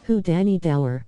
Who Danny Dower.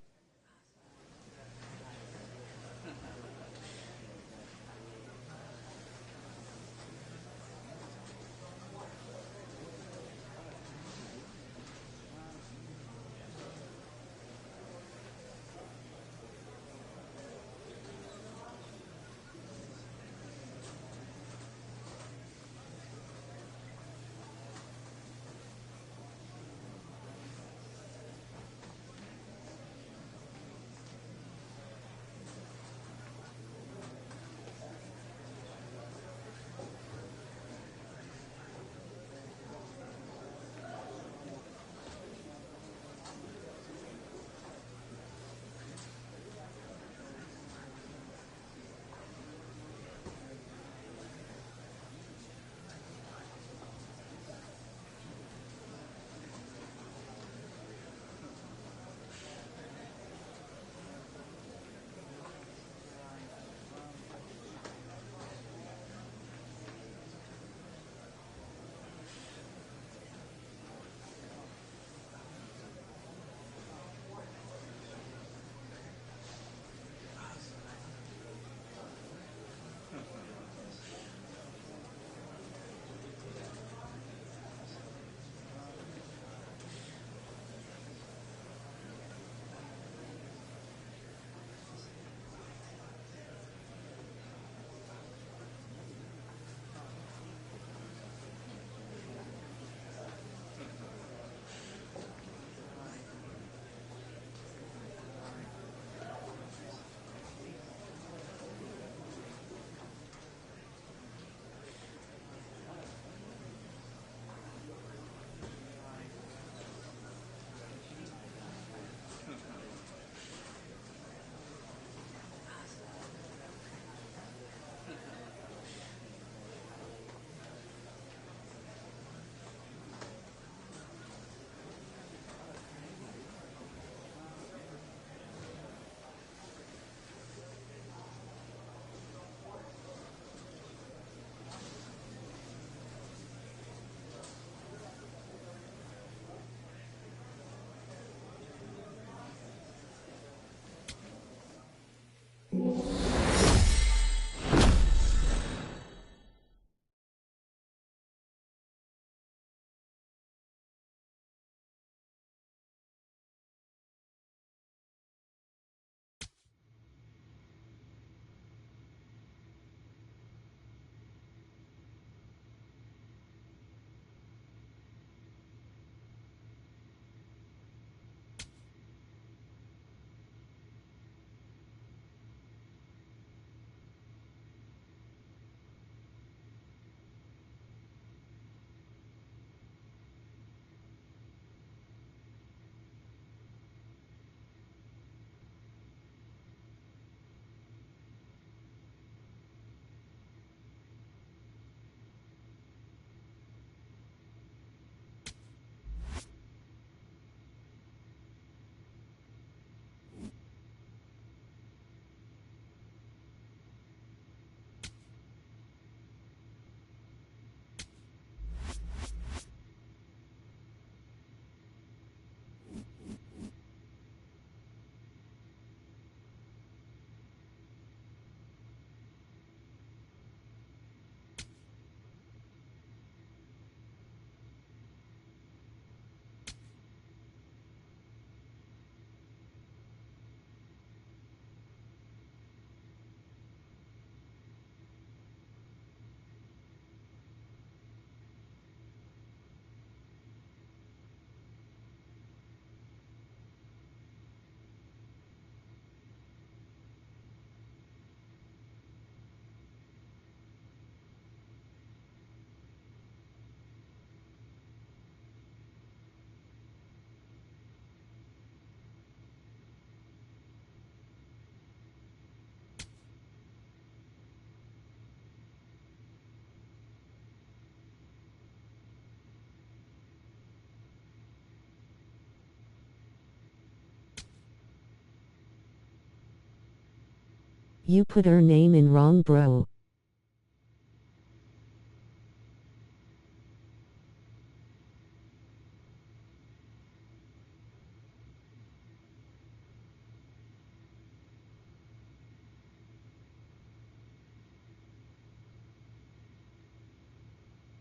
You put her name in wrong, bro.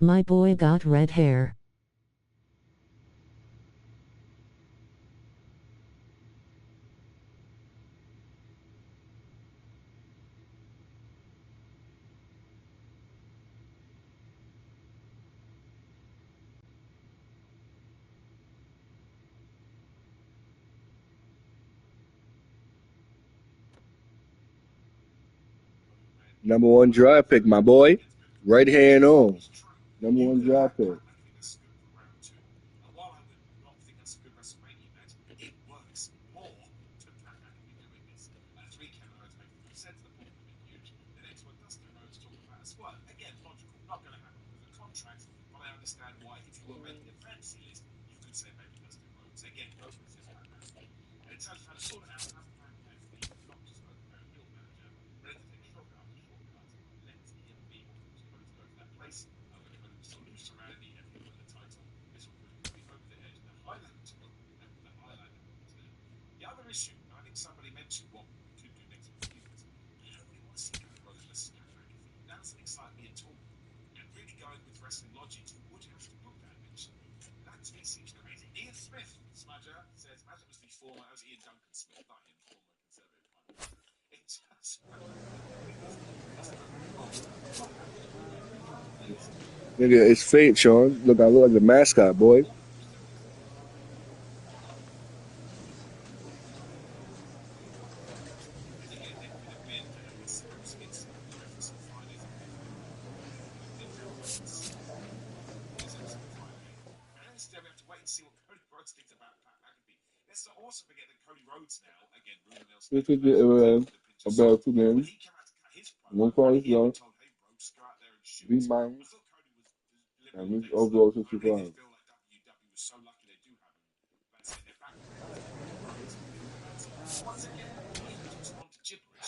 My boy got red hair. #1 draft pick, my boy. Right hand on. #1 draft pick. Nigga, it's fate, Sean. Look, I look like the mascot, boy. This is about 2 men. One call is young. B minus. And this overall 65.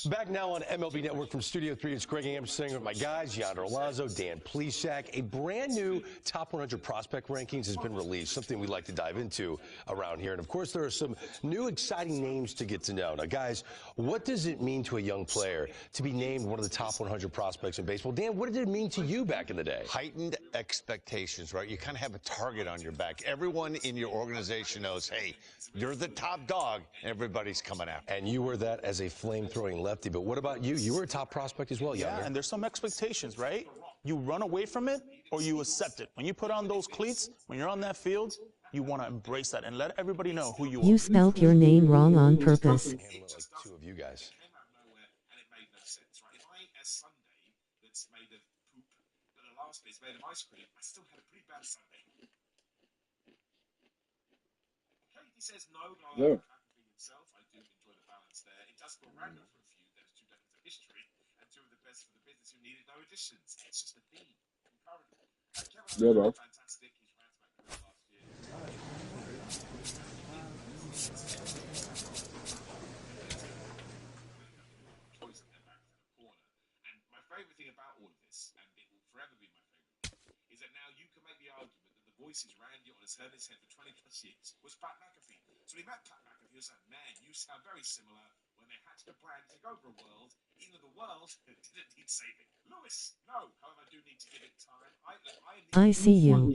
Back now on MLB Network from Studio 3, it's Greg Amsinger with my guys, Yonder Alonso, Dan Plesac. A brand new Top 100 Prospect Rankings has been released, something we like to dive into around here. And, of course, there are some new exciting names to get to know. Now, guys, what does it mean to a young player to be named one of the top 100 prospects in baseball? Dan, what did it mean to you back in the day? Heightened expectations, right? You kind of have a target on your back. Everyone in your organization knows, hey, you're the top dog. Everybody's coming after. And you were that as a flame-throwing lefty. But what about you? You were a top prospect as well, Yeah, Yonder. and there's some expectations, right? You run away from it or you accept it. When you put on those cleats, when you're on that field, you want to embrace that and let everybody know who you are. You spelt your name wrong on purpose. Handle it like two of you guys. Yeah. Yeah, bro. I see you.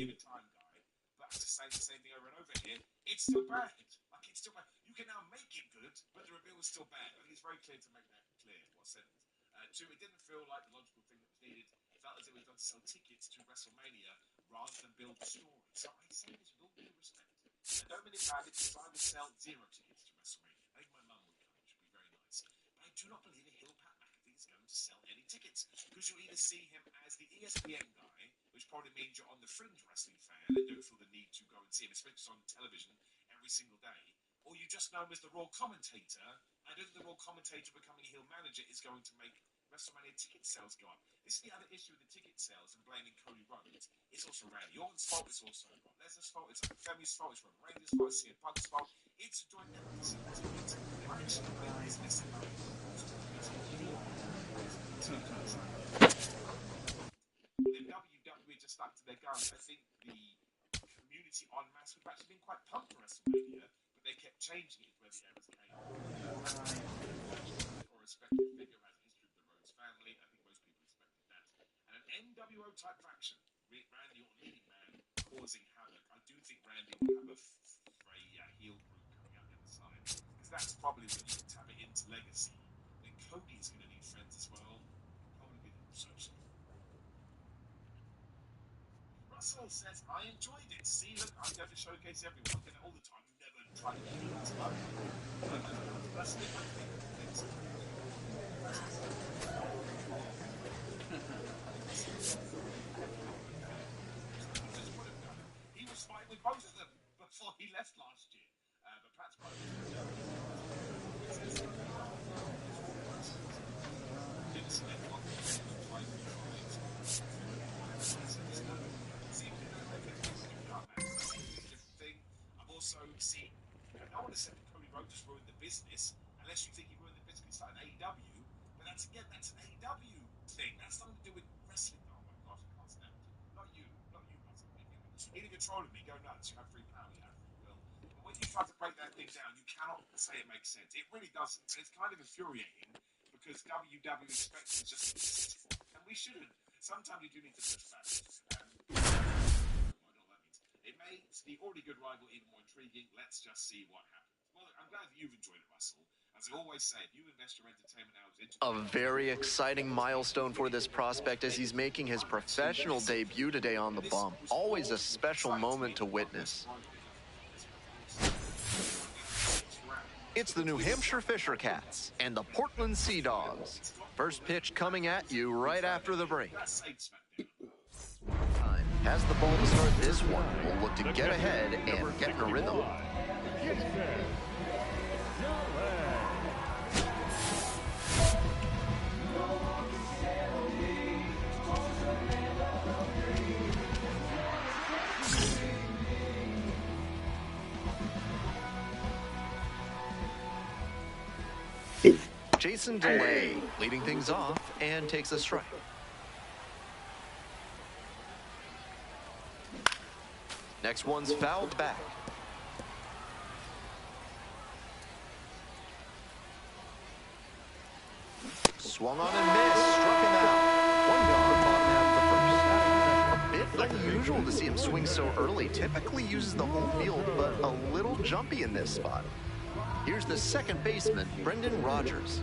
A very exciting milestone for this prospect as he's making his professional debut today on the bump. Always a special moment to witness. It's the New Hampshire Fisher Cats and the Portland Sea Dogs. First pitch coming at you right after the break. Has the ball to start this one. Will look to get ahead and get in a rhythm. Jason DeLay leading things off and takes a strike. Next one's fouled back. Swung on and missed, struck him out. 1 yard, bottom half of the first. A bit unusual to see him swing so early. Typically uses the whole field, but a little jumpy in this spot. Here's the second baseman, Brendan Rodgers.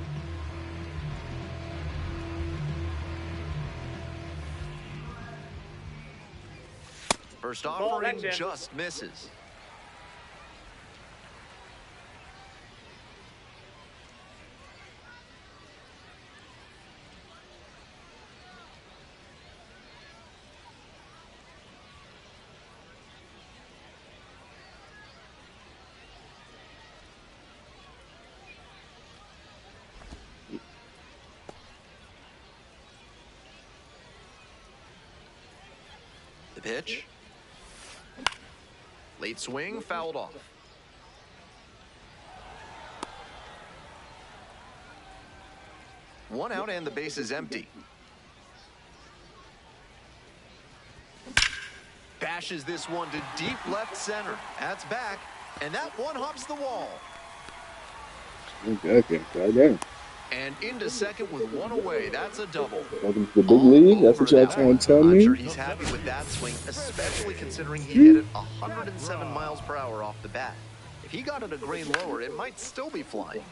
First offering just misses. The pitch. Late swing, fouled off. One out and the base is empty. Bashes this one to deep left center. That's back, and that one hops the wall. Okay, right there. And into second with one away. That's a double. Welcome to the big league. That's what y'all trying to tell me. I'm sure he's happy with that swing, especially considering he hit it 107 miles per hour off the bat. If he got it a grain lower, it might still be flying.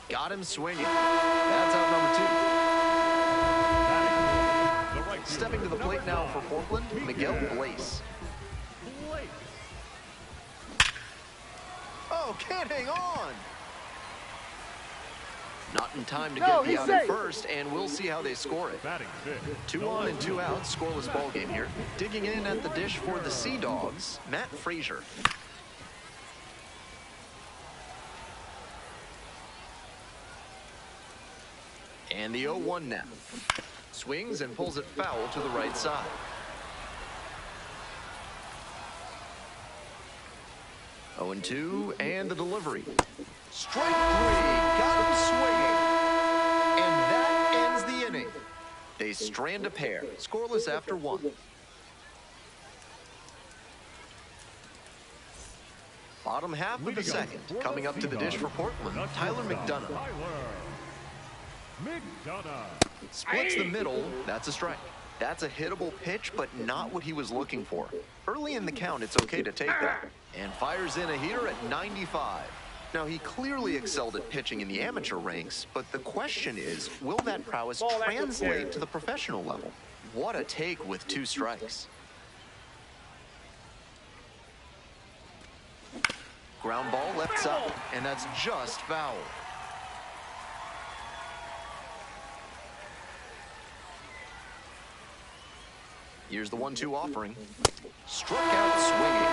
Got him swinging. That's out number 2. Stepping to the plate now for Portland, Miguel Blaze. Oh, can't hang on. Not in time to get the out at first, and we'll see how they score it. 2 on and 2 out, scoreless ball game here. Digging in at the dish for the Sea Dogs, Matt Frazier. And the 0-1 now. Swings and pulls it foul to the right side. Oh, 0-2, and the delivery. Strike 3, got him swinging. And that ends the inning. They strand a pair, scoreless after one. Bottom half of the second. Coming up to the dish for Portland, Tyler McDonough. Splits the middle, that's a strike. That's a hittable pitch, but not what he was looking for. Early in the count, it's okay to take that. And fires in a heater at 95. Now, he clearly excelled at pitching in the amateur ranks, but the question is, will that prowess translate to the professional level? What a take with 2 strikes. Ground ball left side, and that's just foul. Here's the 1-2 offering. Struck out swinging.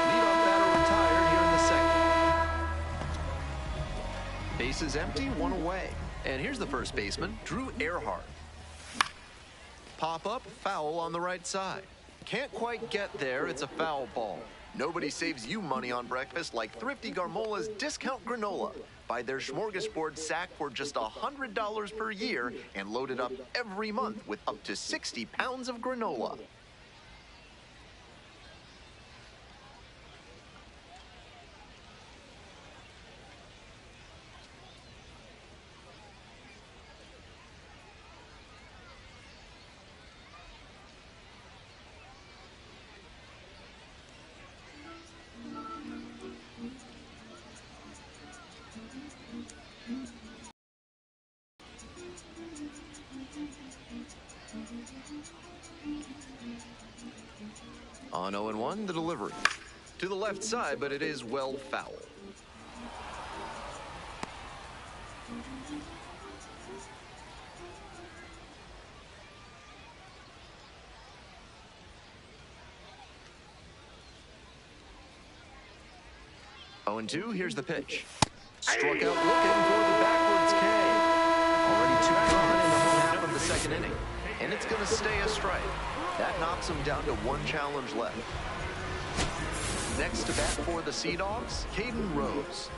Leadoff batter retired here in the second. Bases empty, 1 away. And here's the first baseman, Drew Earhart. Pop up, foul on the right side. Can't quite get there, it's a foul ball. Nobody saves you money on breakfast like Thrifty Garmola's Discount Granola. Buy their smorgasbord sack for just $100 per year and load it up every month with up to 60 pounds of granola. On 0-1, the delivery. To the left side, but it is well foul. Oh, 0-2, here's the pitch. Struck out looking for the backwards K. Already 2 gone in the whole half of the second inning. And it's going to stay a strike. That knocks him down to 1 challenge left. Next to bat for the Sea Dogs, Caden Rose.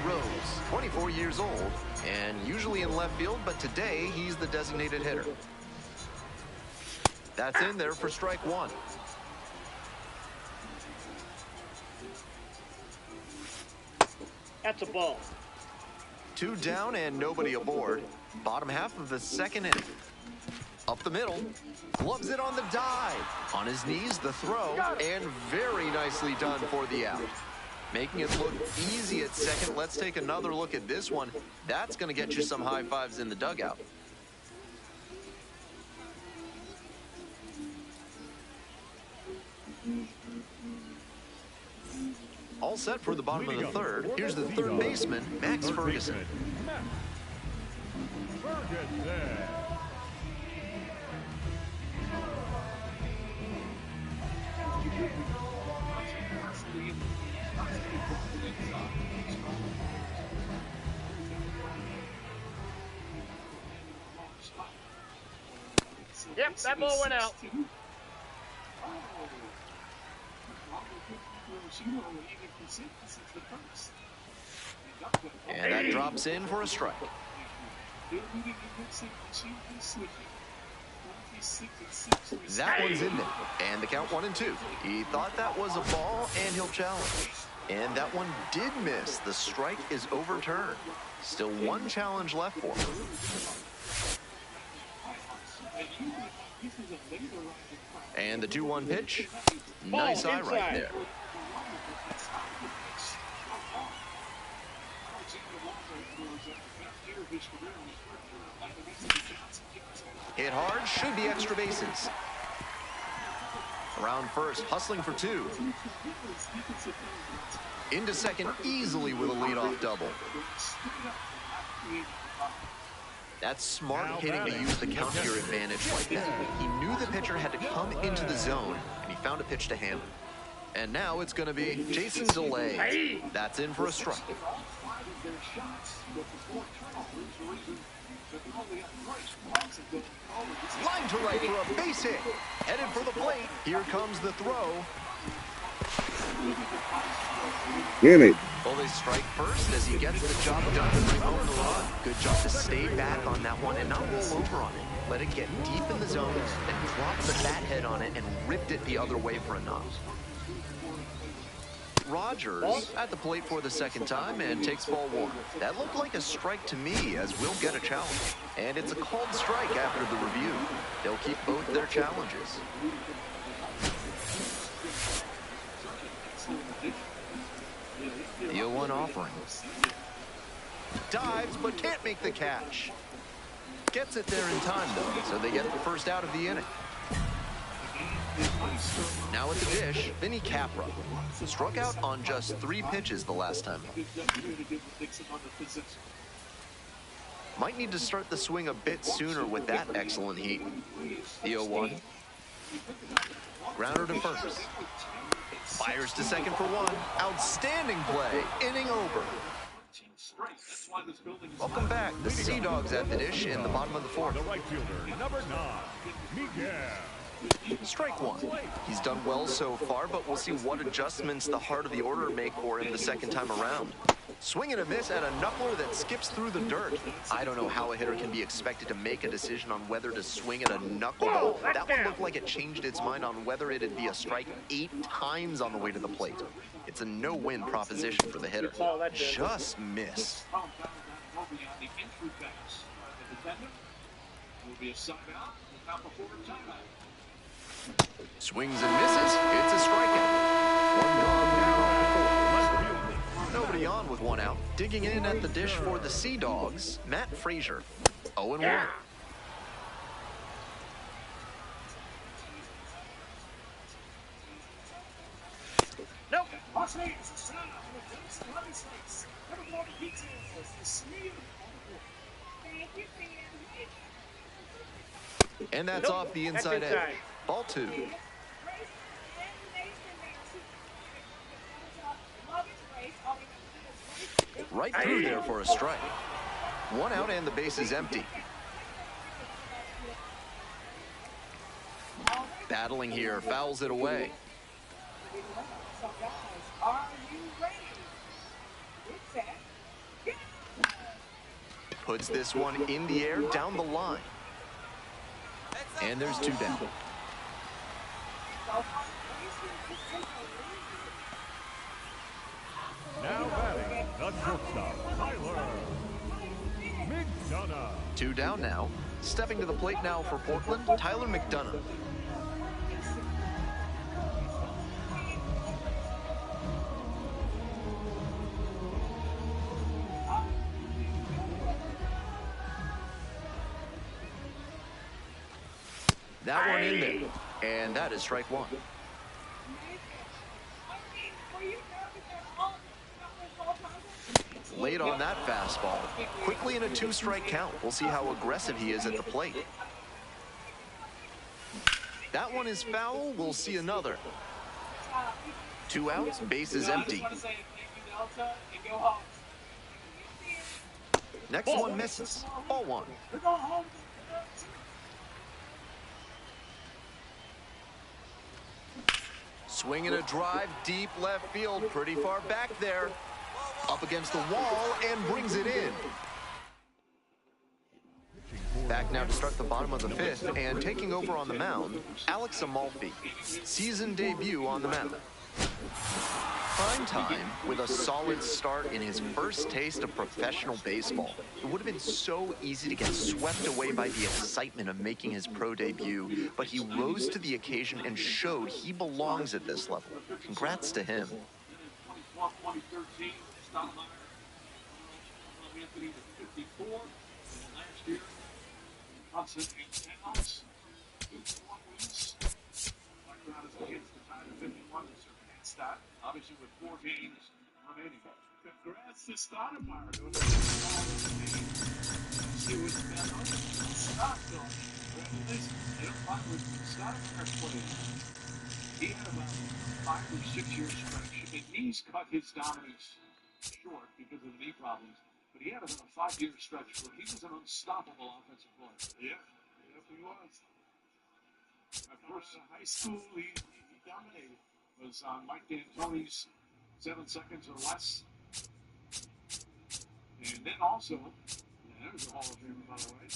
Rose, 24 years old, and usually in left field, but today he's the designated hitter. That's in there for strike 1. That's a ball. 2 down and nobody aboard. Bottom half of the second inning. Up the middle, gloves it on the dive. On his knees, the throw, and very nicely done for the out. Making it look easy at second. Let's take another look at this one. That's going to get you some high fives in the dugout. All set for the bottom of the third. Here's the third baseman, Max Ferguson. Yep, that ball went out. And that drops in for a strike. That one's in there. And the count 1-2. He thought that was a ball, and he'll challenge. And that one did miss. The strike is overturned. Still 1 challenge left for him. And the 2-1 pitch. Nice eye right there. Hit hard, should be extra bases. Around first, hustling for 2. Into second easily with a leadoff double. That's smart hitting to use the count to your advantage like that. He knew the pitcher had to come into the zone, and he found a pitch to handle. And now it's going to be Jason DeLay. That's in for a strike. Line to right for a base hit. Headed for the plate. Here comes the throw. Damn it. Well, they strike first as he gets the job done to bring home the run. Good job to stay back on that one and not roll over on it. Let it get deep in the zone and drop the bat head on it and ripped it the other way for a knock. Rogers at the plate for the second time and takes ball one. That looked like a strike to me, as we'll get a challenge. And it's a called strike after the review. They'll keep both their challenges. The 0-1 offering. Dives, but can't make the catch. Gets it there in time, though, so they get the first out of the inning. Now at the dish, Vinny Capra. Struck out on just 3 pitches the last time. Might need to start the swing a bit sooner with that excellent heat. The 0-1. Grounder to first. Fires to second for 1. Outstanding play. Inning over. Welcome back. The Sea Dogs at the dish in the bottom of the 4th. The right fielder, number 9, Miguel. Strike 1. He's done well so far, but we'll see what adjustments the heart of the order make for him the second time around. Swing and a miss at a knuckler that skips through the dirt. I don't know how a hitter can be expected to make a decision on whether to swing at a knuckleball. That one looked like it changed its mind on whether it'd be a strike 8 times on the way to the plate. It's a no-win proposition for the hitter. Just missed. Swings and misses. It's a strikeout. 1 gone, leading off the 4th. Nobody on with 1 out. Digging in at the dish for the Sea Dogs, Matt Frazier. 0-1. Nope. And that's off the inside edge. Ball 2. Right through there for a strike. 1 out and the base is empty. Battling here, fouls it away. Puts this one in the air down the line. And there's 2 down. Now batting, the shortstop, Tyler McDonough. 2 down now. Stepping to the plate now for Portland, Tyler McDonough. That one in there. And that is strike 1. Late on that fastball. Quickly in a 2-strike count. We'll see how aggressive he is at the plate. That one is foul. We'll see another. 2 outs, base is empty. Next one misses. Ball 1. Swinging a drive deep left field, pretty far back there. Up against the wall and brings it in. Back now to start the bottom of the 5th and taking over on the mound, Alex Amalfi. Season debut on the mound. Prime time with a solid start in his first taste of professional baseball. It would have been so easy to get swept away by the excitement of making his pro debut, but he rose to the occasion and showed he belongs at this level. Congrats to him. Obviously, with 4 games remaining. Congrats to Stoudemire. See what Scott doing. Congratulations. They don't find what Stoudemire played. He had about a 5 or 6 year stretch. And he's cut his dominance short because of the knee problems. But he had about a 5-year stretch where he was an unstoppable offensive player. Yeah, he was. At first, high school, he dominated. was on Mike D'Antoni's 7 seconds or less. And then also, there's a Hall of Famer, by the way.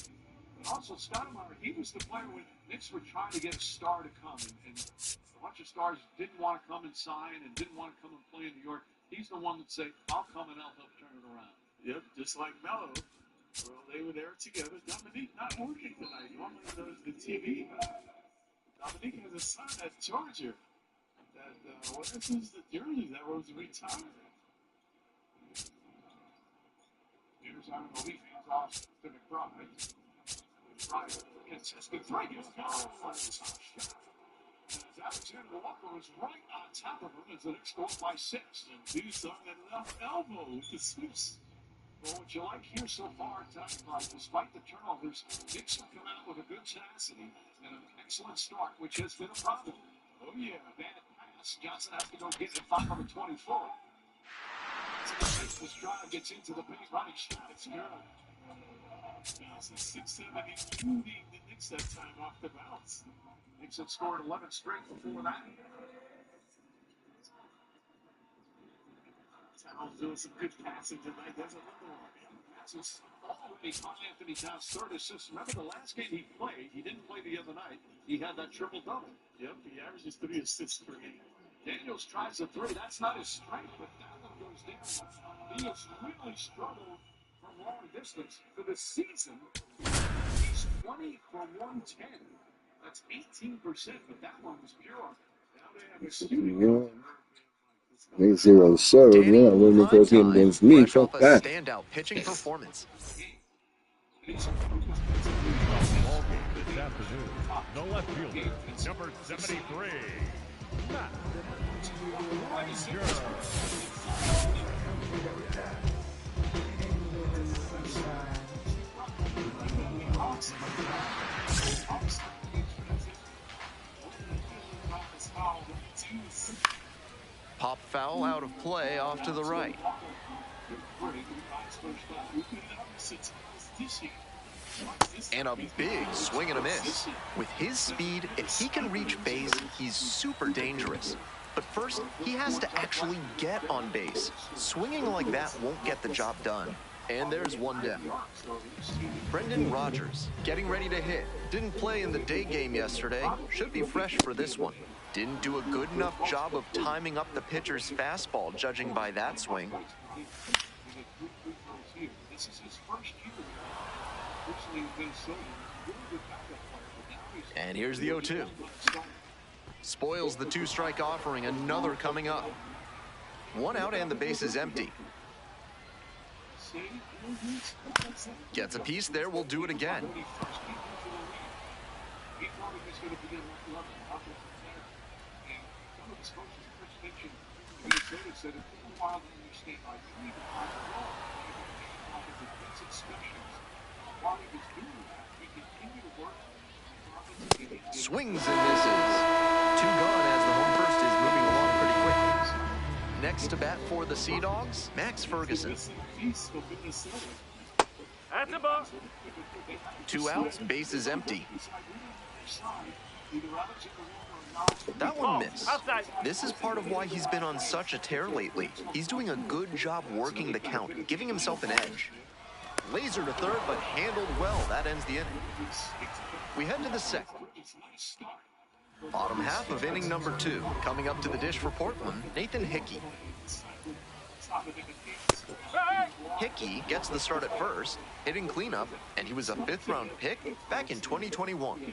But also, Stoudemire, he was the player when Knicks were trying to get a star to come. And a bunch of stars didn't want to come and sign and didn't want to come and play in New York. He's the one that said, I'll come and I'll help turn it around. Yep, just like Melo. Well, they were there together. Dominique not working tonight. Normally he does the TV. Dominique has a son at Georgia. This is the jersey that was retired. Here's out of the leaf, hands off to McBride. McBride contested three. As Alexander Walker was right on top of him as the Knicks go up by 6. And Deuce on that left elbow with the switch. Well, what you like here so far, despite the turnovers, Knicks have come out with a good tenacity and an excellent start, which has been a problem. Oh, yeah. Bad pass. Johnson has to go get it. 5 over 24. This drive gets into the paint, running shot. It's good. Johnson 6'7", including the Knicks that time off the bounce. Knicks had scored 11 straight before that. Towns doing some good passing tonight. There's another one. Passes already on Anthony Towns' 3rd assist. Remember the last game he played? He didn't play the other night. He had that triple-double. Yep, he averages 3 assists per game. Daniels tries a 3. That's not his strength, but that one goes down. He has really struggled from long distance. For the season, he's 20 for 110. That's 18%, but that one was pure. Now they have a shooting. 8-0 serve. Yeah, we're going to team against me. Fuck that. Standout pitching performance. Ball game this afternoon. The left fielder, number 73. Matt. Pop foul out of play off to the right. And a big swing and a miss. With his speed, if he can reach base, he's super dangerous. But first, he has to actually get on base. Swinging like that won't get the job done. And there's one down. Brendan Rodgers, getting ready to hit. Didn't play in the day game yesterday. Should be fresh for this one. Didn't do a good enough job of timing up the pitcher's fastball, judging by that swing. This is his first year. And here's the 0-2. Spoils the 2-strike offering. Another coming up. 1 out and the base is empty. Gets a piece there. We'll do it again. Swings and misses. 2 gone as the home first is moving along pretty quickly. Next to bat for the Sea Dogs, Max Ferguson. 2 outs, base is empty. That one missed. This is part of why he's been on such a tear lately. He's doing a good job working the count, giving himself an edge. Laser to third, but handled well. That ends the inning. We head to the second. Bottom half of inning number 2. Coming up to the dish for Portland, Nathan Hickey. Hickey gets the start at first, hitting cleanup, and he was a 5th-round pick back in 2021.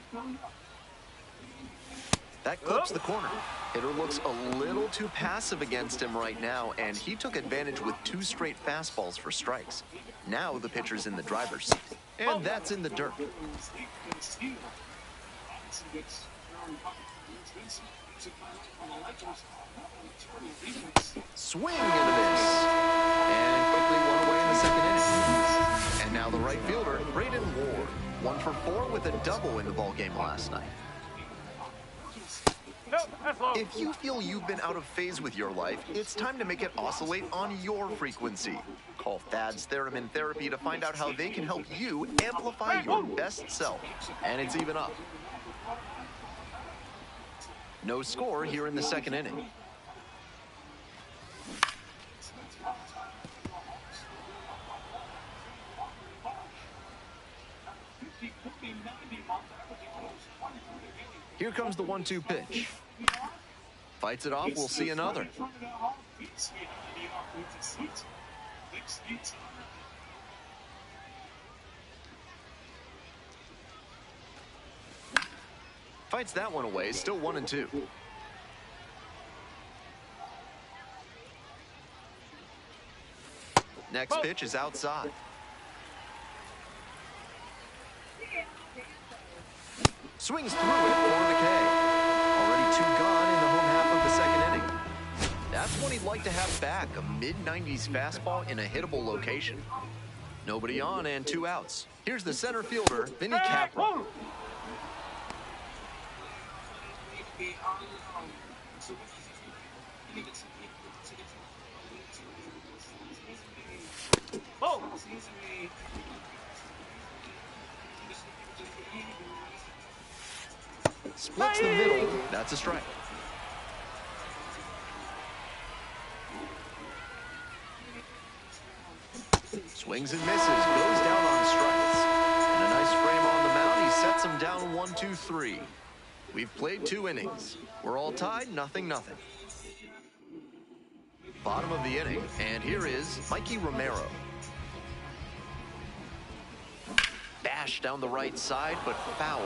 That clips the corner. Hitter looks a little too passive against him right now, and he took advantage with 2 straight fastballs for strikes. Now the pitcher's in the driver's seat, and that's in the dirt. Swing and a miss. And quickly 1 away in the second inning. And now the right fielder, Braden Ward. 1 for 4 with a double in the ballgame last night. If you feel you've been out of phase with your life, it's time to make it oscillate on your frequency. Call Thad's Theremin Therapy to find out how they can help you amplify your best self. And it's even up. No score here in the second inning. Here comes the 1-2 pitch. Fights it off, we'll see another. Fights that one away, still 1-2. Next pitch is outside. Swings through it for the K. Already 2 gone in the home half of the second inning. That's one he'd like to have back, a mid-90s fastball in a hittable location. Nobody on and 2 outs. Here's the center fielder, Vinny Capra. Splits the middle. That's a strike. Swings and misses. Goes down on strikes. And a nice frame on the mound. He sets him down 1-2-3. We've played 2 innings. We're all tied, 0-0. Bottom of the inning, and here is Mikey Romero. Bash down the right side, but foul.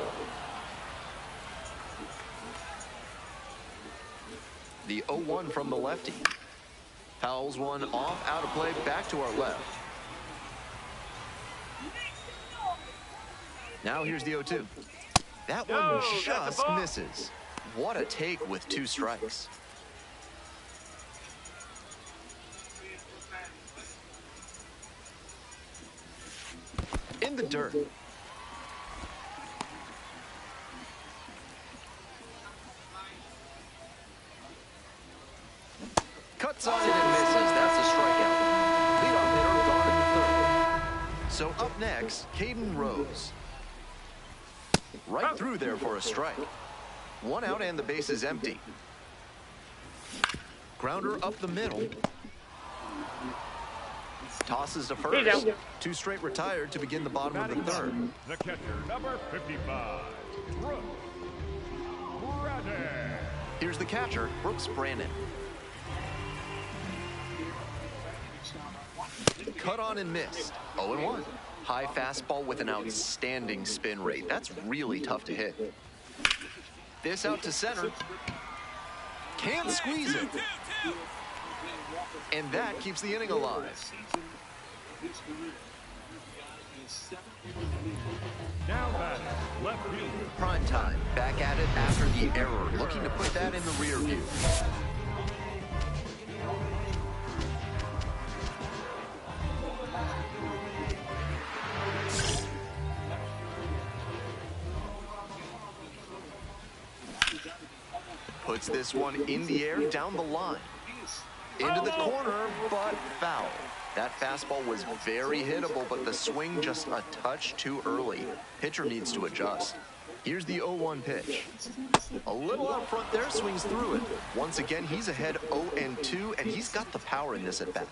The 0-1 from the lefty. Fouls one off, out of play, back to our left. Now here's the 0-2. That one just misses. What a take with 2 strikes. In the dirt. Cuts on it and misses. That's a strikeout. Leadoff hitter gone in the 3rd. So up next, Caden Rose. Right through there for a strike. 1 out and the base is empty. Grounder up the middle. Tosses to first. 2 straight retired to begin the bottom of the 3rd. The catcher, number 55, Brooks Brandon. Here's the catcher, Brooks Brandon. Cut on and missed. 0-1. High fastball with an outstanding spin rate. That's really tough to hit. This out to center. Can't squeeze it. And that keeps the inning alive. Now batting, left fielder. Prime time, back at it after the error, looking to put that in the rear view. Puts this one in the air, down the line. Into the corner, but foul. That fastball was very hittable, but the swing just a touch too early. Pitcher needs to adjust. Here's the 0-1 pitch. A little out front there, swings through it. Once again, he's ahead 0-2, and he's got the power in this at-bat.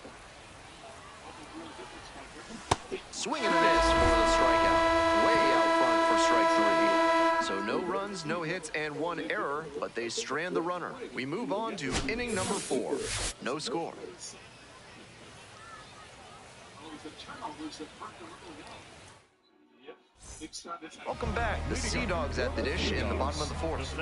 Swing and a miss for the strikeout. Way out front for strike 3. So no runs, no hits, and 1 error, but they strand the runner. We move on to inning number 4. No score. Welcome back. The Sea Dogs at the dish in the bottom of the 4th.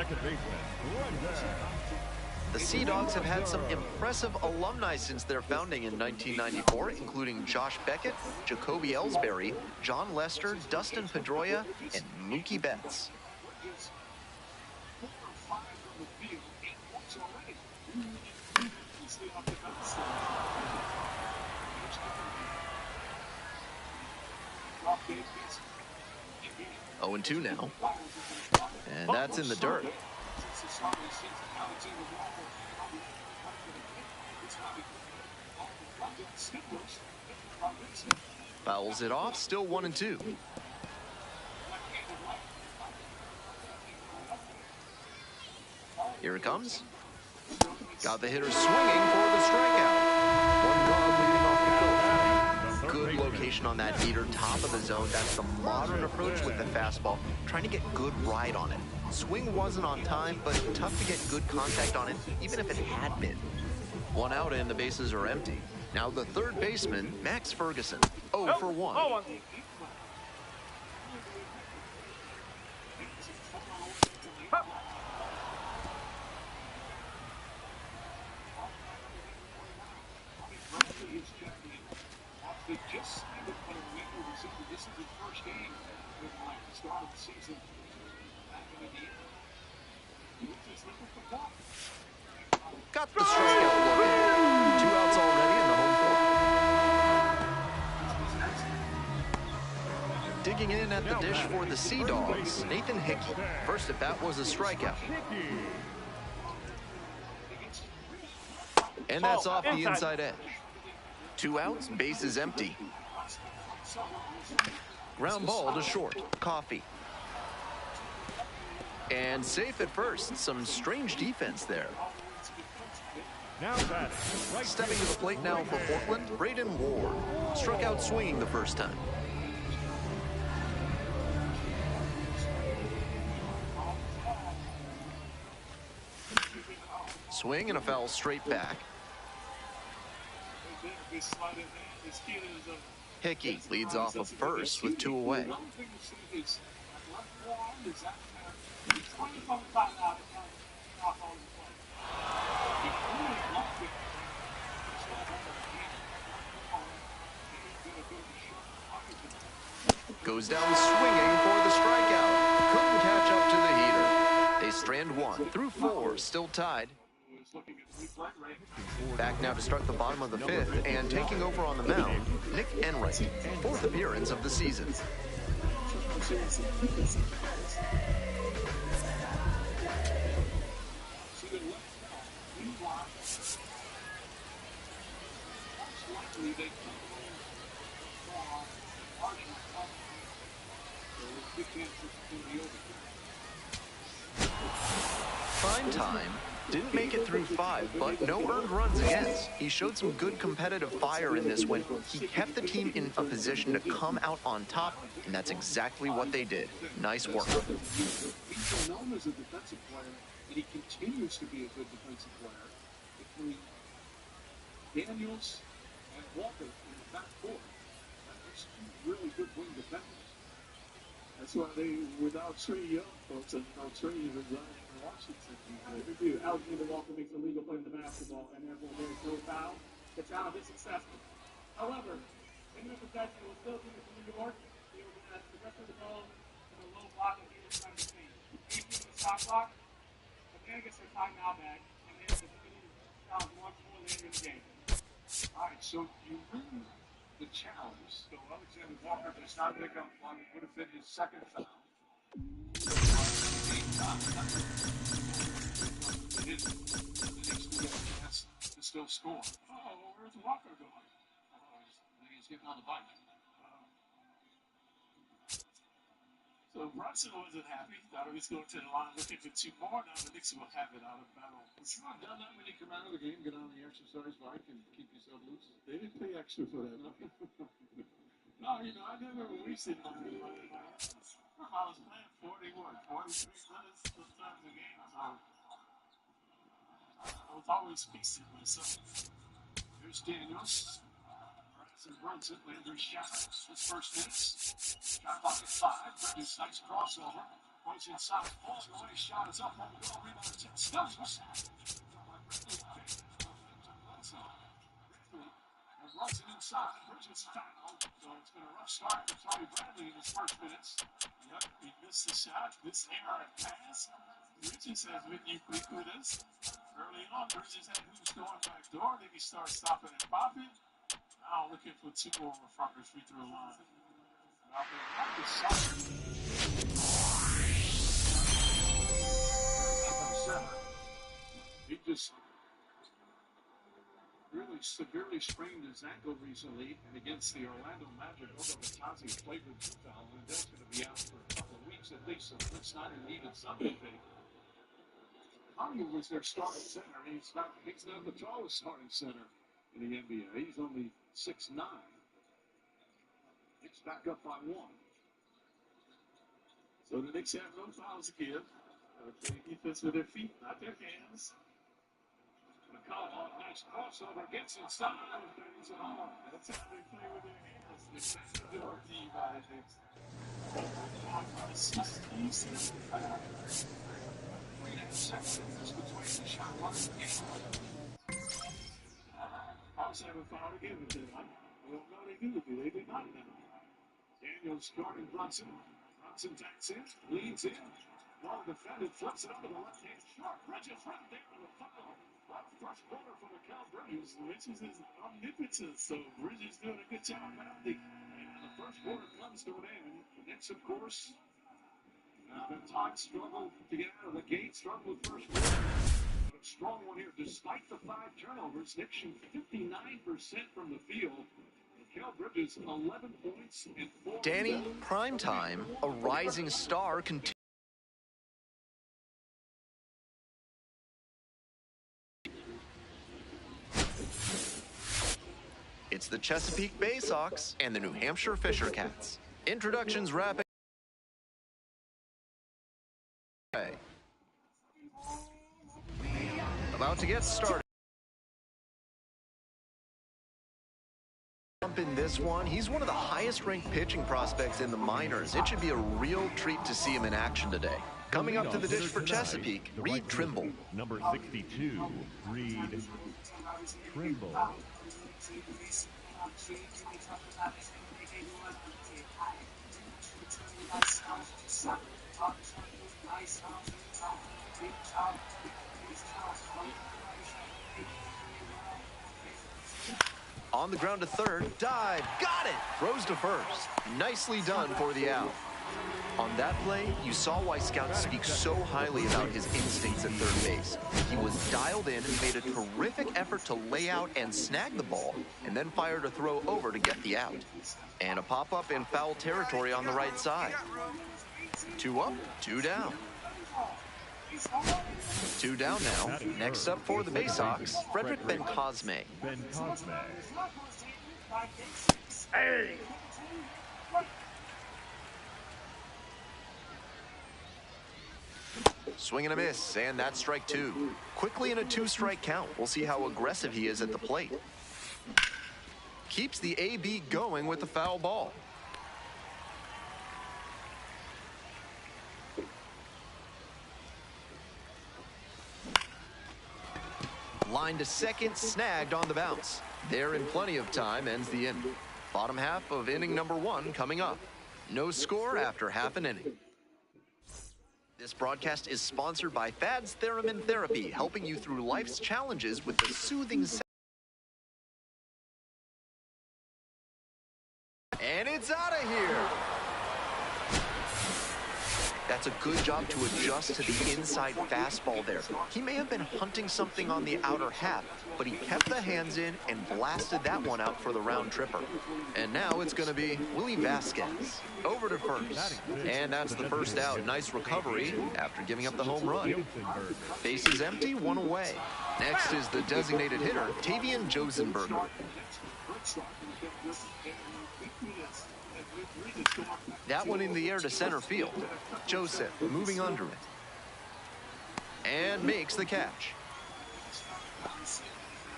The Sea Dogs have had some impressive alumni since their founding in 1994, including Josh Beckett, Jacoby Ellsbury, John Lester, Dustin Pedroia, and Mookie Betts. Oh, and 2 now. And that's in the dirt. Fouls it off, still 1-2. Here it comes. Got the hitter swinging for the strikeout. 1 gone leading off the 4th. Good good location on that heater, top of the zone. That's the modern approach with the fastball, trying to get good ride on it. Swing wasn't on time, but tough to get good contact on it, even if it had been. One out and the bases are empty. Now the third baseman, Max Ferguson, 0 for 1. Just but a week over the season. This is his first game with the start of the season back in Indiana. He's just looking for pop. Got the strikeout look in. 2 outs already in the home fourth. Digging in at the dish for the Sea Dogs, Nathan Hickey. First at bat was a strikeout. And that's off the inside edge. 2 outs, bases empty. Ground ball to short, Coffee. And safe at first. Some strange defense there. Stepping to the plate now for Portland, Braden Ward. Struck out swinging the first time. Swing and a foul straight back. Hickey leads off of first with 2 away. Goes down swinging for the strikeout. Couldn't catch up to the heater. They strand 1 through 4, still tied. Back now to start the bottom of the 5th, and taking over on the mound, Nick Enright, 4th appearance of the season. Prime time. Didn't make it through 5, but no earned runs against. He showed some good competitive fire in this one. He kept the team in a position to come out on top, and that's exactly what they did. Nice work. He's known as a defensive player, and he continues to be a good defensive player. Between Daniels and Walker in the back four, that's 2 really good wing defenders. That's why they, without Trey Young, folks, and Trey is resigning from Washington. Alexander Walker makes illegal play in the basketball, and therefore there's no foul. The talent is successful. However, in the possession, will still do it for New York. He was at the rest of the ball in a low block and he was trying to see. 18 in the shot clock, but then gets their timeout back, and then the challenge once more later in the game. All right, so you win the challenge. So Alexander Walker does not pick up one. It would have been his second foul. The Knicks will get a chance to still score. Oh, well, where's Walker going? He's getting on the bike. So Brunson wasn't happy. Thought he was going to the line looking for 2 more. Now the Knicks will have it out of battle. It's not done that when you come out of the game, get on the exercise bike, and keep yourself loose. They didn't pay extra for that. No, you know, I never wasted money. I was playing 43 minutes sometimes a game. So I was always feasting myself. Here's Daniels. Brunson, Landry shot. His first minutes. Shot clock at 5. Bridges, nice crossover. Points inside. Falls away. Shot is up. On the goal. Rebound. Stubbs. And Brunson inside. Bridges foul. So it's been a rough start for Tony Bradley in his first minutes. Yep, he missed the shot. This error pass. Bridges has been ubiquitous. Early on, Bridges had who's going back door. Then he starts stopping and popping. Now looking for 2 more from the free throw line. He just really severely sprained his ankle recently, and against the Orlando Magic, Ogabatazzi played with the foul, and that's going to be out for a couple of weeks at least, so Fritz Snyder needed something big. Conley was their starting center. He's not the tallest starting center in the NBA. He's only 6'9". Knicks back up by 1. So the Knicks have no fouls to give. Play defense with their feet, not their hands. McCollum, nice crossover, gets inside, and brings it home. That's how they play with their hands. It's the team by the Knicks. Steve Smith. 3.5 seconds difference between the shot clock and the game. Hawks have a foul again with them. Well, no, they do. They did not now. Daniels guarding Brunson. Brunson tacks in, leads in. Well defended, flips it over the left hand. Short Bridges right there with a foul. First quarter for Mikal Bridges. Bridges is omnipotent, so Bridges doing a good job out there. And the first quarter comes to an end. The Knicks, of course, the time struggle to get out of the gate, struggle with first quarter. But a strong one here. Despite the 5 turnovers, Knicks shoot 59% from the field. Mikal Bridges, 11 points and 4 Danny, primetime, a rising star continues. It's the Chesapeake Bay Sox and the New Hampshire Fisher Cats. Introductions wrapping. About to get started. In this one, he's one of the highest ranked pitching prospects in the minors. It should be a real treat to see him in action today. Coming up to the dish for Chesapeake, Reed Trimble. Number 62, Reed Trimble. On the ground to third, dive, got it, throws to first. Nicely done for the out. On that play, you saw why scouts speak so highly about his instincts at third base. He was dialed in and made a terrific effort to lay out and snag the ball, and then fired a throw over to get the out. And a pop-up in foul territory on the right side. 2 up, 2 down. 2 down now. Next up for the Bay Sox, Frederick Ben-Cosme. Ben-Cosme. Hey! Swing and a miss, and that's strike 2. Quickly in a 2-strike count. We'll see how aggressive he is at the plate. Keeps the AB going with the foul ball. Line to second, snagged on the bounce. There in plenty of time, ends the inning. Bottom half of inning number 1 coming up. No score after half an inning. This broadcast is sponsored by Fad's Theremin Therapy, helping you through life's challenges with the soothing sound. And it's out of here. That's a good job to adjust to the inside fastball there. He may have been hunting something on the outer half, but he kept the hands in and blasted that one out for the round tripper. And now it's going to be Willie Vasquez over to first. And that's the first out. Nice recovery after giving up the home run. Bases empty, 1 away. Next is the designated hitter, Tavian Josenberger. That one in the air to center field. Joseph moving under it. And makes the catch.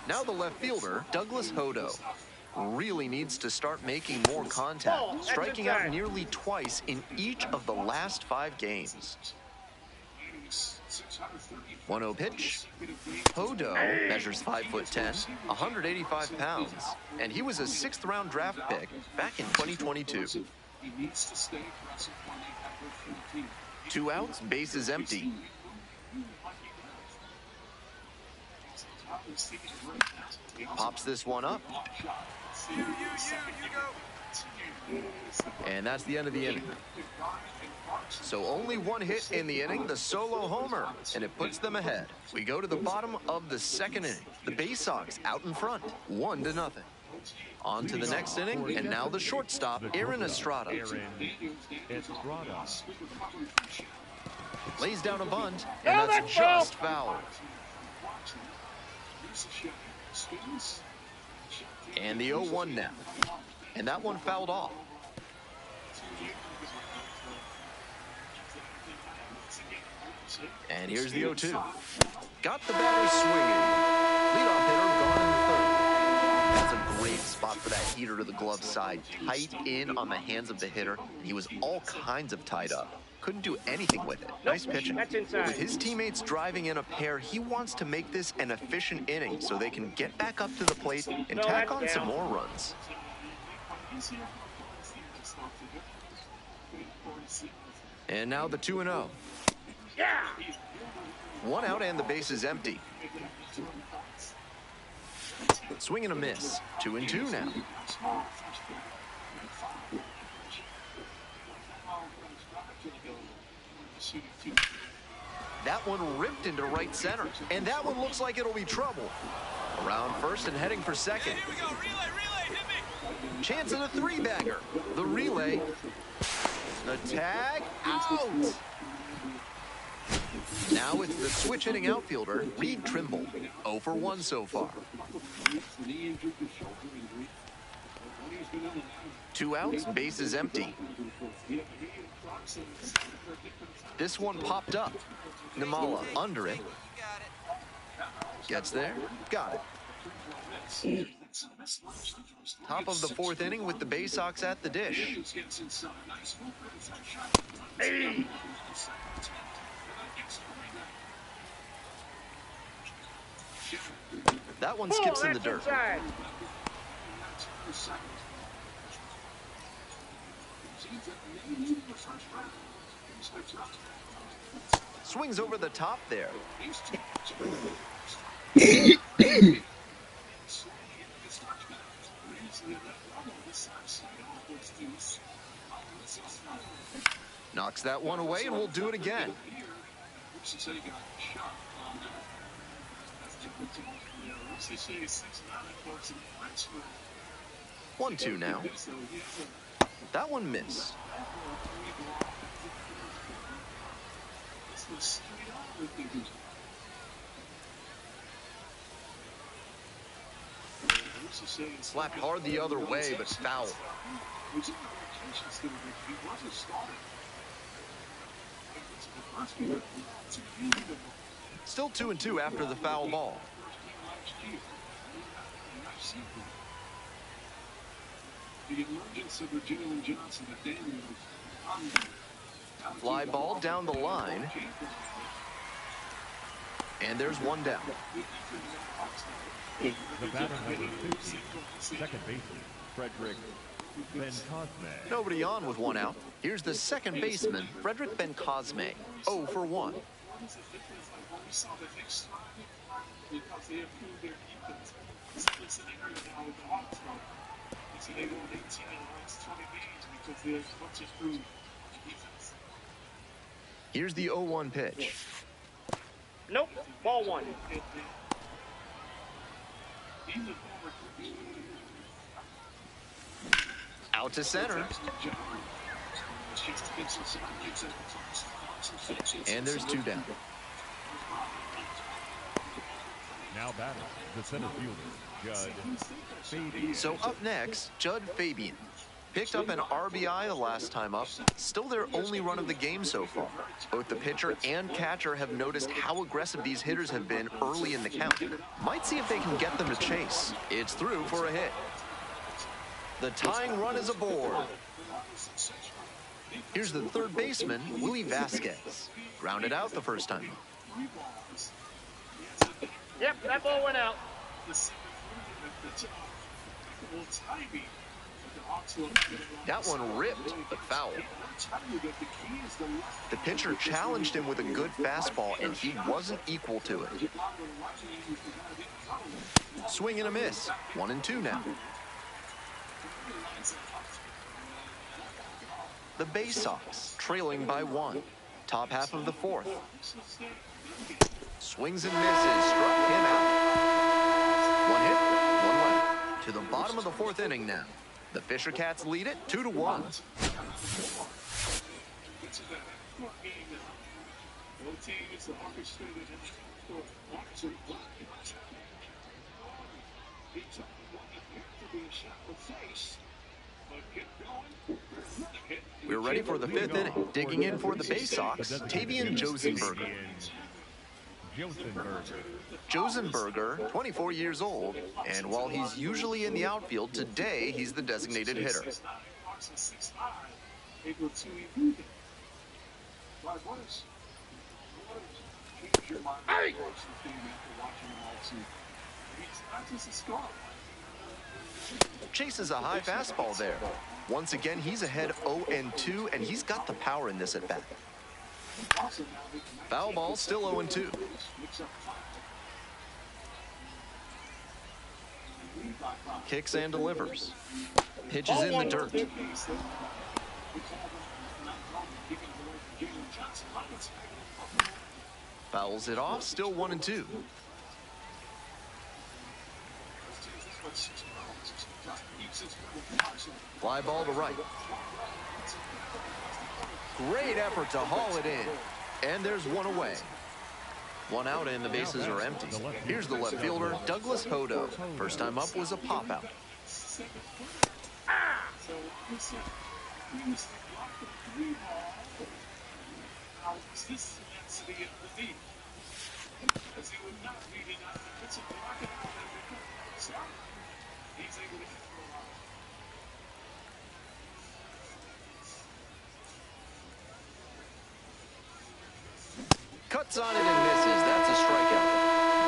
Now the left fielder, Douglas Hodo. Really needs to start making more contact, striking out nearly twice in each of the last 5 games. 1-0 pitch. Hodo measures 5'10", 185 pounds, and he was a 6th round draft pick back in 2022. 2 outs, bases empty. Pops this one up. And that's the end of the inning. So only 1 hit in the inning, the solo homer, and it puts them ahead. We go to the bottom of the 2nd inning. The Bay Sox out in front, 1-0. On to the next inning, and now the shortstop, Aaron Estrada. Lays down a bunt, and that's just foul. And the 0-1 now. And that one fouled off. And here's the 0-2. Got the batter swinging. Leadoff hitter gone in the third. That's a great spot for that heater to the glove side. Tight in on the hands of the hitter. And he was all kinds of tied up. Couldn't do anything with it. Nice pitching. That's inside. With his teammates driving in a pair, he wants to make this an efficient inning so they can get back up to the plate and tack on some more runs. And now the 2-0. Yeah. One out and the base is empty. Swing and a miss. 2-2 now. That one ripped into right center. And that one looks like it'll be trouble. Around first and heading for second. Here we go. Relay, hit me. Chance at a three-bagger. The relay. The tag. Out. Now it's the switch hitting outfielder, Reed Trimble. 0 for 1 so far. 2 outs, base is empty. This one popped up. Namala under it. Gets there. Got it. Top of the 4th inning with the Bay Sox at the dish. Hey. That one skips in the dirt. Inside. Swings over the top there. Knocks that one away, and we'll do it again. 1-2 now. That one missed. Slapped hard the other way, but foul. Still 2-2 after the foul ball. Fly ball down the line. And there's one down. The batter number 50, second baseman, Frederick Ben-Cosme. Nobody on with one out. Here's the second baseman, Frederick Ben-Cosme. 0 for 1. Here's the 0-1 pitch. Nope. Ball 1. Out to center. And there's 2 down. Now batting, the center fielder, Judd Fabian. So up next, Judd Fabian. Picked up an RBI the last time up. Still their only run of the game so far. Both the pitcher and catcher have noticed how aggressive these hitters have been early in the count. Might see if they can get them to chase. It's through for a hit. The tying run is aboard. Here's the third baseman, Willie Vasquez. Grounded out the first time. Yep, that ball went out. That one ripped, but foul. The pitcher challenged him with a good fastball, and he wasn't equal to it. Swing and a miss. 1-2 now. The Bay Sox trailing by 1. Top half of the 4th. Swings and misses. Struck him out. 1 hit, 1 left. To the bottom of the 4th inning now. The Fisher Cats lead it 2-1. We're ready for the fifth inning. Digging in for the Bay Sox, Tavian Josenberger. Josenberger, 24 years old, and while he's usually in the outfield, today he's the designated hitter. Hey! Chases a high fastball there. Once again, he's ahead 0-2, and he's got the power in this at-bat. Foul ball, still 0-2. Kicks and delivers. Pitches in the dirt. Fouls it off, still 1-2. Fly ball to right. Great effort to haul it in. And there's one away. One out and the bases are empty. Here's the left fielder, Douglas Hodo. First time up was a pop-out. Cuts on it and misses. That's a strikeout.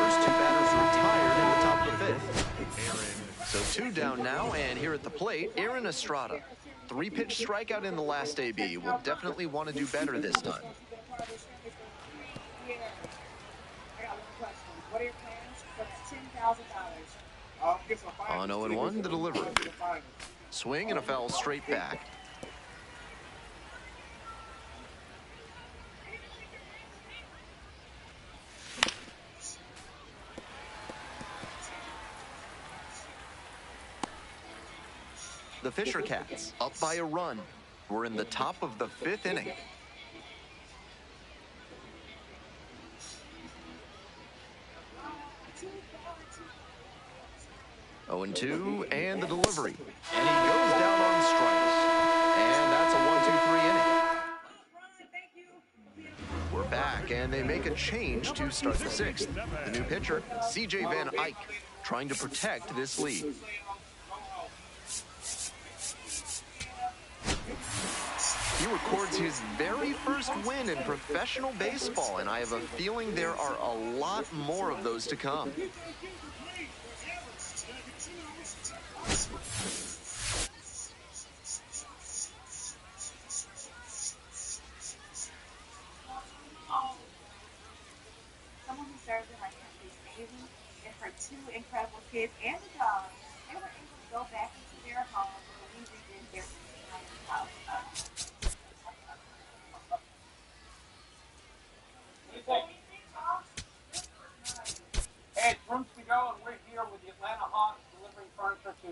First two batters retired in the top of the fifth. So two down now, and here at the plate, Aaron Estrada. 3-pitch strikeout in the last AB. Will definitely want to do better this time. On 0-1, the delivery. Swing and a foul straight back. The Fisher Cats up by a run. We're in the top of the fifth inning. Oh, 0-2, and the delivery. And he goes down on strikes. And that's a 1-2-3 inning. We're back, and they make a change to start the sixth. The new pitcher, C.J. Van Eyck, trying to protect this lead. He records his very first win in professional baseball, and I have a feeling there are a lot more of those to come. Someone who served in my country's Navy, and her two incredible kids and a dog, they were able to go back into their home where we redid their house. Hey, it's rooms to go, and we're here with the Atlanta Hawks delivering furniture to.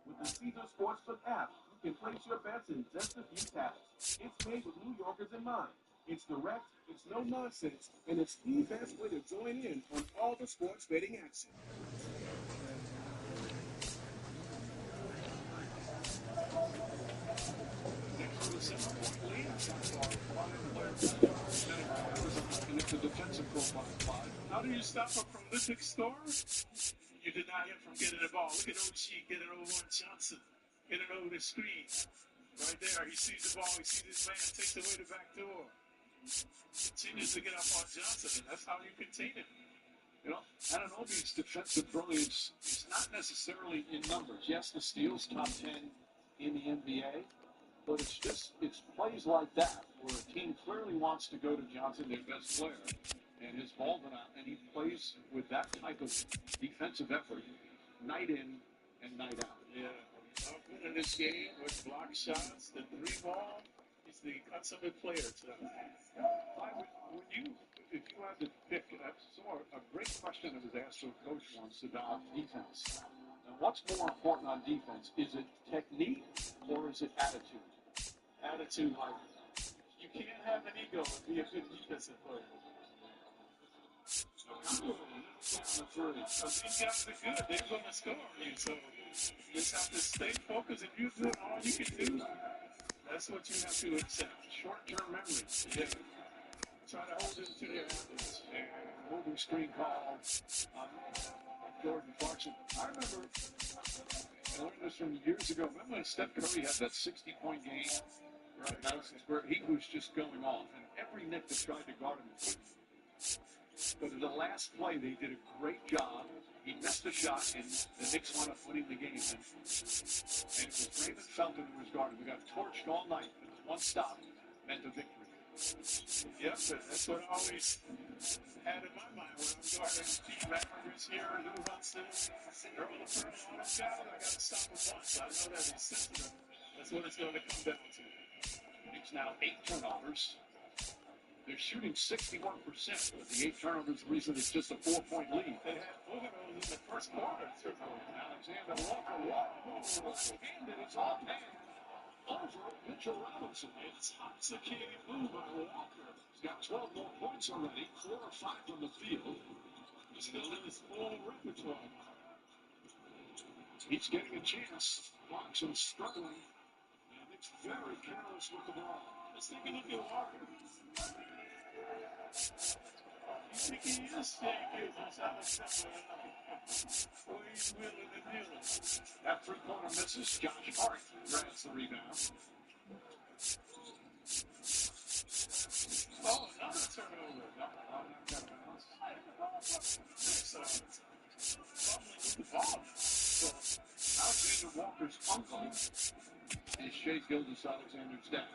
With the Caesar Sportsbook app, you can place your bets in just a few taps. It's made with New Yorkers in mind. It's direct, it's no nonsense, and it's the best way to join in on all the sports betting action. And it's a defensive profile. How do you stop him from lifting score? You deny him from getting the ball. Look at Oshie getting over on Johnson. Getting over the screen. Right there. He sees the ball. He sees his man. Takes away the back door. Continues to get up on Johnson, and that's how you contain him. You know, Anunoby's defensive brilliance is not necessarily in numbers. Yes, the steals top 10 in the NBA, but it's plays like that where a team clearly wants to go to Johnson, their best player, and his ball went out, and he plays with that type of defensive effort night in and night out. Yeah. In this game with block shots, the three ball, he's the consummate player tonight. If you had to pick, I saw a great question that was asked to a coach once about defense. Now, what's more important on defense? Is it technique or is it attitude? Attitude, like, you can't have an ego and be a good defensive player. Down the three. These guys are good. They're going to score on you. So you just have to stay focused. If you're doing all you can do, that's what you have to accept. Short-term memory. Yeah. Try to hold them to their athletes. Moving screen call on Jordan Clarkson. I remember, I learned this from years ago. Remember when Steph Curry had that 60-point game? Right, Madison Square. He was just going off, and every Knick that tried to guard him couldn't. But in the last play, they did a great job. He missed a shot, and the Knicks wound up winning the game. And it was Raymond Felton who was guarding. We got torched all night. It was one stop meant a victory. Yep, that's what I always had in my mind when I'm guarding Steve Mavericks here and who wants to throw the first on a shot. I got to stop with once. I know that he's sensitive. That's what it's going to come down to. It's now 8 turnovers. They're shooting 61%, but the 8 turnovers, the reason it's just a 4-point lead. They had Boogaloo in the first quarter. Alexander Walker, handed his offhand over Mitchell Robinson. It's intoxicating move by Walker. He's got 12 more points already, 4 or 5 from the field. He's still in his full repertoire. He's getting a chance. Clarkson's struggling. And it's very careless with the ball. Let's take a look at Walker. You think he is staying business out of somewhere? Or he's willing to deal it. That three-pointer misses. Josh Hart grabs the rebound. Oh, another turnover. No, not that bounce. Fumbling with the ball. So, Alexander Walker's uncle is Shea Gilgeous-Alexander's dad.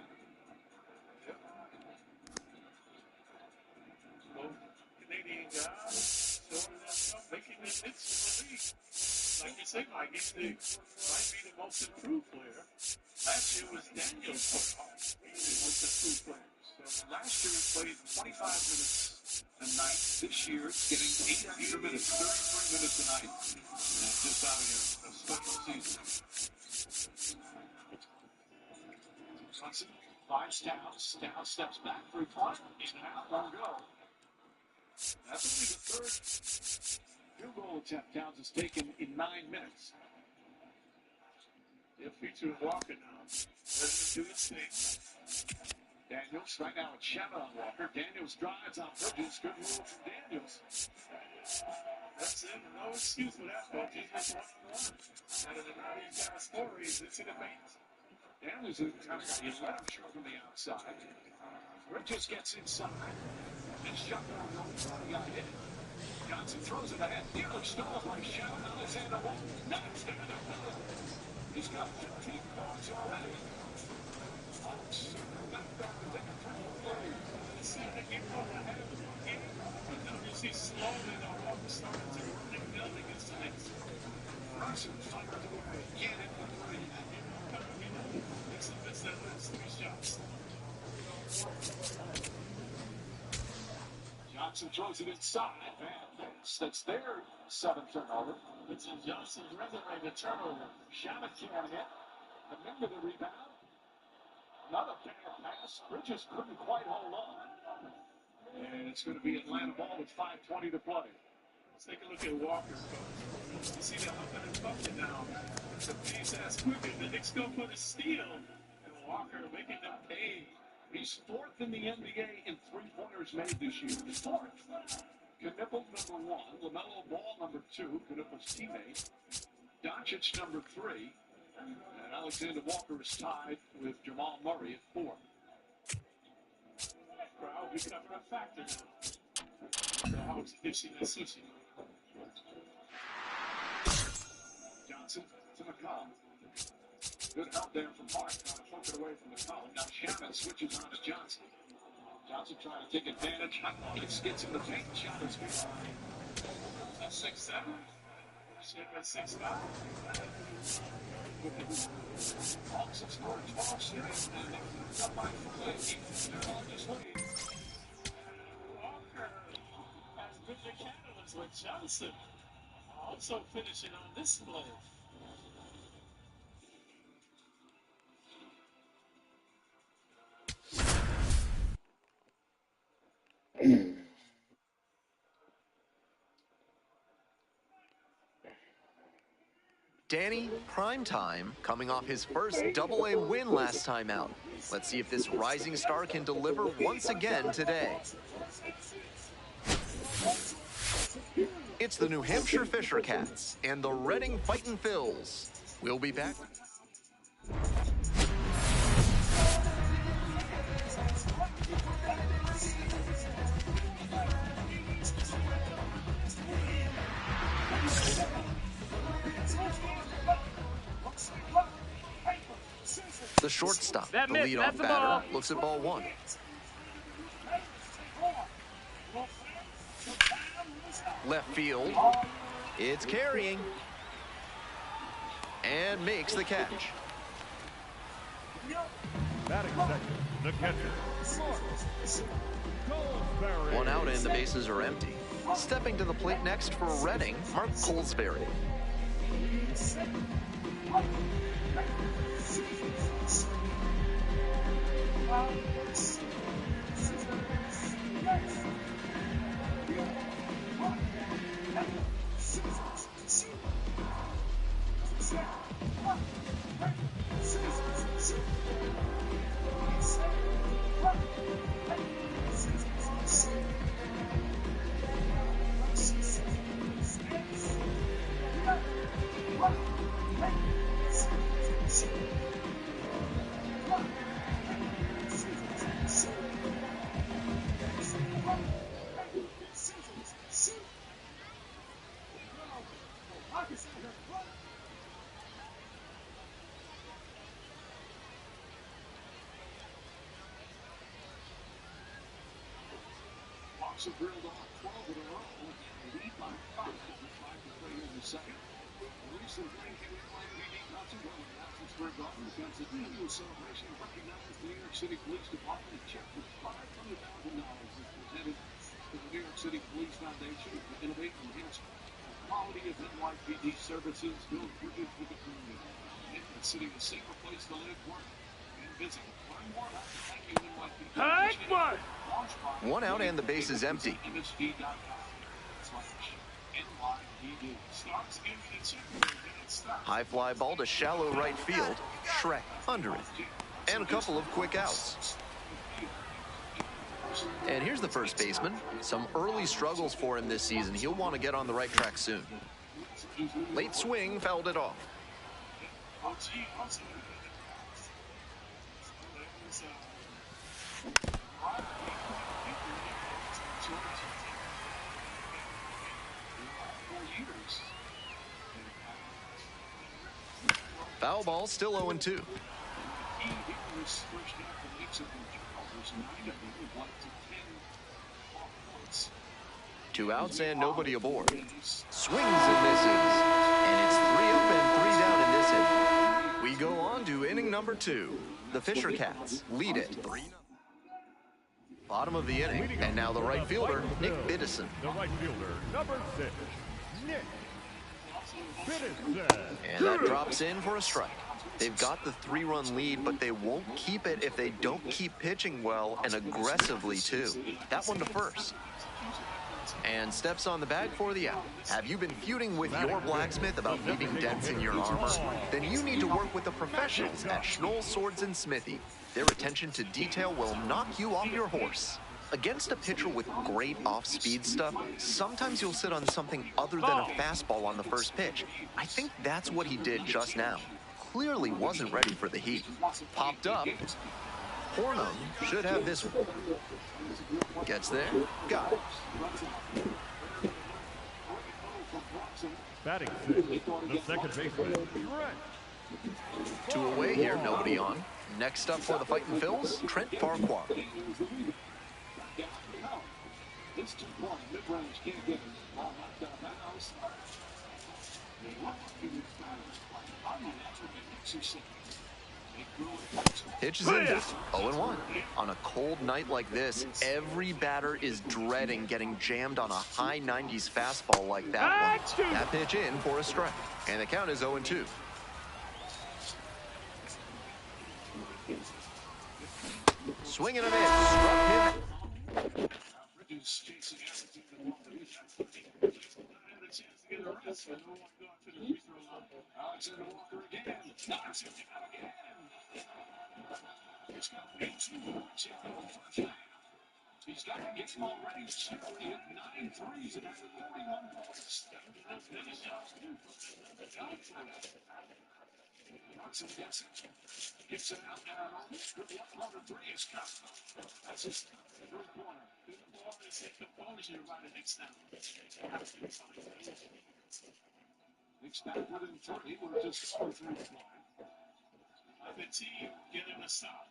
Canadian guys, making the hits in the league. Like you say, Mike, he might be the most improved player. Last year was Daniel's the most improved player. So last year he played 25 minutes a night. This year it's getting 8 extra minutes, 33 minutes a night. And just having a special season. Johnson finds Towns. Towns steps back, 3-point. In and out, one go. That's only the third field goal attempt Towns has taken in 9 minutes. He'll feature Walker now. Let's do his thing. Daniels right now with Shannon on Walker. Daniels drives on Bridges. Good move from Daniels. That's it. No excuse for that, folks. He's just one-on-one. And now he's got a score. He's into the paint. Daniels is kind of got you let him shoot from the outside. Bridges gets inside. And shot down the got hit. Johnson throws it ahead. Nearly stalled by Shannon Alexander. Knocks down the middle. He's got 15 points already. Hawks back down to take a 3-play. It seemed to get on the head of the game. But now you see slowly the Hawks starting to really build against the Knicks. Russell fired away. Get it for 3. Knicks have missed that last 3 shots. Johnson throws it inside. That's their 7th turnover. It's in Johnson's resume, the turnover. Shannon can't hit. Remember the rebound. Another bad pass. Bridges couldn't quite hold on. And it's going to be Atlanta ball with 5:20 to play. Let's take a look at Walker. You see the humping and bumping now. The pace ass quicker. The Knicks go for the steal. And Walker making them pay. He's 4th in the NBA in 3-pointers made this year. 4th. Knippel, number 1. LaMelo Ball, number 2. Knippel's teammate. Doncic, number 3. And Alexander Walker is tied with Jamal Murray at 4. Crowd becoming a factor now. The Hawks dishing the sushi. Johnson to McCollum. Good help there from Hart, trying to poke it away from McCollum. Now Shannon switches on to Johnson. Johnson trying to take advantage. Gets in the paint. Shot is good. That's 6-7. Shannon 6-5. Hawks have scored 12 straight. Up by 5. They're on this lead. Walker has been the catalyst with Johnson. Also finishing on this play. Danny Primetime coming off his first Double-A win last time out. Let's see if this rising star can deliver once again today. It's the New Hampshire Fisher Cats and the Reading Fightin' Phils. We'll be back. The shortstop, the leadoff batter, looks at ball one. Left field, it's carrying, and makes the catch. Batting second, the catcher. One out and the bases are empty. Stepping to the plate next for Reading, Mark Colesberry. Bucks have drilled off 12 in a row and lead by 5 with 5 to play in the second. Recent play came in by PD Constable in Madison Square Garden against the annual celebration recognized the New York City Police Department. A check for $500,000 is presented to the New York City Police Foundation to innovate and enhance the quality of NYPD services, build bridges with the community, make the city a safer place to live, work, and visit. Learn more about the Thank You NYPD. One out and the base is empty. High fly ball to shallow right field. Shrek under it. And a couple of quick outs. And here's the first baseman. Some early struggles for him this season. He'll want to get on the right track soon. Late swing fouled it off. Foul ball, still 0-2. 2 outs and nobody aboard. Swings and misses. And it's 3 up and 3 down in this inning. We go on to inning number 2. The Fisher Cats lead it 3-0. Bottom of the inning, and now the right fielder, Nick Biddison. The right fielder, number 6, Nick Biddison. And that drops in for a strike. They've got the 3-run lead, but they won't keep it if they don't keep pitching well and aggressively, too. That one to first. And steps on the bag for the out. Have you been feuding with your blacksmith about leaving dents in your armor? Then you need to work with the professionals at Schnoll Swords and Smithy. Their attention to detail will knock you off your horse. Against a pitcher with great off-speed stuff, sometimes you'll sit on something other than a fastball on the first pitch. I think that's what he did just now. Clearly wasn't ready for the heat. Popped up. Hornum should have this one. Gets there. Got it. Batting 6, the second baseman, Trent. 2 away here, nobody on. Next up for the Fightin' Phils, Trent Farquhar. This 2-point mid-range can't get it. Ball knocked out of bounds. Pitches in. 0-1. On a cold night like this, every batter is dreading getting jammed on a high 90s fastball like that one. That pitch in for a strike. And the count is 0-2. Swing and a miss. Struck him. get a rest. So no one going to the free throw line. Alexander Walker again. Knocks it down again. He's got 18 points in the first half. He's got the game already. He's hit 9 threes and has 41 points. Johnson gets it. Gets it out now. Good luck on the three is cut. That's his third corner. Good ball is hit the composure by the Knicks now. Knicks back within 30. We're just 4 3 flying. Let the team get in the stop.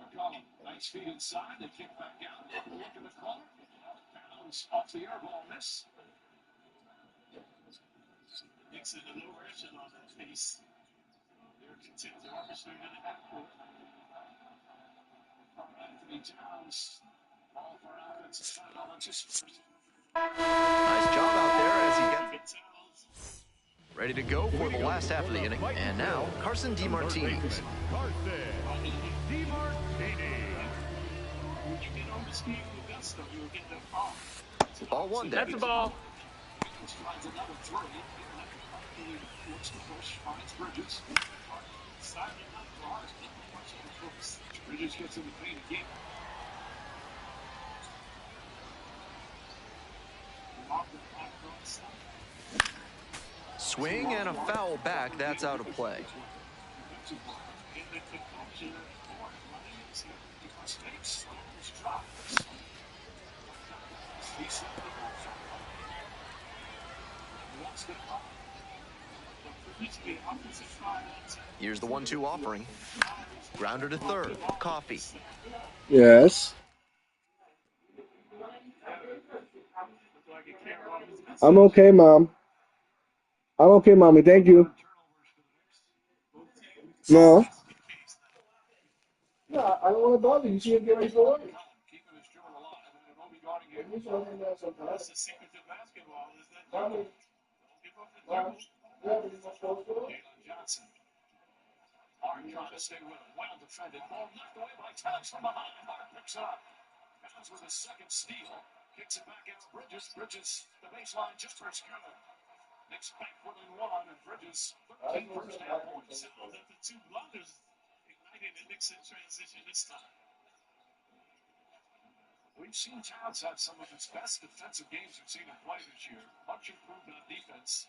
McCollum, nice feet inside. They kick back out. Look in the corner. Bounce off the air ball miss. Knicks in the low version on that piece. They're content to orchestrate in the half court. Anthony Towns. Ball for offensive foul. Just first. Nice job out there as he gets ready to go for the last half of the inning. And now, Carson DeMartini. Ball one there. That's the ball. Bridges gets in the paint again. Swing and a foul back. That's out of play. Here's the 1-2 offering. Grounder to third. Coffee. Yes. I'm okay, Mom. I'm okay, Mommy. Thank you. No. No, I don't want to bother you. See him get ready for work. Keeping his dribble alive. And Obi guarding him. That's the secret to basketball, is that don't give up the dribble. Jalen Johnson. Hard trying to stay with him. Well defended. Ball knocked away by Towns from behind. Hard picks it up. Towns with a second steal. Kicks it back against Bridges. Bridges, the baseline just for good. Knicks back within 1, and Bridges 13 first half points. Sounds that the two blunders ignited the Knicks in transition this time. We've seen Towns have some of his best defensive games we've seen him play this year. Much improved on defense.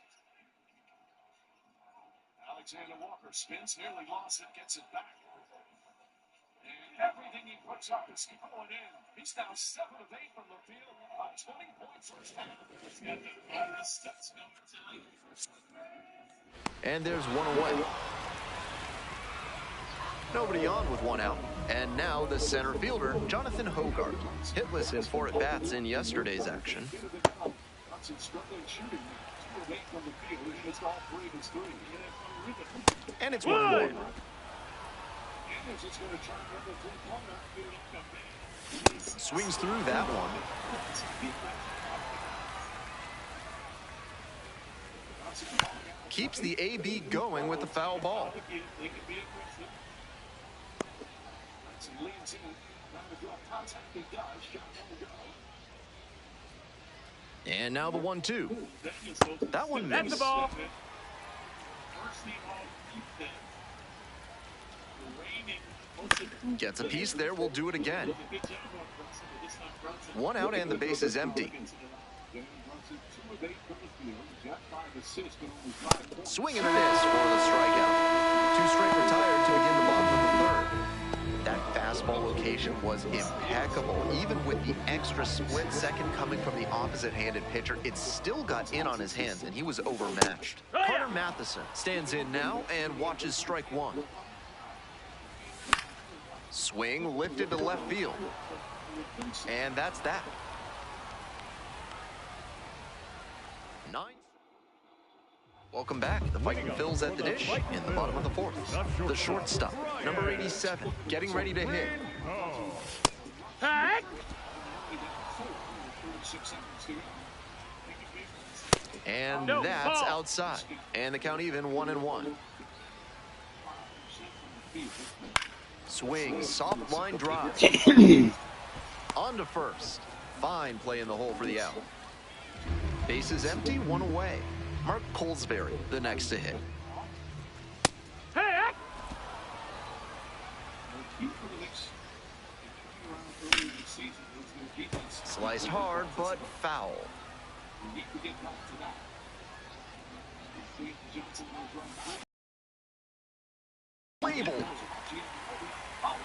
Alexander Walker spins, nearly lost it, gets it back. And everything he puts up is going in. He's now 7 of 8 from the field, a 20-point first half. He's got the bonus stats going tonight. And there's one away. Nobody on with 1 out. And now the center fielder, Jonathan Hogarth. Hitless in 4 at-bats in yesterday's action. And it's 1 more. Swings through that one. Keeps the AB going with the foul ball. And now the 1-2. That one missed. That's the ball. Gets a piece there, will do it again. 1 out and the base is empty. Swing and a miss for the strikeout. 2 straight retired to begin the bottom of the third. That fastball location was impeccable. Even with the extra split second coming from the opposite-handed pitcher, it still got in on his hands, and he was overmatched. Carter Matheson stands in now and watches strike 1. Swing lifted to left field. And that's that. 9. Welcome back. The Fighting Phils at the dish in the bottom of the 4th. The shortstop, number 87, getting ready to hit. And that's outside. And the count even, 1-1. Swing, soft line drive. On to first. Fine play in the hole for the out. Bases empty, one away. Mark Colesbury, the next to hit. Hey! Sliced hard, but foul. Labeled.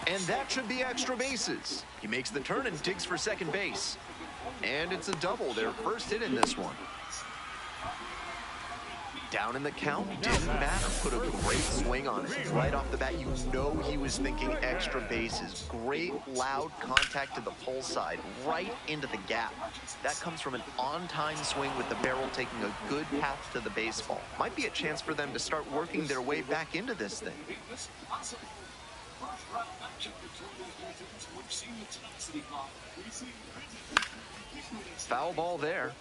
And that should be extra bases. He makes the turn and digs for second base. And it's a double, their first hit in this one. Down in the count, didn't matter. Put a great swing on it. Right off the bat, you know he was thinking extra bases. Great loud contact to the pull side, right into the gap. That comes from an on-time swing with the barrel taking a good path to the baseball. Might be a chance for them to start working their way back into this thing. Foul ball there.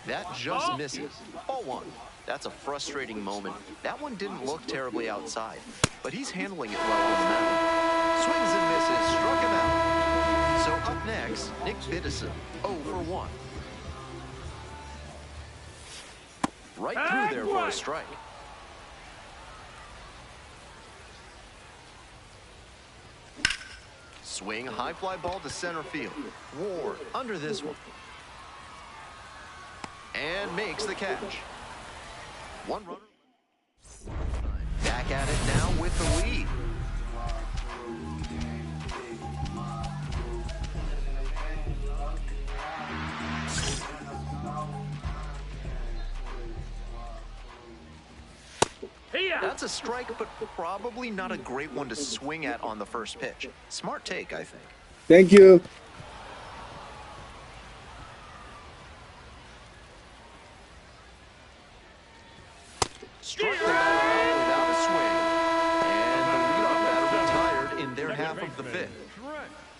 That just misses. Ball one. That's a frustrating moment. That one didn't look terribly outside, but he's handling it well on the mound. Swings and misses, struck him out. So up next, Nick Biddison, 0 for 1. Right through there for a strike. Swing, high fly ball to center field. Ward under this one. And makes the catch. One runner. Back at it now with the lead. That's a strike, but probably not a great one to swing at on the first pitch. Smart take, I think. Thank you. Struck the batter out without a swing. And the leadoff batter retired in their half of the fifth.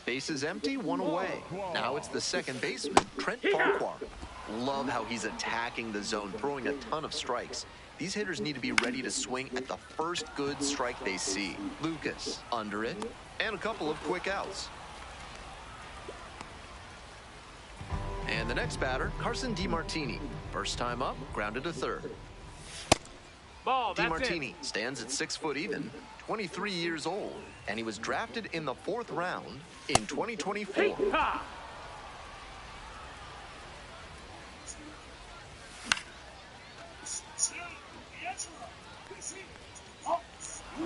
Bases empty, one away. Now it's the second baseman, Trent Farquhar. Love how he's attacking the zone, throwing a ton of strikes. These hitters need to be ready to swing at the first good strike they see. Lucas under it, and a couple of quick outs. And the next batter, Carson DeMartini. First time up, grounded to third. Ball, that's DeMartini stands at 6 foot even, 23 years old, and he was drafted in the 4th round in 2024. Hey-ha!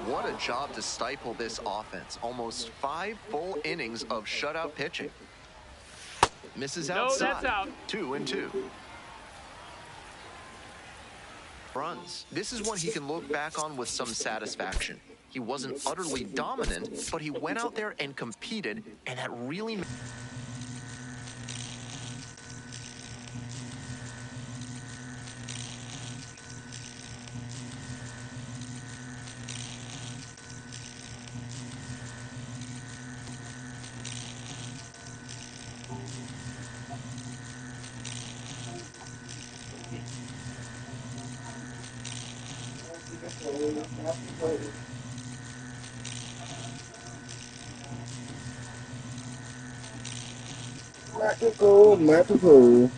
What a job to stifle this offense. Almost 5 full innings of shutout pitching. Misses outside. No, that's out. 2-2. Runs. This is one he can look back on with some satisfaction. He wasn't utterly dominant, but he went out there and competed, and that really... Magical.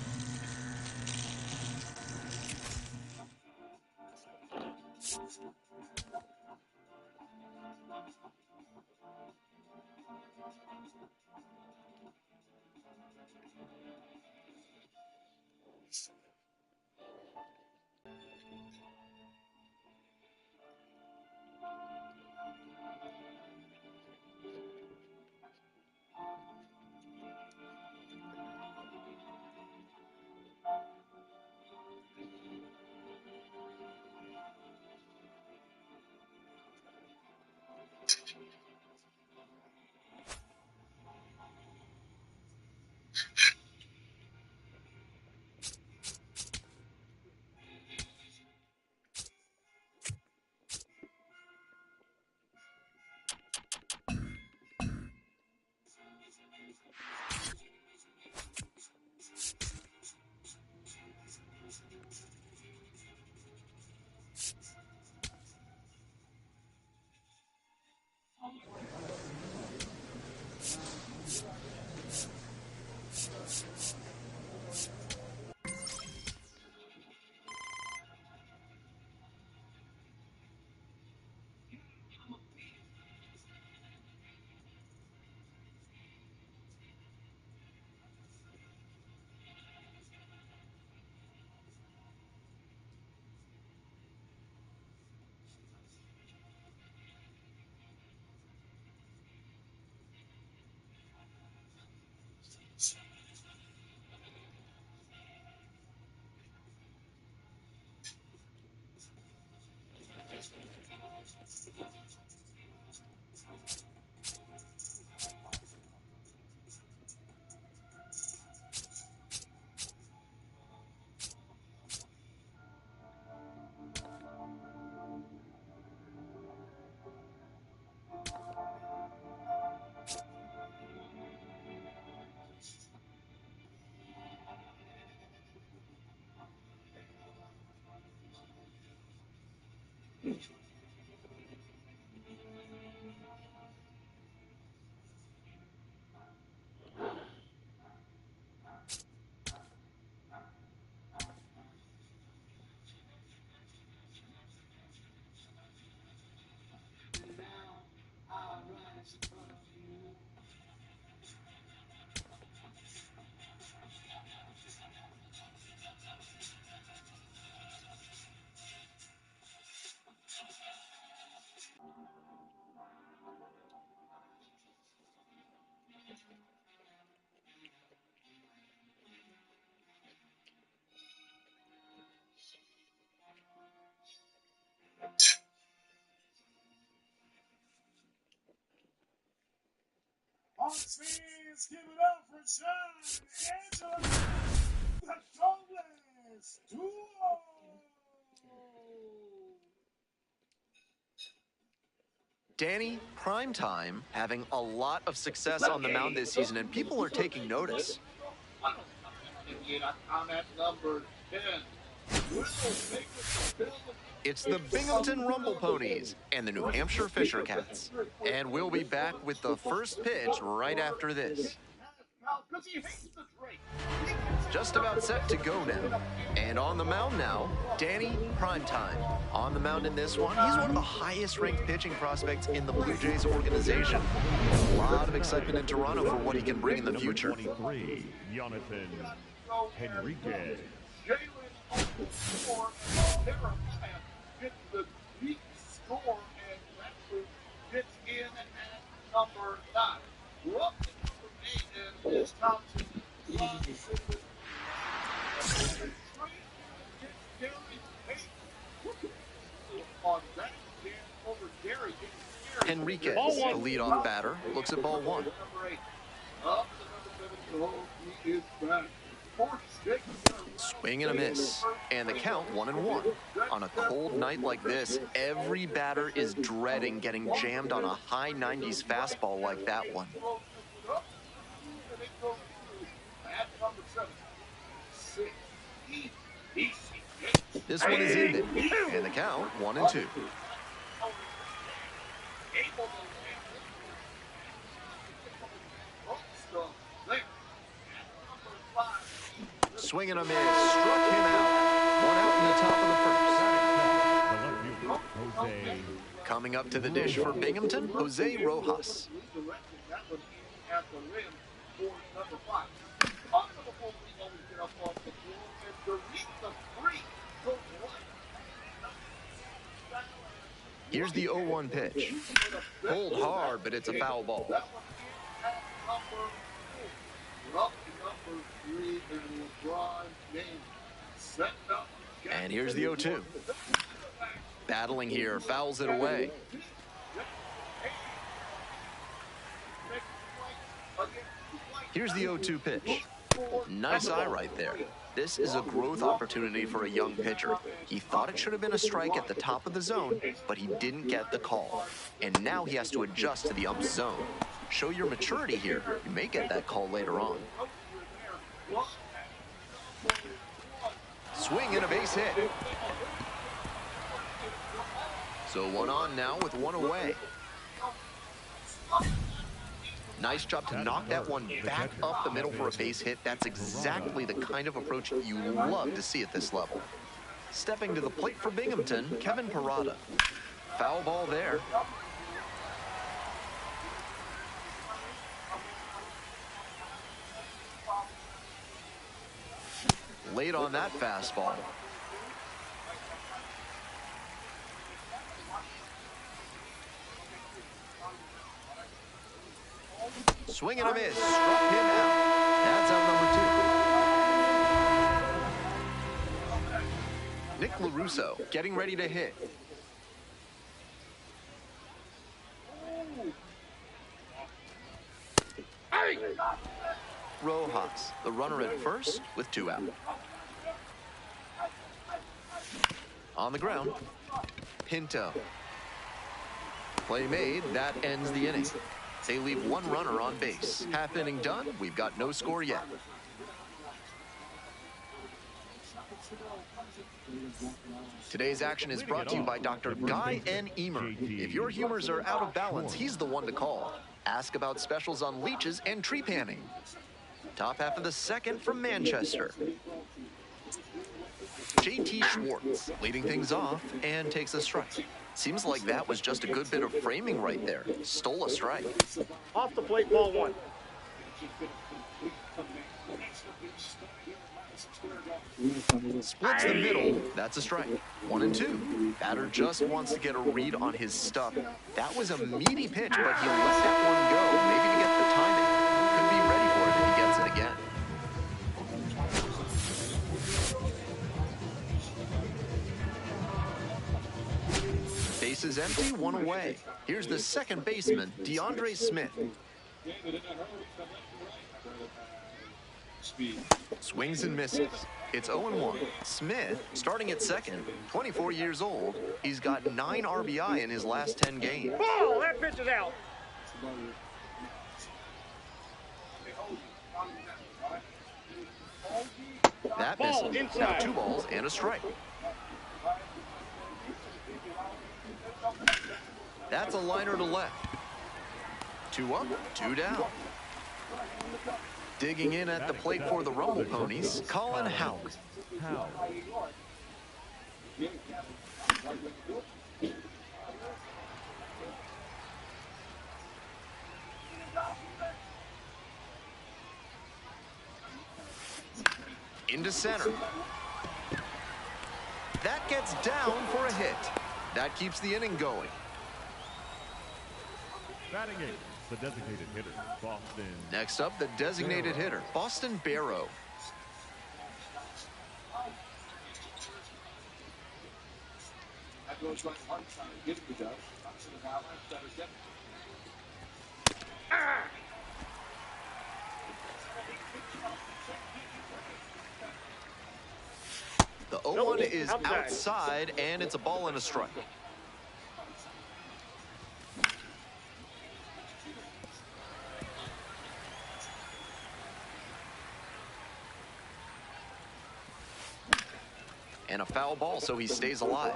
All the fans, give it up for Sean Angela, the Douglas Duo. Danny, primetime, having a lot of success on the mound this season, and people are taking notice. Comment number 10. It's the Binghamton Rumble Ponies and the New Hampshire Fisher Cats. And we'll be back with the first pitch right after this. Just about set to go now. And on the mound now, Danny Primetime. On the mound in this one, he's one of the highest ranked pitching prospects in the Blue Jays organization. A lot of excitement in Toronto for what he can bring in the future. 23, Jonathan Henriquez. Gets the deep score, and Radford gets in at number 9. We're up to number 8, and it's Thompson. Henriquez, the leadoff batter, looks at ball 1. Swing and a miss, and the count 1-1. On a cold night like this, every batter is dreading getting jammed on a high 90s fastball like that one. This one is in, and the count 1-2. Swing and a miss, struck him out. One out in the top of the first. Coming up to the dish for Binghamton, Jose Rojas. Here's the 0-1 pitch. Pulled hard, but it's a foul ball. And here's the 0-2. Battling here, fouls it away. Here's the 0-2 pitch. Nice eye right there. This is a growth opportunity for a young pitcher. He thought it should have been a strike at the top of the zone, but he didn't get the call. And now he has to adjust to the ump's zone. Show your maturity here. You may get that call later on. Swing and a base hit. So 1 on now with 1 away. Nice job to knock that one back up the middle for a base hit. That's exactly the kind of approach you love to see at this level. Stepping to the plate for Binghamton, Kevin Parada. Foul ball there. Late on that fastball. Swing and a miss. Struck him out. That's out number 2. Nick LaRusso getting ready to hit. Rojas, the runner at first with 2 out. On the ground, Pinto. Play made, that ends the inning. They leave 1 runner on base. Half inning done, we've got no score yet. Today's action is brought to you by Dr. Guy N. Emer. If your humors are out of balance, he's the one to call. Ask about specials on leeches and tree panning. Top half of the second from Manchester. JT Schwartz leading things off and takes a strike. Seems like that was just a good bit of framing right there. Stole a strike. Off the plate, ball 1. Splits the middle. That's a strike. 1 and 2. Batter just wants to get a read on his stuff. That was a meaty pitch, but he let that one go. Maybe to get the timing. Could be ready for it if he gets it again. Base is empty, 1 away. Here's the second baseman, DeAndre Smith. Swings and misses. It's 0-1. Smith, starting at second, 24 years old. He's got 9 RBI in his last 10 games. Ball, that pitch is out. That Ball misses. inside. Now 2 balls and a strike. That's a liner to left. 2 up, 2 down. Digging in at the plate for the Rumble Ponies, Colin Houck. Into center. That gets down for a hit. That keeps the inning going. Batting eighth, the designated hitter, Boston. Next up, the designated hitter, Boston Barrow. The 0-1 is outside, and it's a ball and a strike. And a foul ball, so he stays alive.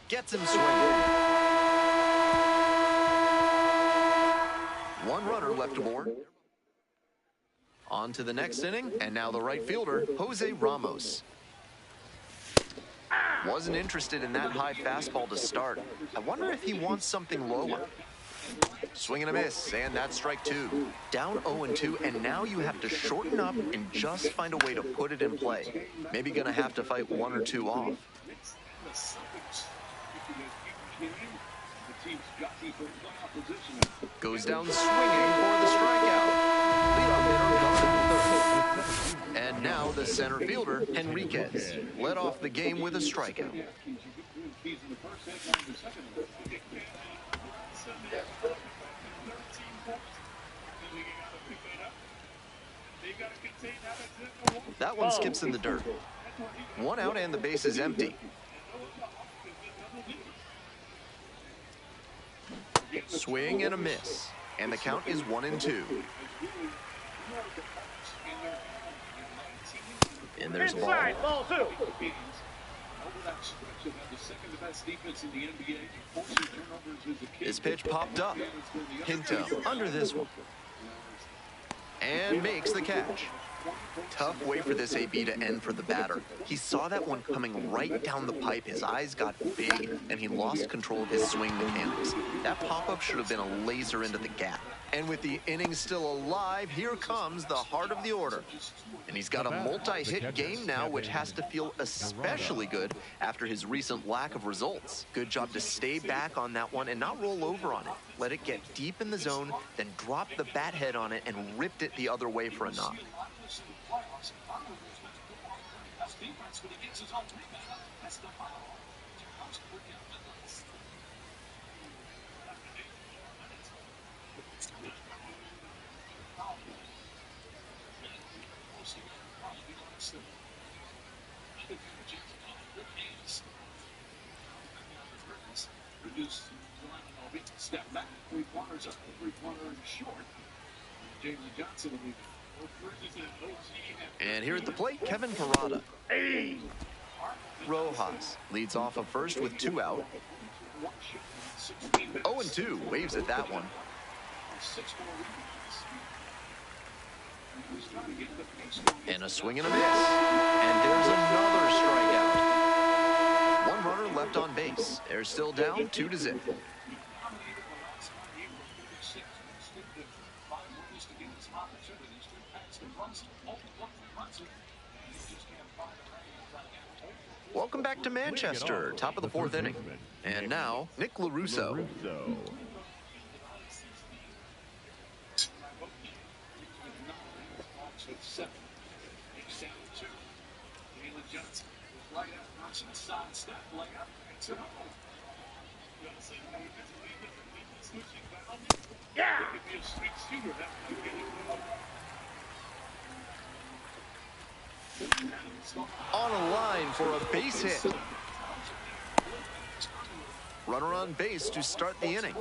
Gets him swinging. 1 runner left aboard. On to the next inning, and now the right fielder, Jose Ramos. Wasn't interested in that high fastball to start. I wonder if he wants something lower. Swing and a miss, and that's strike 2. Down 0-2, and now you have to shorten up and just find a way to put it in play. Maybe gonna have to fight 1 or 2 off. Goes down swinging for the strikeout. Leadoff hitter gone at third. And now the center fielder, Henriquez, led off the game with a strikeout. That one skips in the dirt. 1 out and the base is empty. Swing and a miss. And the count is 1-2. And there's a ball. Inside, ball 2. This pitch popped up. Pinto under this one. And makes the catch. Tough way for this AB to end for the batter. He saw that one coming right down the pipe. His eyes got big, and he lost control of his swing mechanics. That pop-up should have been a laser into the gap. And with the inning still alive, here comes the heart of the order. And he's got a multi-hit game now, which has to feel especially good after his recent lack of results. Good job to stay back on that one and not roll over on it. Let it get deep in the zone, then drop the bat head on it and ripped it the other way for a knock. Step back, 3 corners up, 3 corners short. James Johnson will be. And here at the plate, Kevin Parada. Hey! Rojas leads off of first with 2 out. 0-2, waves at that one. And a swing and a miss. And there's another strikeout. 1 runner left on base. They're still down 2-0. Welcome back to Manchester, top of the 4th inning. And now, Nick LaRusso. Johnson was right at Brunson, sidestep layup, it's an hole. Johnson, switching boundary. Yeah! It could be a street shooter. That might get it. On a line for a base hit. Runner on base to start the inning.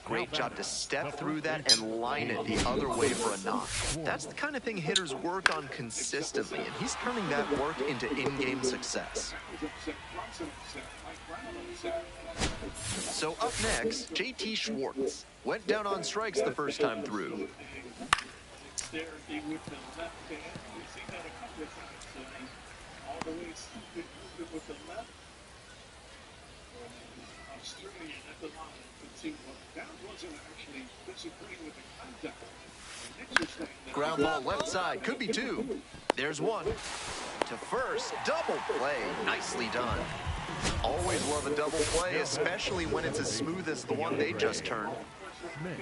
Great job to step through that and line it the other way for a knock. That's the kind of thing hitters work on consistently, and he's turning that work into in-game success. So up next, JT Schwartz went down on strikes the first time through. All the way with the left. Australian at the line. That wasn't actually disagreeing with the contact. Ground ball left side, could be two. There's one. To first, double play. Nicely done. Always love a double play, especially when it's as smooth as the one they just turned.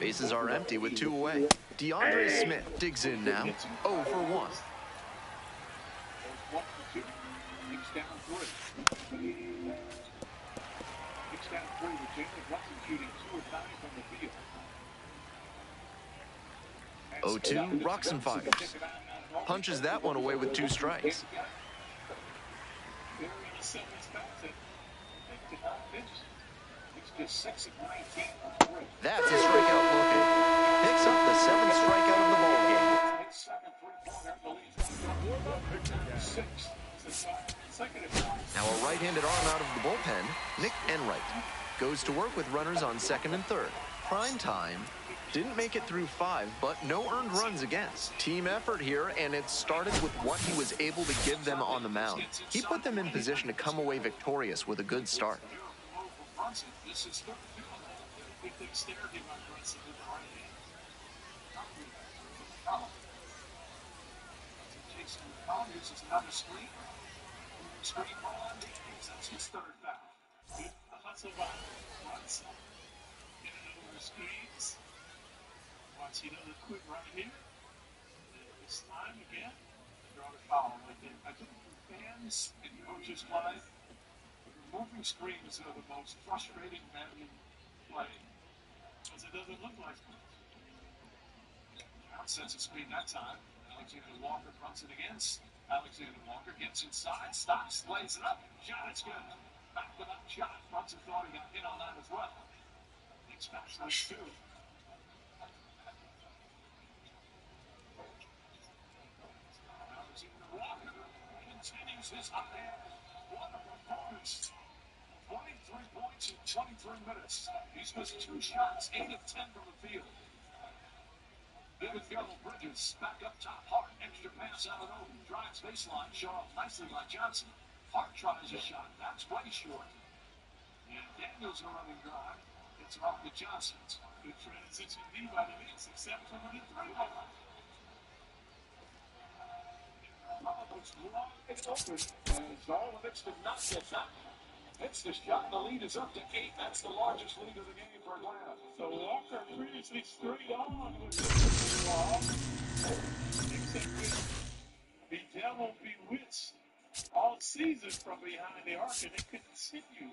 Bases are empty with two away. DeAndre Smith digs in now. 0 for 1. Oh, 2, rocks and fires. Punches that one away with 2 strikes. That's a strikeout looking. Picks up the 7th strikeout of the ballgame. Now a right-handed arm out of the bullpen, Nick Enright goes to work with runners on second and third. Prime time. Didn't make it through 5, but no earned runs against. Team effort here, and it started with what he was able to give them on the mound. He put them in position to come away victorious with a good start. He does it quick right here. This time again, draw the foul. I think fans and coaches live, removing screens are the most frustrating managing play because it doesn't look like much. Sets a screen that time. Alexander Walker fronts it against. Alexander Walker gets inside, stops, lays it up. Shot, it's good. Back to that shot. Brunson thought he got hit on that as well. Next match, nice too. Continues his hot hand. What a performance. 23 points in 23 minutes. He's missed 2 shots, 8 of 10 from the field. David Bridges back up top. Hart, extra pass out of open. Drives baseline. Show off nicely by Johnson. Hart tries a shot. That's way short. And Daniels are running dry. It's off to Johnson. Good transition D by the Knicks, except for the 3-1. It's wide open. And Zarlovich did not get that. Hits the shot. The lead is up to 8. That's the largest lead of the game for Atlanta. So Walker previously straight on with the ball. Except the devil bewitched all season from behind the arc, and it continues.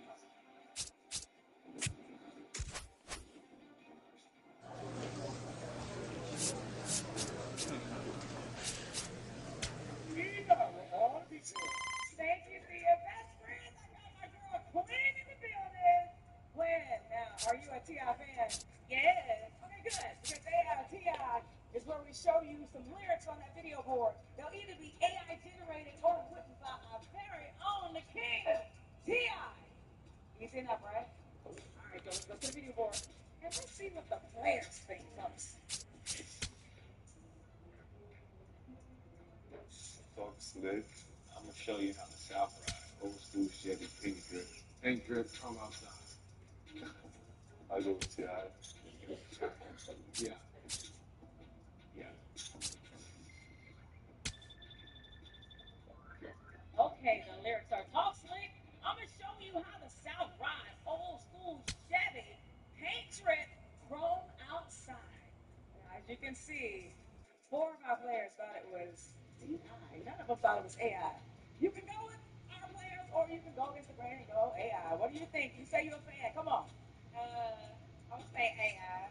Thank you for your best friend. I got my girl Quinn in the building. Quinn, now, are you a T.I. fan? Yes. Okay, good. Because T.I. is where we show you some lyrics on that video board. They'll either be AI generated or written by our very own the king, T.I. You seen that, right? All right, let's go to the video board. And let's see what the players think of us. Folks, today, I'm going to show you how the South ride. Old school Chevy paint drip. Paint drip, come outside. I go with T.I. Yeah. Yeah. Okay, the lyrics are talk slick. I'm going to show you how the South ride. Old school Chevy paint drip chrome outside. Now, as you can see, 4 of our players thought it was T.I. None of them thought it was AI. You can you can go Instagram and go AI. What do you think? You say you're a fan. Come on. I'll say AI.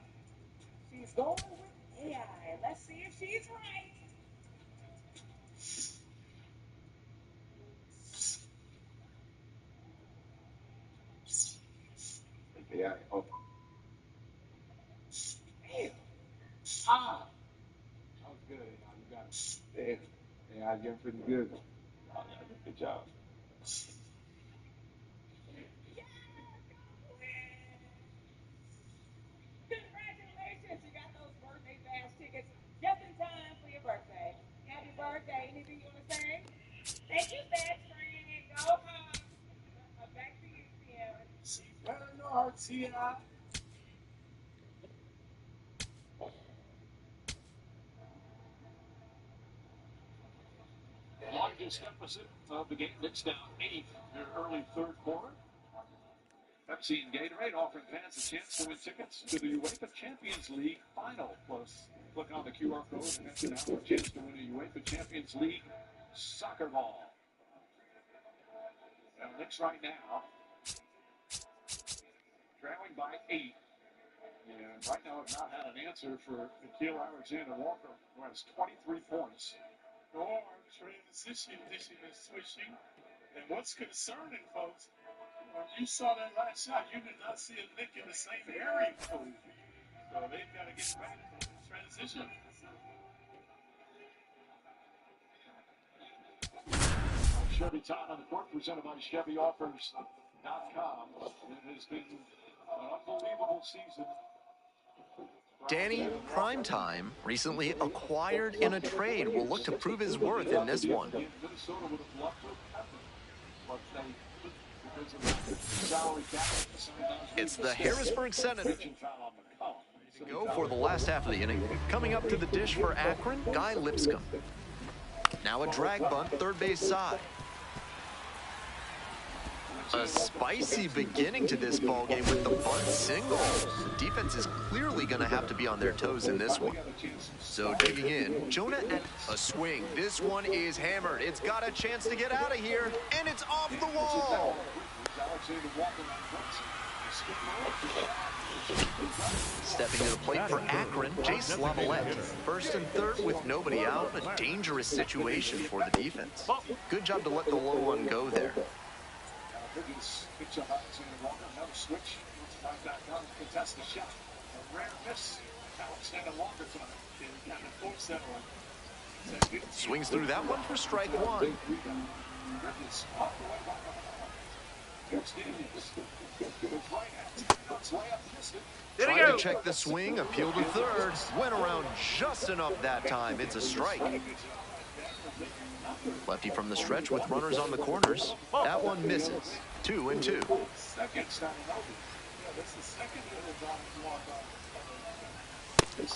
She's going with AI. Let's see if she's right. Yeah. Oh. Damn. Ah. That was good. You got it. Damn. Yeah, you're pretty good. Oh, yeah, good job. Congratulations. You got those birthday bash tickets just in time for your birthday. Happy birthday. Anything you want to say? Thank you, best friend. Go home. Back to you, Sierra. See better than rrts. Largest deficit of the game. Knicks down 8 in their early third quarter. Pepsi and Gatorade offering fans a chance to win tickets to the UEFA Champions League final. Plus, click on the QR code and enter now for a chance to win a UEFA Champions League soccer ball. Now, Knicks right now trailing by 8. And right now have not had an answer for Nikhil Alexander-Walker, who has 23 points. Or transition switching. And what's concerning, folks, when you saw that last shot, you did not see a Nick in the same area code. So they've got to get back to transition. Chevy time on the court, presented by ChevyOffers.com. It has been an unbelievable season. Danny, Primetime, recently acquired in a trade, will look to prove his worth in this one. Minnesota would have loved to have kept him, but they, because of the salary cap, It's the Harrisburg Senators to go for the last half of the inning. Coming up to the dish for Akron, Guy Lipscomb. Now a drag bunt, third base side. A spicy beginning to this ball game with the bunt single. The defense is clearly going to have to be on their toes in this one. So digging in, Jonah at a swing. This one is hammered. It's got a chance to get out of here, and it's off the wall. Stepping to the plate for Akron, Jace Lavalette. First and third with nobody out. A dangerous situation for the defense. Good job to let the low one go there. Higgins picks up Alexander-Walker. Another switch. Right back down to contest the shot. A rare miss. Alexander-Walker tonight. They kind of forced that one. Swings through that one for strike one. Griffiths off the way by the here's Davies. Goes right at it. Looks way up, missed it. Trying to check the swing, appeal to third. Went around just enough that time. It's a strike. Lefty from the stretch with runners on the corners. That one misses. 2-2.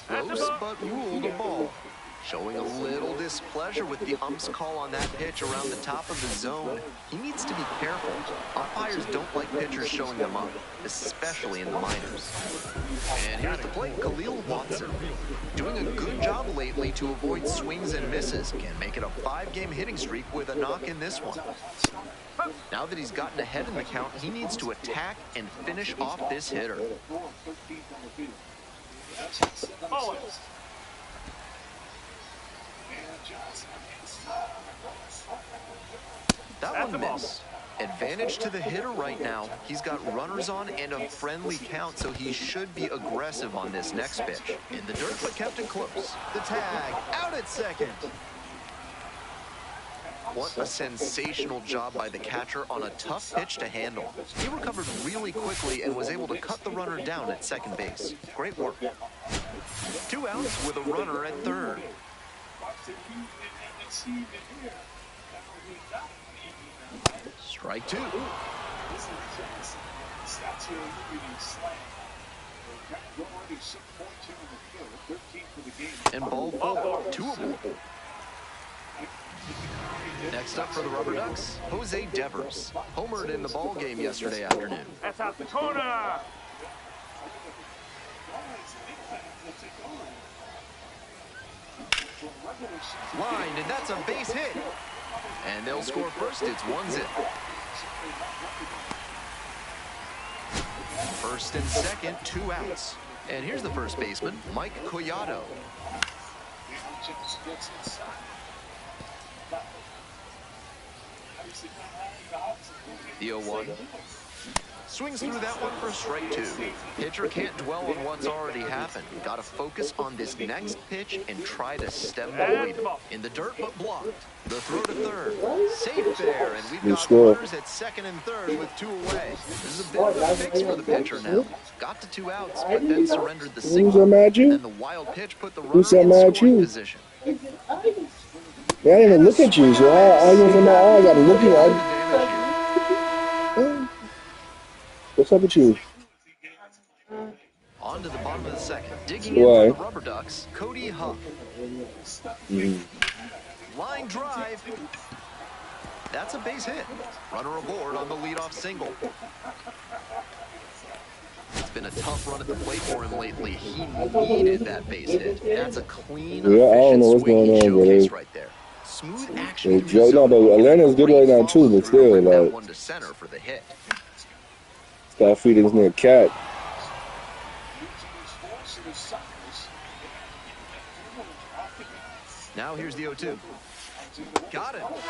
Close but ruled a ball. Showing a little displeasure with the ump's call on that pitch around the top of the zone. He needs to be careful. Umpires don't like pitchers showing them up, especially in the minors. And here's the plate, Khalil Watson. Doing a good job lately to avoid swings and misses. Can make it a 5-game hitting streak with a knock in this one. Now that he's gotten ahead in the count, he needs to attack and finish off this hitter. That one missed. Advantage to the hitter right now. He's got runners on and a friendly count, so he should be aggressive on this next pitch. In the dirt, but kept it close. The tag, out at second. What a sensational job by the catcher on a tough pitch to handle. He recovered really quickly and was able to cut the runner down at second base. Great work. 2 outs with a runner at third. Strike 2. And ball 4, 2 aboard. Next up for the Rubber Ducks, Jose Devers. Homered in the ball game yesterday afternoon. That's out the corner. Lined, and that's a base hit. And they'll score first. It's 1-0. First and second, 2 outs. And here's the first baseman, Mike Collado. The 0-1. Swings through that one for strike 2. Pitcher can't dwell on what's already happened. Got to focus on this next pitch and try to stem the lead. In the dirt, but blocked. The throw to third. Safe there, and we've got runners at second and third with 2 away. This is a bit of a fix for the pitcher now. Got to 2 outs, but then surrendered the single. And the wild pitch put the runner in scoring position. Yeah, I didn't even look at you, so I was in my eye. I got to look at you. What's up with you? On to the bottom of the second. Digging in for the Rubber Ducks, Cody Huff. Line drive. That's a base hit. Runner aboard on the leadoff single. It's been a tough run at the plate for him lately. He needed that base hit. That's a clean, efficient swinging showcase right there. Smooth action. No, but Atlanta's good right now too, but still, like, one to center for the hit. gotta feed this nigga cat. Now here's the 0-2. Got it. That's 1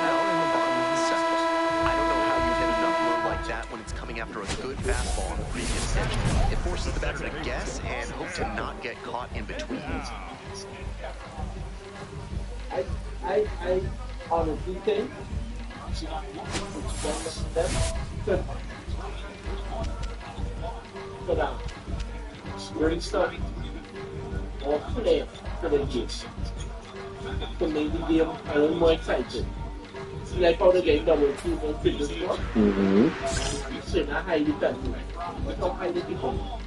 out in the bottom of the second. I don't know how you hit a number like that when it's coming after a good fastball on the previous pitch. It forces the batter to guess and hope to not get caught in between. I honestly think so now, really starting or play for the game to make the game a little more exciting. Like how the game double team and fitness work. So now how you can do it. How high the people.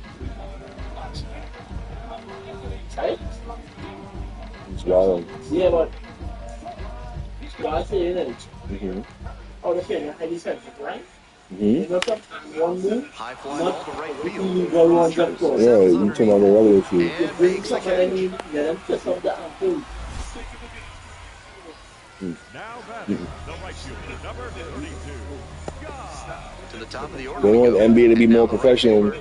Right? It's wild. Yeah, but God saying it. How the fan highly sensitive, right? You know some one move, high fly ball to right field. Yeah, you turn on the regular field. You bring somebody in, let them twist up the ankle. Now batting, the right fielder, number 32. To the top of the order. They want the NBA to be more professional.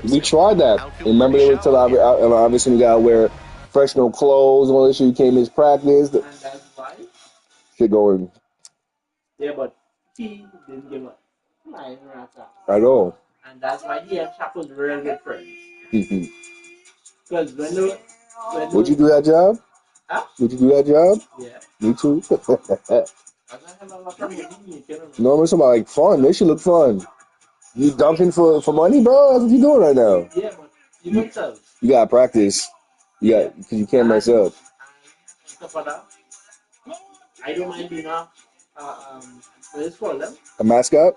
We tried that. Remember, they would tell obviously we gotta wear professional clothes and all this shit. You can't miss practice. And that's why. Shit going. Yeah, but he didn't give up. At all. And that's why he and Shaq was real good friends. Because Would you do that job? Huh? Would you do that job? Yeah. Me too. No, I'm talking about like fun. This should look fun. You dumping for money, bro? That's what you doing right now. Yeah, but you don't tell. You gotta practice. Because you can't mess up. I don't mind being what is called them? A mascot?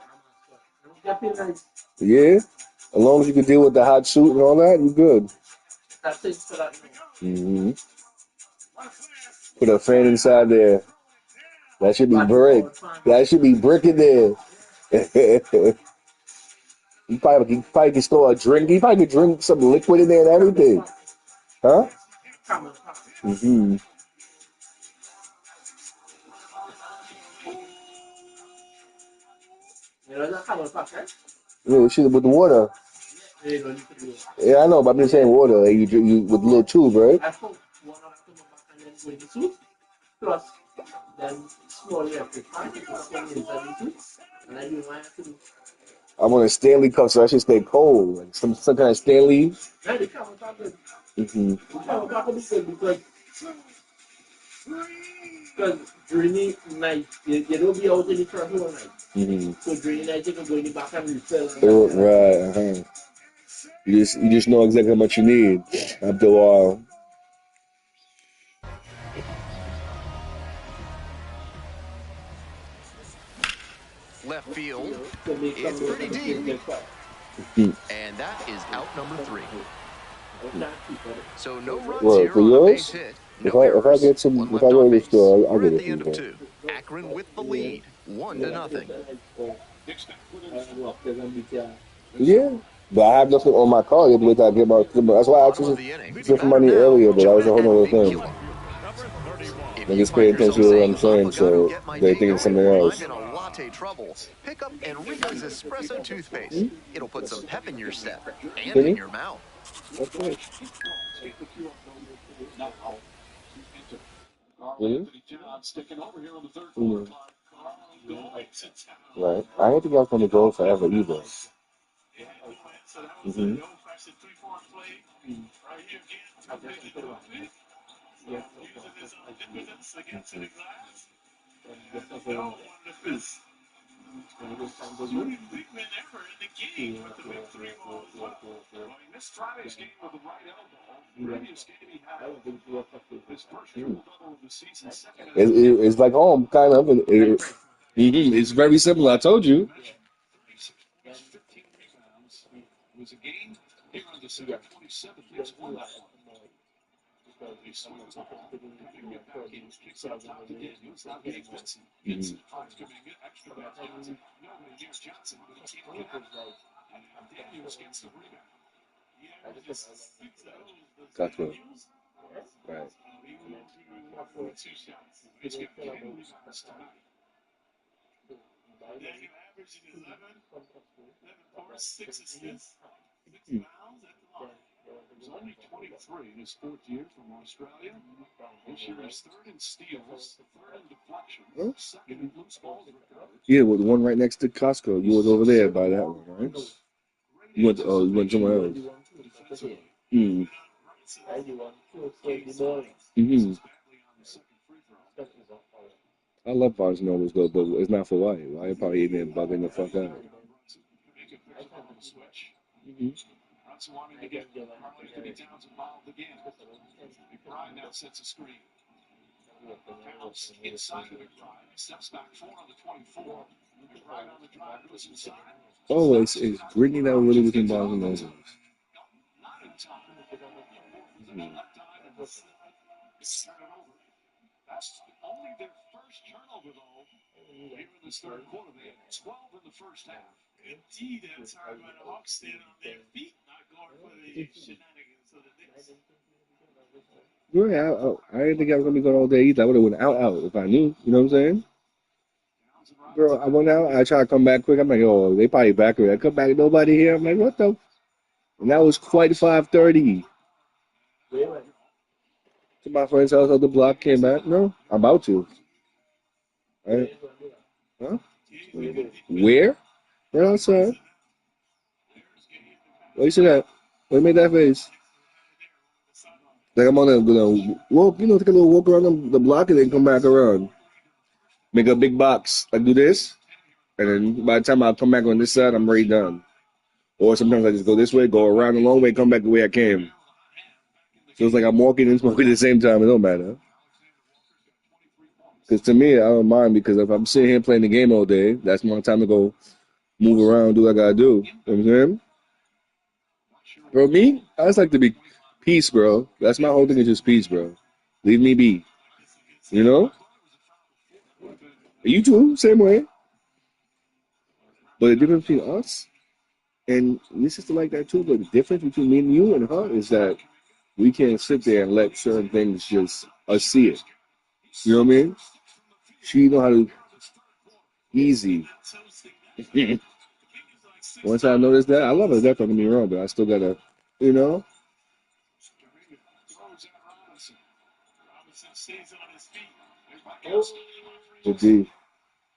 Yeah. As long as you can deal with the hot suit and all that, you good. That's it for that. Put a fan inside there. That should be brick. That should be brick in there. You probably can store a drink. You probably can drink some liquid in there and everything. Huh? You know that common fact, right? Yeah, shit with the water. Yeah, I know, but I'm just saying water. Like you with a little tube, right? I put one of them back and then with the soup, plus then small electric fan, and I do what I have to do. I want a Stanley cup so that shit stay cold. Like some kind of Stanley. Yeah, the common fact is the common fact is good because during the night, they don't be out in the front all night. So during the night, you can go in the back and refill. Right, You just know exactly how much you need after a while. Left field. It's pretty deep. And that is out number 3. So no runs here For on a yours? base hit. No If I go to the store, I'll We're get at it the end for of you. 2. Akron with the lead, 1-0. Yeah, but I have nothing on my car. You have to wait till I get my. That's why I actually took money earlier, but that was a whole other thing. Niggas pay attention to what I'm saying, so they think it's something else. latte trouble, pick up Enrico's Espresso toothpaste. It'll put some pep in your step and in your mouth. Okay. Really? Right. I don't think I was going to go forever either. Mm-hmm. This Friday's game with the right elbow. Previous game he had his first triple double of the season. It's like home, kind of. It's very simple. I told you. 15 rebounds. It was a game here on December 27th. Knicks won that one. They swing the ball. Kuminga back in. Kicks it up top to Daniels. Now Gabe Vincent. Vincent finds Kuminga. Extra pass Johnson. Nobody near Johnson, but he can't get out. And Daniels gets the rebound. That's what. Right. Two shots. He's got 10 rebounds tonight. Daniel averaging 11 points, 6 assists, 6 fouls at the line. He's only 23 in his fourth year from Australia. This year he's third in steals, third in deflections, second in loose balls recovered. Yeah, well, the one right next to Costco. You was over there by that one, right? You went somewhere else. Mm. Mm-hmm. I love Barnes and Nobles though, but it's not for Wyatt. Wyatt probably eating it, bugging the fuck out. Mm-hmm. Wanting to get Carl-Anthony Towns involved again. McBride now sets a screen. Towns inside of McBride. Steps back 4 on the 24. McBride on the drive goes inside. Oh, it's Brittany that really was in Barnes and Nobles. Not in time. Turn it over. That's only their first turnover, though, here in this third quarter. They had 12 in the first half. Indeed, that's hard when the Hawks stand on their feet, not going for the shenanigans of the Knicks. Yeah, I didn't think I was going to be going all day either. I would have went out if I knew. You know what I'm saying? Bro, I went out. I tried to come back quick. I'm like, oh, they probably back here. I come back, nobody here. I'm like, what the? And that was quite 5:30. To my friend's house on the block, came back. No, I'm about to. Right. Huh? Where? Right outside. Why you say that? Why you made that face? Like I'm gonna walk, take a little walk around the block and then come back around. Make a big box. I do this, and then by the time I come back on this side, I'm already done. Or sometimes I just go this way, go around the long way, come back the way I came. So it's like I'm walking and smoking at the same time. It don't matter. Because to me, I don't mind because if I'm sitting here playing the game all day, that's my time to go move around, do what I gotta do. You know what I'm saying? Bro, me, I just like to be peace, bro. That's my whole thing is just peace, bro. Leave me be. You know? You too, same way. But the difference between us and your sister like that too, but the difference between me and you and her is that we can't sit there and let certain things just us see it. You know what I mean? She know how to easy. Once I noticed that, I love her. That don't get me wrong, but I still gotta, you know. Good D.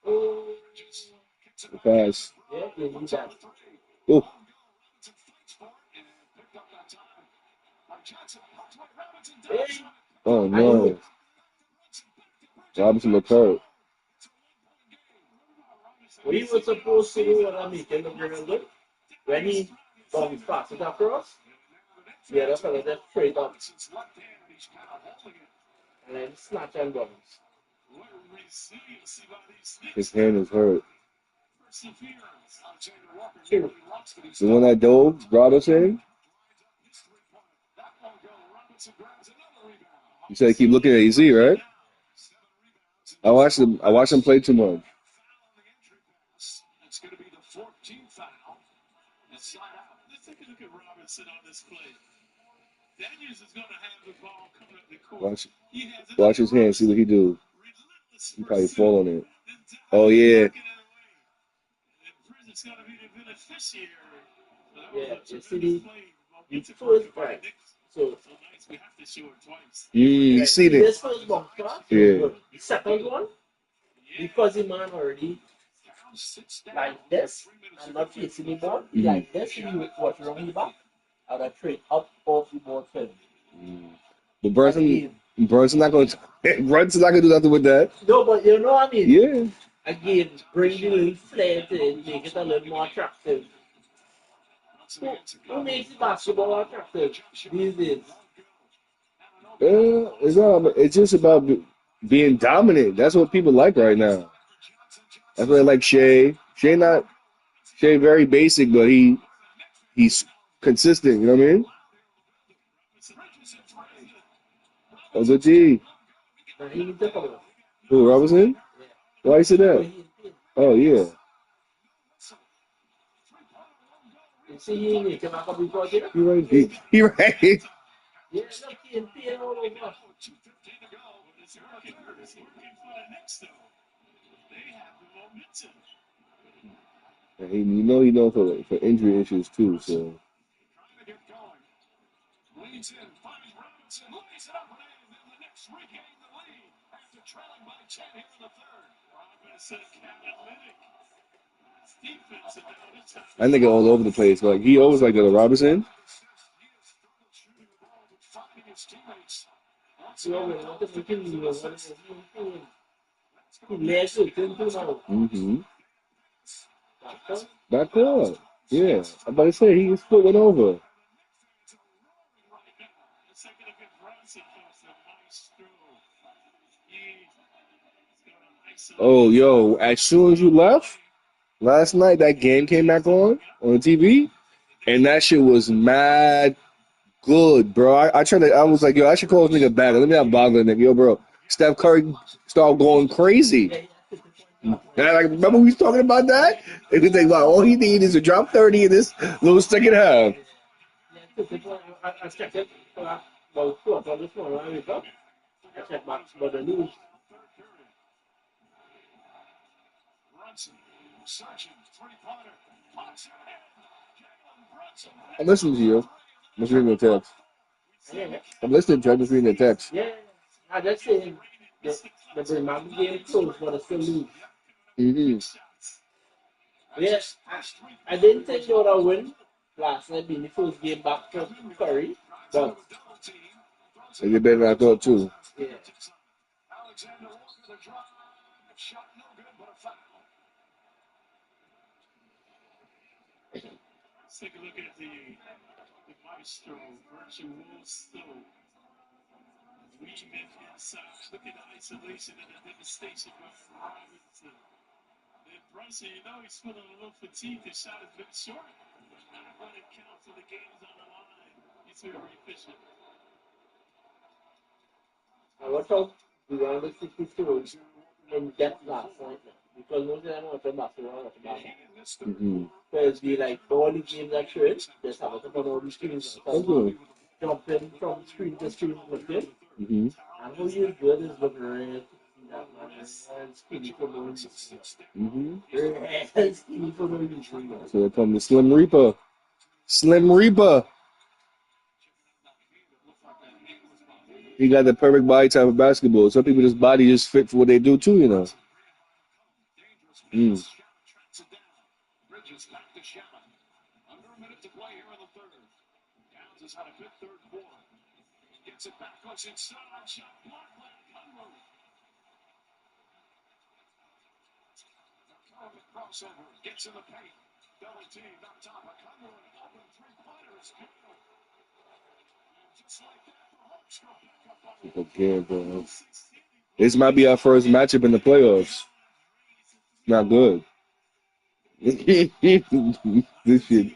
The pass. Oh. Oh no. Robinson looked hurt. What he was supposed to do on weekend, remember? When he passed it across? Yeah, that's how they straight up. And then snatch and guns. His hand is hurt. The one that dove, Robinson? You said keep looking at EZ, right? I watched him play too much. It's going to be the 14th foul. Inside out. Let's take a look at Robinson on this play. Daniels is going to have the ball coming up the court. Watch his hand, see what he do. He probably fall on it. Oh yeah. That's got to be the beneficiary. So that Yeah, was a you see tremendous the play. the Momentum for first everybody. right. So Nice. We have to show it twice. You right, see that? this first bounce pass, Yeah. but the second one, because the man already like this and not facing the ball, like this, and you watch wrong the back, and I trade up off the ball film. But Brunson not going to Brunson's not going to do nothing with that. No, but you know what I mean? Yeah. Again, bring the little flair to it, make it a little more attractive. Who makes the basketball attractive these days? It's not. It's just about being dominant. That's what people like right now. That's why they like Shea. Shea very basic, but he's consistent. You know what I mean? Oh, good G. Now he needs to come up. Who, Robinson? Why you say that? Oh yeah. You see, he needs to back up before you. He right. He right. Yeah, look, he in pain all over. It's working for the Knicks, though. They have the momentum. And he knows for injury issues too. So. Trying to get going. Leads in, finds Robinson, lays it up and in. Then the Knicks regain the lead after trailing by 10 here in the third. Robinson catalytic. Defense and now this time. I think all over the place. Like he always like the Robinson. Finding his teammates. Mm-hmm. Backcourt. Yeah. I'm about to say his foot went over. Oh, yo! As soon as you left last night, that game came back on the TV, and that shit was mad good, bro. I was like, yo, I should call this nigga back. Let me not bother the nigga, yo, bro. Steph Curry started going crazy. And like, remember we was talking about that? And we think, wow, all he needs is to drop 30 in this little second half. I checked it about 2 o'clock this morning when I wake up. I checked back about the news. I'm listening to you. I'm just reading the text. I'm listening to you. I'm just reading the text. Yeah, I just saying the Birmingham game close, but it's still lose. Mm-hmm. Yes, I didn't think they would have win last night being the first game back for Curry, but And you better not thought too. yeah. Alexander Walker, the drive. Shot no good, but a foul. Let's take a look at the maestro, Virgil Stone. Weave in inside. Look at the isolation and the devastation by Robinson. Then Brunson, you know he's feeling a little fatigued. His shot has been short. But it counts when the game's on the line. He's very efficient. I watched out the round of 62 in depth last night because most of them watch basketball, watch basketball. Mm-hmm. So it'd be like all the games that trade, just have it up on all the screens. Jumping from screen to screen with it. Mm-hmm. And who you good is looking red. That man is skinny for no reason. Red skinny for no reason. So they come to Slim Reaper. Slim Reaper. He got the perfect body type of basketball. Some people, this body just fit for what they do too, you know. Mm. Bridges back to Shannon. Under a minute to play here in the third. Downs has had a good third quarter. Gets it back, goes inside, shot blocked by Conroe. The crossover, gets in the paint. Double team up top of Conroe. Open three-pointers. Just like that, the Hawks go back up on Okay, bro. This might be our first matchup in the playoffs. Not good. This shit.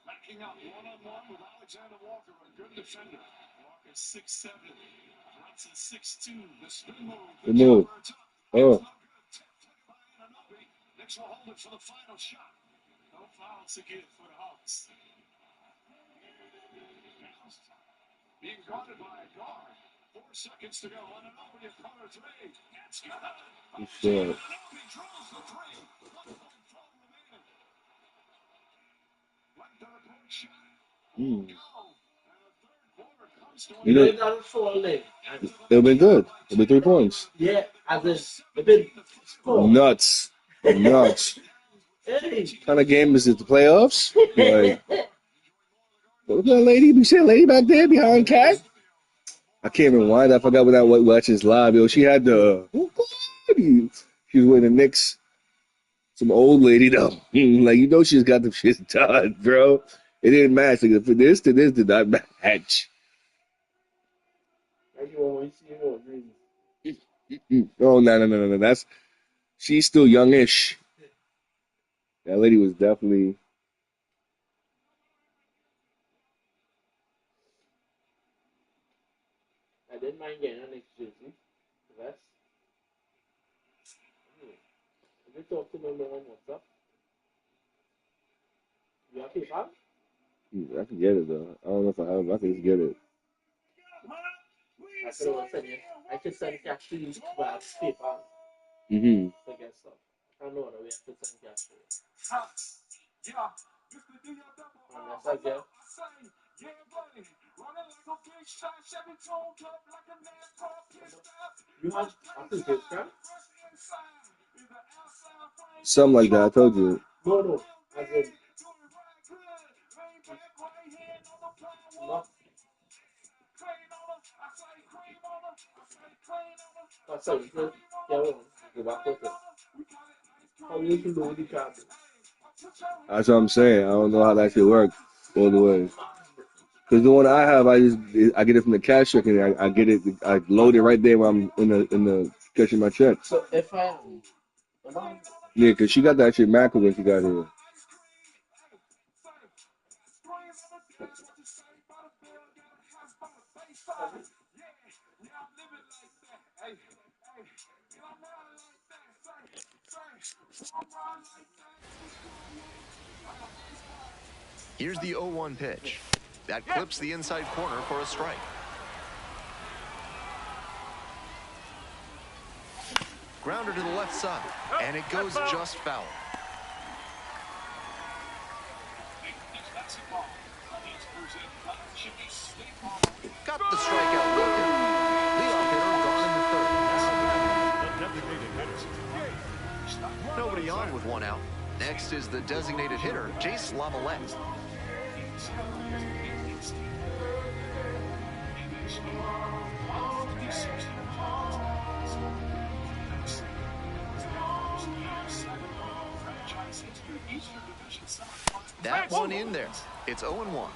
Backing up one-on-one with Alexander Walker, a good defender. Walker 6'7", Brunson 6'2". The spin move. The move. Oh. Knicks will hold it for the final shot. No fouls to give for the Hawks. Being guarded by a guard. 4 seconds to go. On an open corner three. It's good. Shit. Mm. You know, it'll be good. It'll be 3 points. Yeah, I just it'll be Nuts. Nuts. Hey. What kind of game is it? The playoffs? Like, what's that lady? You see a lady back there behind Cat? I can't rewind. I forgot when I watched this live. Yo, she had the. She was with the Knicks. Some old lady though. Like, you know, she's got the shit done, bro. It didn't match. Like, for this to this did not match. Oh, no. That's she's still youngish. That lady was definitely. I didn't mind getting an next jersey. That's. If you talk to me more on WhatsApp, you have PayPal? I can get it though. I don't know if I have. I can just get it. I could send cash to you via PayPal Mm-hmm. to get stuff. I know that we have to send cash to you. Unless I get. You have Apple Pay, right? Something like that. I told you. No. As in. Not. That's how you go. Go back with it. How you can do the card? That's what I'm saying. I don't know how that should work all the way. Because the one I have, I get it from the cash check and I get it. I load it right there when I'm in the catching my check. So if I Yeah, because she got that shit mackerel when she got here. Here's the 0-1 pitch. That clips the inside corner for a strike. Grounder to the left side, and it goes just foul. Got the strikeout looking. Leadoff hitter gone in the third. Nobody on with one out. Next is the designated hitter, Jace Lavalette. That one in there. It's 0-1.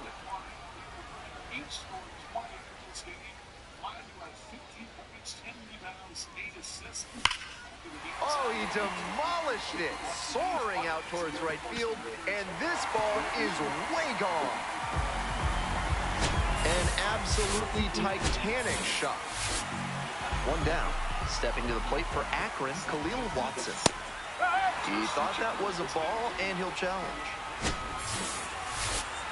Oh, he demolished it, soaring out towards right field, and this ball is way gone. An absolutely titanic shot. One down. Stepping to the plate for Akron, Khalil Watson. He thought that was a ball, and he'll challenge.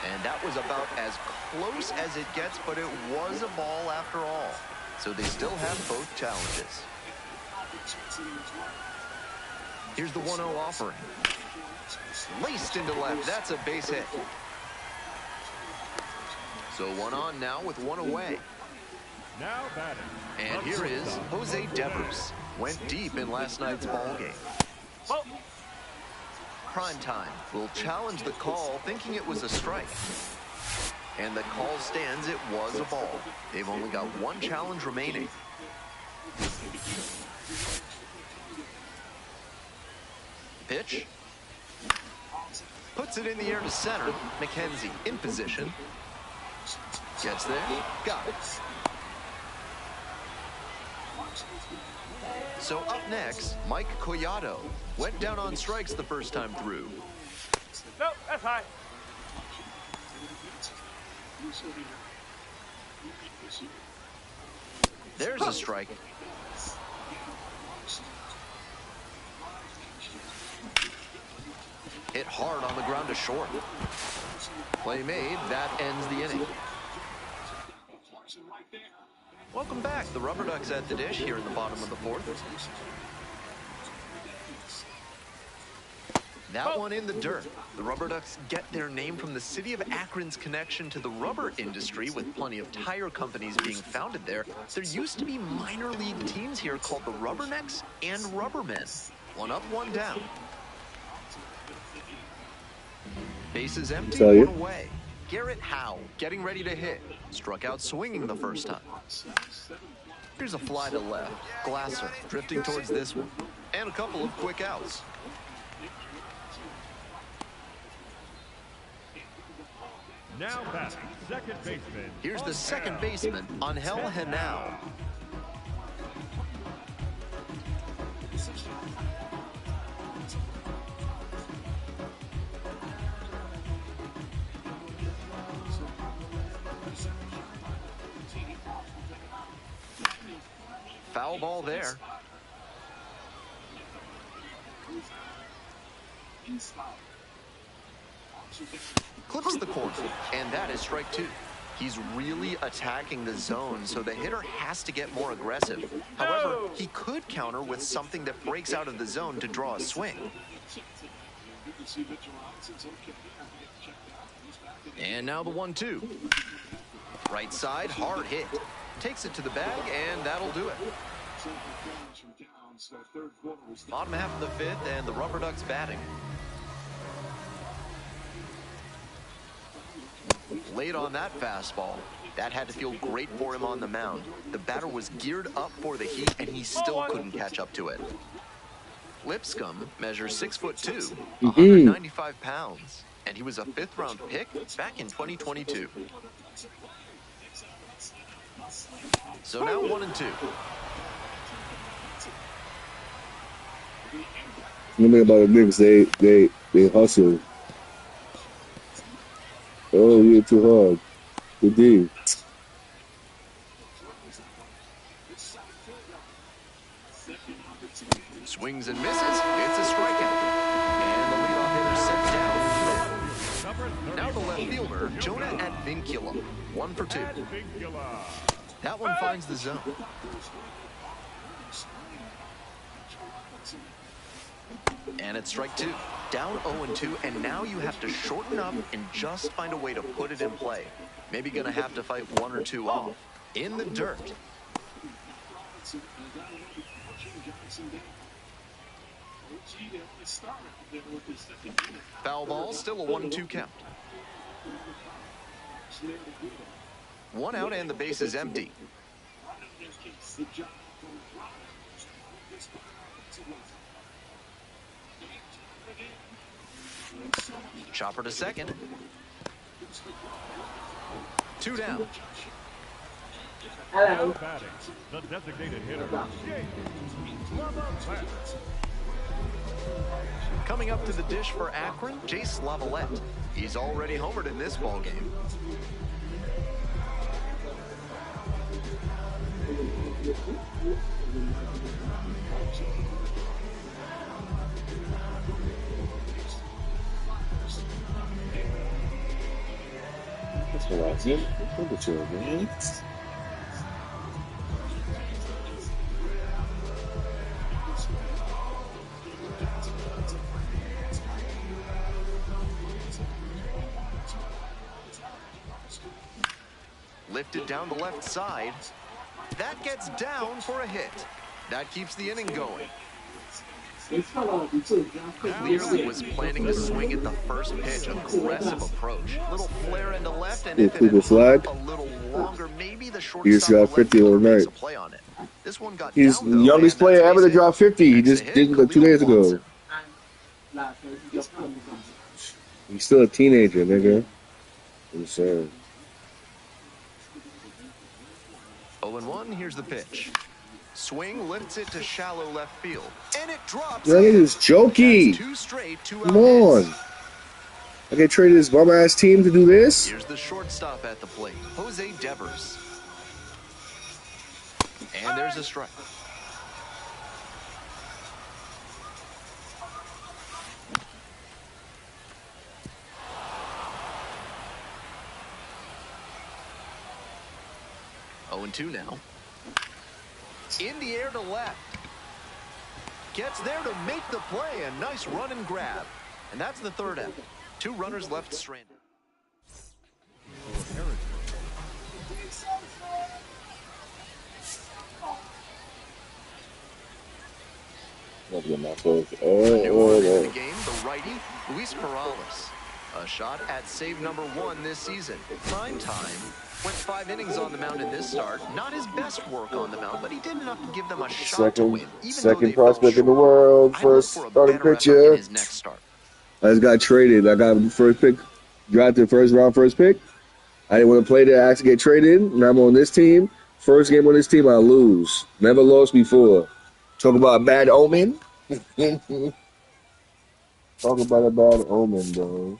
And that was about as close as it gets, but it was a ball after all. So they still have both challenges. Here's the 1-0 offering. Laced into left. That's a base hit. So one on now with one away. Now batting. And here is Jose Devers. Went deep in last night's ball game. Prime time will challenge the call, thinking it was a strike. And the call stands, it was a ball. They've only got one challenge remaining. Pitch. Puts it in the air to center. McKenzie in position. Gets there. Got it. So up next, Mike Collado. Went down on strikes the first time through. No, that's high. There's a strike. Hit hard on the ground to short. Play made. That ends the inning. Welcome back. The Rubber Ducks at the dish here in the bottom of the fourth. That one in the dirt. The Rubber Ducks get their name from the city of Akron's connection to the rubber industry, with plenty of tire companies being founded there. There used to be minor league teams here called the Rubbernecks and Rubbermen. One up, one down. Bases empty, one away. Garrett Howe getting ready to hit. Struck out swinging the first time. Here's a fly to left. Glasser drifting towards this one. And a couple of quick outs. Now batting, second baseman. Here's the second baseman, Angel Henao. Foul ball there. Clips the corner, and that is strike two. He's really attacking the zone, so the hitter has to get more aggressive. However, he could counter with something that breaks out of the zone to draw a swing. And now the 1-2. Right side, hard hit. Takes it to the bag, and that'll do it. Bottom half of the fifth, and the Rubber Ducks batting. Late on that fastball. That had to feel great for him on the mound. The batter was geared up for the heat, and he still couldn't catch up to it. Lipscomb measures 6'2", 195 pounds, and he was a fifth-round pick back in 2022. So now 1-2. One thing about the Knicks, they hustle. Oh, you're too hard. Good D. Swings and misses. It's a strikeout. And the leadoff hitter sets down. Now the left fielder, Jonah Advincula. 1 for 2. That one finds the zone. And it's strike two. Down 0-2, and now you have to shorten up and just find a way to put it in play. Maybe gonna have to fight 1 or 2 off. In the dirt. Foul ball, still a 1-2 count. 1 out and the base is empty. Chopper to second. 2 down. Now batting, the designated hitter. Coming up to the dish for Akron, Jace Lavalette. He's already homered in this ballgame. That's what I said. Look at you, man. Lifted down the left side. That gets down for a hit. That keeps the inning going. Clearly was planning to swing at the first pitch. Aggressive approach. Little flare into left, and if it had flag. a little longer, maybe the He's shortstop got 50 overnight. a play on it. This one got He's down, the though, youngest and player that's ever to base drop 50. He just did it like 2 days ago. He's still a teenager, nigga. Insane. 0-1, here's the pitch. Swing lifts it to shallow left field. And it drops. That is jokey. Two straight, 2 Come on. I get traded this bum ass team to do this? Here's the shortstop at the plate, Jose Devers. And there's a strike. Oh, and 2 now. In the air to left. Gets there to make the play. A nice run and grab. And that's the third out. 2 runners left stranded. My first. A new rookie to the game, the righty, Luis Perales. A shot at save number 1 this season. Prime time. Went 5 innings on the mound in this start. Not his best work on the mound, but he did enough to give them a shot to win, even though they fell Prospect in the short. world. I'd look First for a starting better effort in pitcher. his next start. I just got traded. I got first pick, drafted first round, first pick. I didn't want to play there. I actually get traded. And I'm on this team. First game on this team, I lose. Never lost before. Talk about a bad omen. Talk about a bad omen, bro.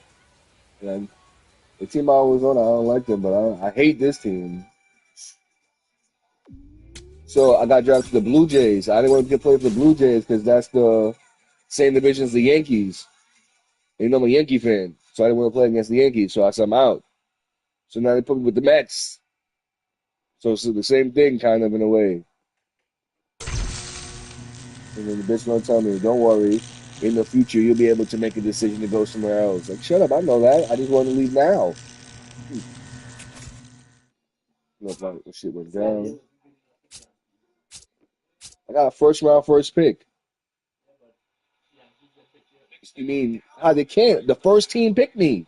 And the team I was on, I don't like them, but I hate this team. So I got drafted to the Blue Jays. I didn't want to get played for the Blue Jays because that's the same division as the Yankees. And you know I'm a Yankee fan, so I didn't want to play against the Yankees. So I said I'm out. So now they put me with the Mets. So it's the same thing, kind of in a way. And then the bitch gonna tell me, "Don't worry, in the future you'll be able to make a decision to go somewhere else." Like, shut up! I know that. I just want to leave now. Look like the shit went down. I got a first round, first pick. You mean how they can't? The first team picked me.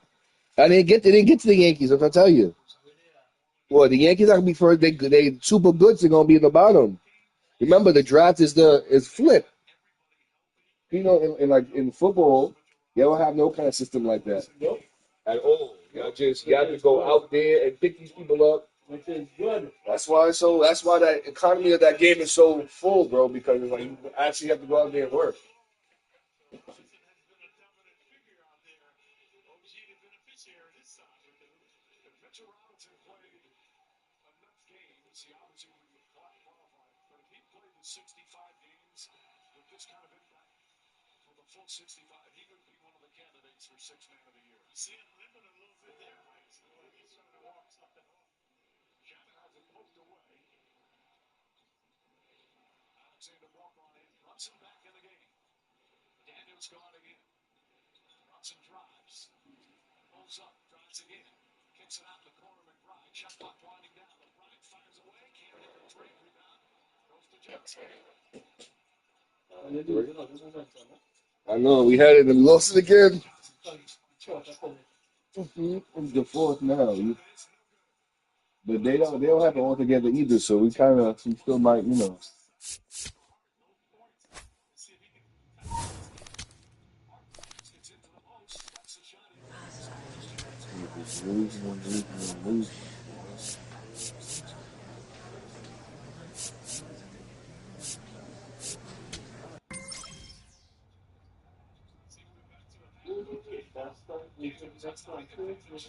They didn't get to the Yankees. If I tell you, well, the Yankees are gonna be first. They super goods are gonna be in the bottom. Remember, the draft is flip. You know, in football, they don't have no kind of system like that at all. You have to go out there and pick these people up. Which is good. That's why that economy of that game is so full, bro. Because it's like you actually have to go out there and work. I know we had it and lost it again. It's the fourth now, but they don't have it all together either. So we still might, you know.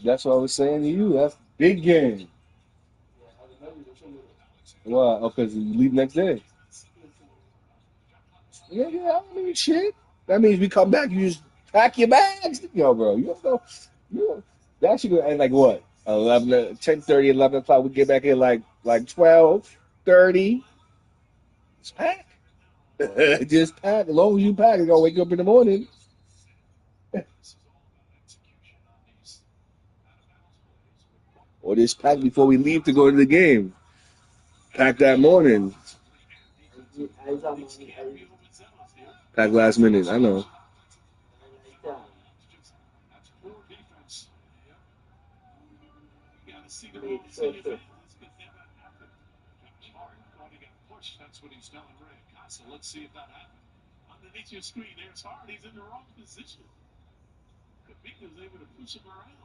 That's what I was saying to you. That's big game. Why? Oh, because you leave next day. Yeah, I don't mean shit. That means we come back, you just pack your bags. Yo, bro, you don't know. That should go at like what? 10:30, 11 o'clock. We get back here like 12:30. Just pack. Just pack. As long as you pack, you're going to wake up in the morning. Or just pack before we leave to go to the game. Pack that morning. Pack last minute. I know. That's what he's telling Rick. So let's see if that happens. Underneath your screen, there's Hart. He's in the wrong position. Kabika's able to push him around.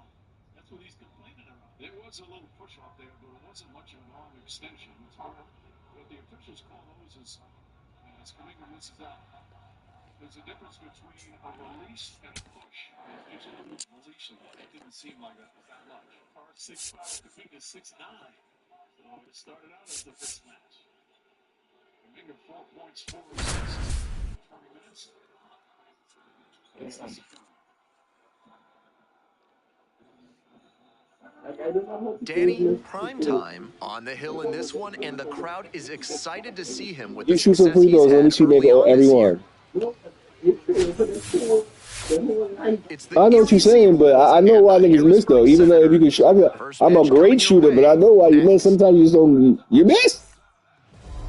That's what he's complaining about. There was a little push off there, but it wasn't much of an arm extension. It's hard. What the officials call those is as Kabika misses out. There's a difference between a release and a push. Usually releasing. It didn't seem like that much. Hart 6'5", Kabika 6'9". So it started out as the mismatch. Kabika 4 points, 4 assists, 20 minutes. I don't know how to Danny, do prime this. time on the hill in this one, and the crowd is excited to see him with You the shoot some success free he's throws. Let me had see you make early on every this year. one. It's the I know what you're Erie saying, but Seahawks I know and why the niggas miss though. Harrisburg Even though if you can Senators. shoot, First I'm a pitch great coming your shooter, but I way know why you miss. next. Sometimes you just don't. You miss.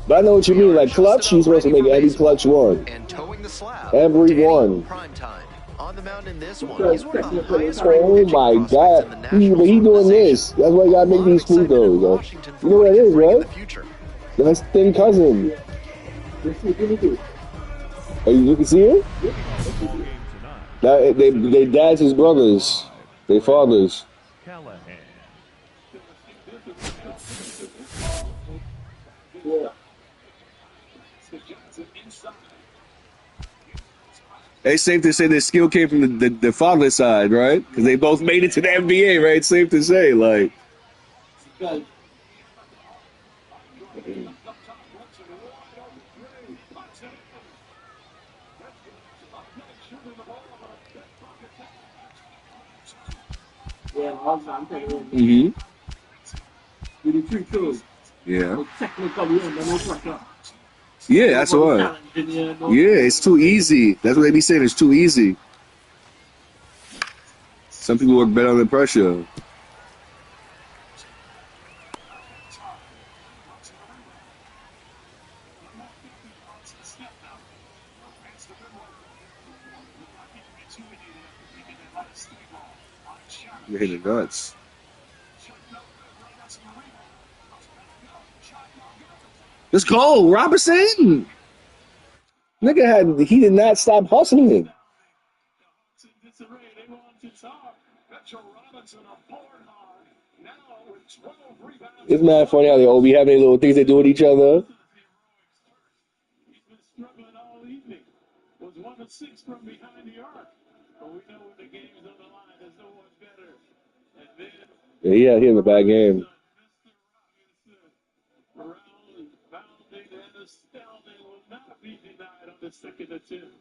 But I know what you We mean. are Like just clutch, you're about supposed to ready make for every clutch baseball. one. And towing the slab, Every Danny one. Primetime. On the mound in this one, he's one of the highest ranked Oh pitching my prospects in God. the But Nationals he doing organization. this. That's why you A gotta make lot of these free excitement in throws. Though. Washington for You know what what he it can is, bring in the right? future. That's thin cousin. Oh, you can see it? Ball game tonight. They dads his brothers. They fathers. Callahan. It's safe to say their skill came from the father side, right? Because they both made it to the NBA, right? It's safe to say, like. Mm-hmm. Yeah. Yeah, that's why. Yeah, it's too easy. That's what they be saying. It's too easy. Some people work better under pressure. You're hitting the nuts. Let's go, Robinson. He did not stop hustling. It's mad funny how they all be having their little things they do with each other. Was 1 of 6 from behind the arc. But we know when the game's on the line, there's no one better. And then Yeah, he had a bad game. round, bounding, and astounding will not be denied on the second attempt.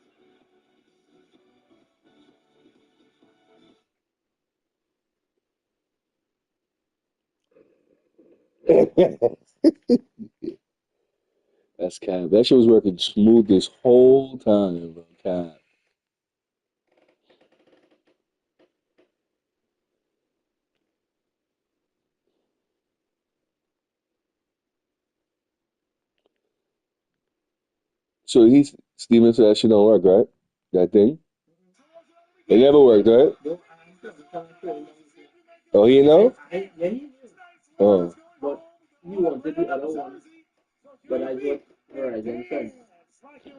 That's Cap. That shit was working smooth this whole time, bro. Cap. So Steven said that shit don't work, right? That thing? It never worked, right? Oh, he know? Oh. But you wanted the other one. But I got Verizon friend.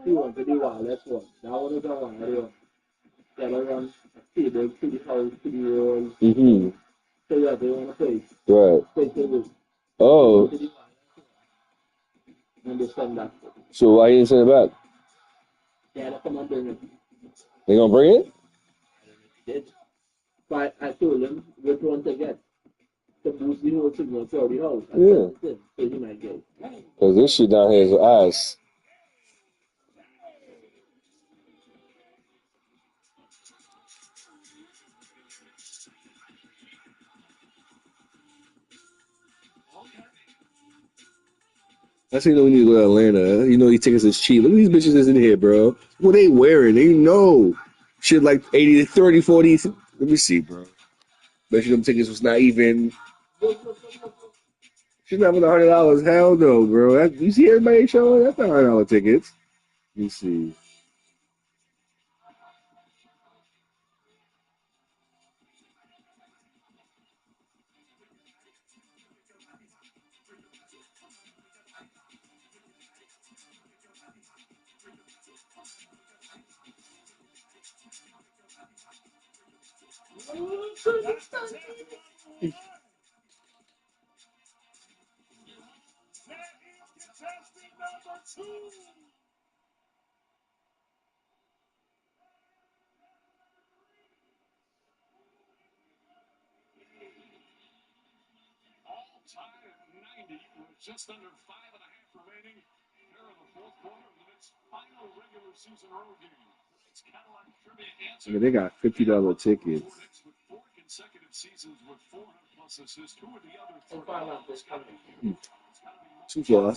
He wanted the wireless one. That one is a wireless one. The other one, cable to the house, to the wall. Mm-hmm. So yeah, they want to play. Right. Play cable. Oh. Understand that. So why you didn't send it back? Yeah, they come and bring it. They gonna bring it? Did. But I told him which one to get. To boost the whole signal for the house. I Yeah. said, so he might get it. Because this shit down here is ass. That's how you know we need to go to Atlanta. You know these tickets is cheap. Look at these bitches that's in here, bro. What they wearing? They know. Shit like 80, 30, 40. Let me see, bro. Bet you them tickets was not even. She's not even $100. Hell no, bro. You see everybody showing? That's not $100 tickets. Let me see. All tied at 90 with just under 5.5 remaining. Here in the fourth quarter of its final regular season road game. It's Cadillac Trivia answer. I mean, they got $50 tickets. With 4 consecutive seasons with 400+ Too far.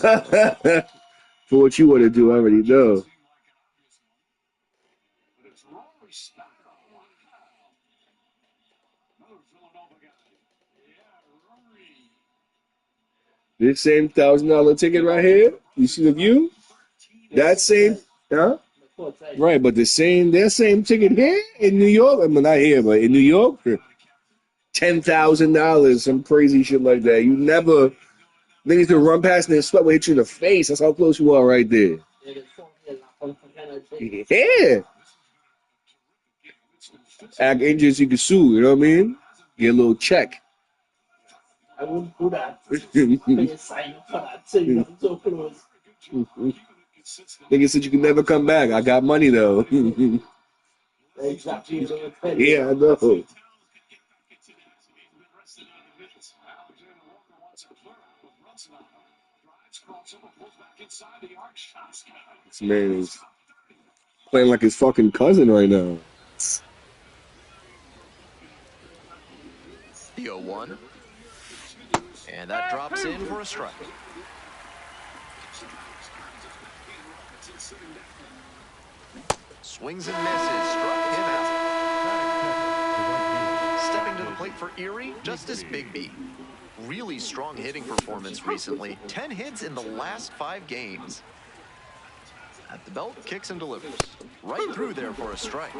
For what you want to do, I already know. This same $1,000 ticket right here, you see the view? That same, huh? Right, but that same ticket here in New York, I mean, not here, but in New York, $10,000, some crazy shit like that. You never, niggas can run past and then sweat will hit you in the face. That's how close you are right there. Yeah. Act injured, you can sue, you know what I mean? Get a little check. I wouldn't do that. Pay a sign for that. So you're so close. Nigga said you can never come back. I got money though. Exactly. Yeah, I know. This man is playing like his fucking cousin right now. The 0-1. And that drops in for a strike. Swings and misses. Struck him out. Stepping to the plate for Erie, Justice Bigby. Really strong hitting performance recently. 10 hits in the last 5 games. At the belt, kicks and delivers. Right through there for a strike.